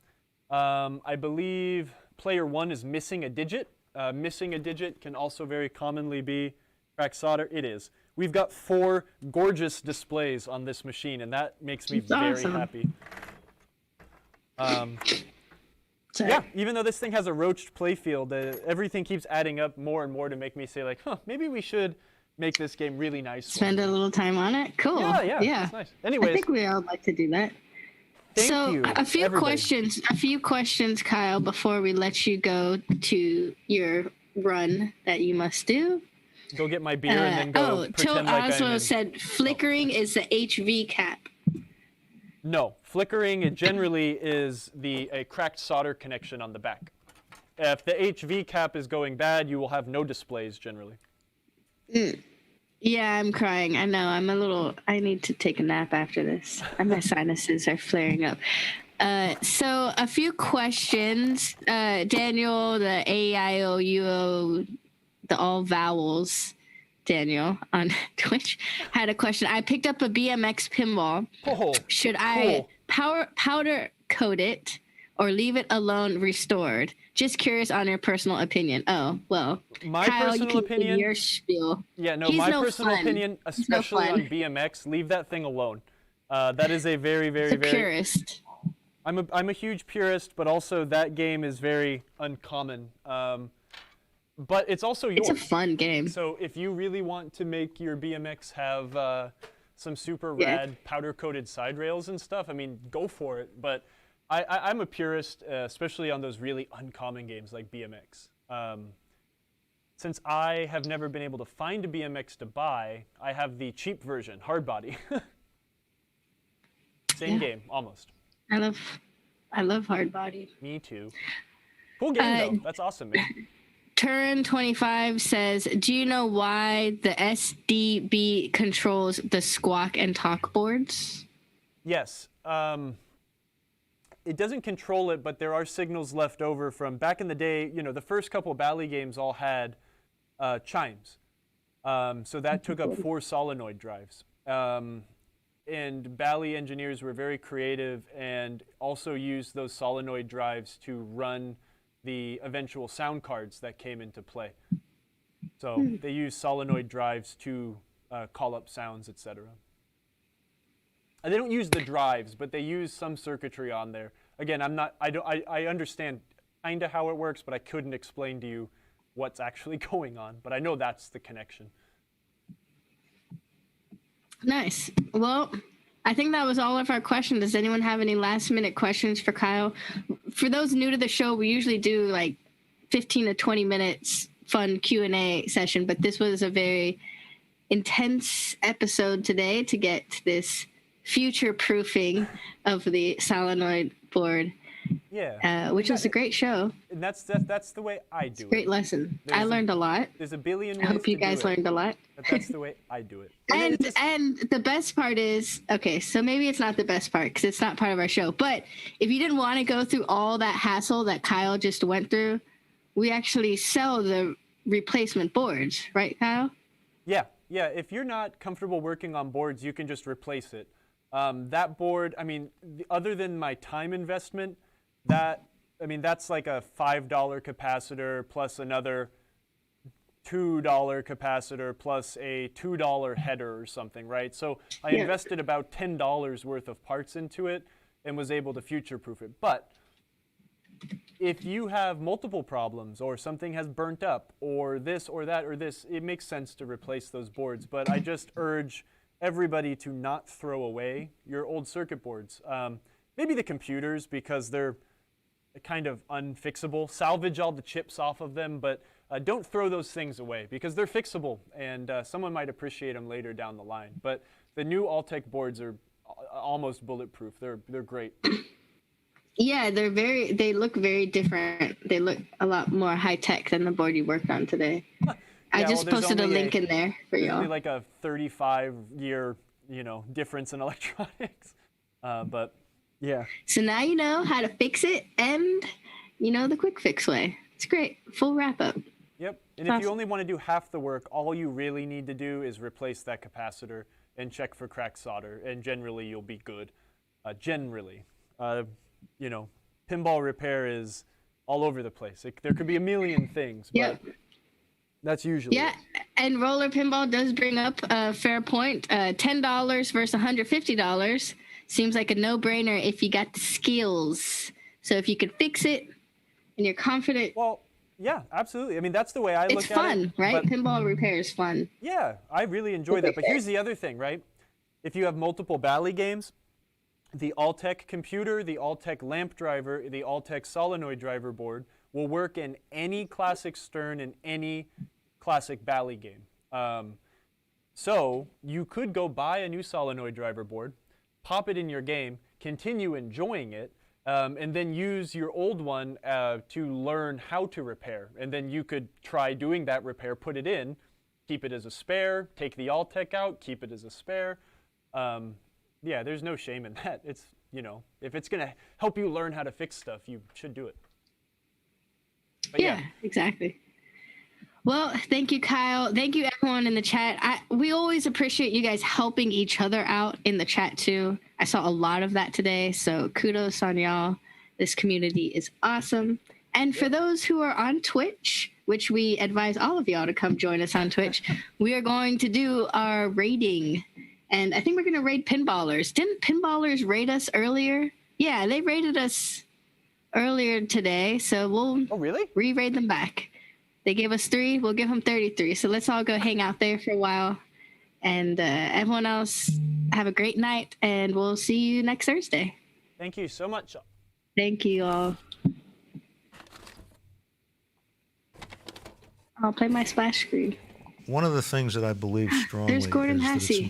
I believe player 1 is missing a digit. Missing a digit can also very commonly be cracked solder. It is. We've got 4 gorgeous displays on this machine, and that makes me very happy. Yeah, even though this thing has a roached playfield, everything keeps adding up more and more to make me say, like, maybe we should make this game really nice. Spend a little time on it? Cool. Yeah. It's nice. Anyways, I think we all like to do that. Thank you, a few everybody. questions, Kyle, before we let you go to your run that you must do. Go get my beer and then go pretend like Oslo said flickering is the HV cap. No, flickering generally is a cracked solder connection on the back. If the HV cap is going bad, you will have no displays generally. Yeah, I'm crying. I know. I need to take a nap after this. My sinuses are flaring up. So a few questions. Daniel, the A-I-O-U-O, the all vowels Daniel on Twitch had a question. I picked up a BMX pinball. Oh, Should I cool. powder coat it or leave it alone restored? Just curious on your personal opinion. Oh, well. My Kyle, you personal can opinion. give your spiel. Yeah, no, He's my no personal fun. opinion, He's no especially fun. on BMX, leave that thing alone. That is a very, very, It's a very. purist. I'm a huge purist, but also that game is very uncommon. But it's also yours. It's a fun game. So if you really want to make your BMX have some super rad powder-coated side rails and stuff, I mean, go for it. But I'm a purist, especially on those really uncommon games like BMX. Since I have never been able to find a BMX to buy, I have the cheap version, hard body. Same game, almost. I love hard body. Me too. Cool game though. That's awesome, man. Turn25 says, do you know why the SDB controls the squawk and talk boards? Yes. It doesn't control it, but there are signals left over from back in the day. You know, the first couple of Bally games all had chimes. So that took up 4 solenoid drives. And Bally engineers were very creative and also used those solenoid drives to run the eventual sound cards that came into play. So they use solenoid drives to call up sounds, etc. And they don't use the drives, but they use some circuitry on there. Again, I understand kind of how it works, but I couldn't explain to you what's actually going on. But I know that's the connection. Nice. Well, I think that was all of our questions. Does anyone have any last-minute questions for Kyle? For those new to the show, we usually do like 15 to 20 minutes fun Q&A session, but this was a very intense episode today to get this future-proofing of the solenoid board. Yeah. Which was a great show. And that's the way I do it. Great lesson. I learned a lot. There's a billion ways I hope you to do guys it, learned a lot. but that's the way I do it. And the best part is, okay, so maybe it's not the best part because it's not part of our show, but if you didn't want to go through all that hassle that Kyle just went through, we actually sell the replacement boards, right, Kyle? Yeah. If you're not comfortable working on boards, you can just replace it. That board, I mean, other than my time investment, that's like a $5 capacitor plus another $2 capacitor plus a $2 header or something, right? So I invested about $10 worth of parts into it and was able to future-proof it. But if you have multiple problems or something has burnt up or this or that or this, it makes sense to replace those boards. But I just urge everybody to not throw away your old circuit boards. Maybe the computers because they're kind of unfixable. Salvage all the chips off of them, but don't throw those things away because they're fixable and someone might appreciate them later down the line. But the new Altec boards are almost bulletproof. They're great. Yeah, they look very different. They look a lot more high tech than the board you worked on today. I just posted a link in there for y'all. Only like a 35-year, difference in electronics. But yeah. So now you know how to fix it and the quick fix way. It's great. Full wrap up. Yep. And if you only want to do half the work, all you really need to do is replace that capacitor and check for cracked solder, and generally you'll be good. Generally. Pinball repair is all over the place. There could be a million things, but that's usually it. And roller pinball does bring up a fair point. $10 versus $150 seems like a no-brainer if you got the skills. So if you could fix it and you're confident. Well, yeah, absolutely. I mean, that's the way I look at it. It's fun, right? Pinball repair is fun. Yeah, I really enjoy that. But here's the other thing, right? If you have multiple Bally games, the Altec computer, the Altec lamp driver, the Altec solenoid driver board will work in any classic Stern and any classic Bally game. So you could go buy a new solenoid driver board, pop it in your game, continue enjoying it, and then use your old one to learn how to repair. And then you could try doing that repair, put it in, keep it as a spare, take the Altec out, keep it as a spare. Yeah, there's no shame in that. It's, if it's going to help you learn how to fix stuff, you should do it. But yeah, exactly. Well, thank you, Kyle. Thank you, everyone in the chat. We always appreciate you guys helping each other out in the chat, too. I saw a lot of that today, so kudos on y'all. This community is awesome. And for those who are on Twitch, which we advise all of y'all to come join us on Twitch, we are going to do our rating. And I think we're going to raid Pinballers. Didn't Pinballers raid us earlier? Yeah, they raided us earlier today, so we'll re-raid them back. They gave us 3. We'll give them 33. So let's all go hang out there for a while. And everyone else, have a great night. And we'll see you next Thursday. Thank you so much. Thank you all. I'll play my splash screen. One of the things that I believe strongly There's Gordon is that it's Hassey.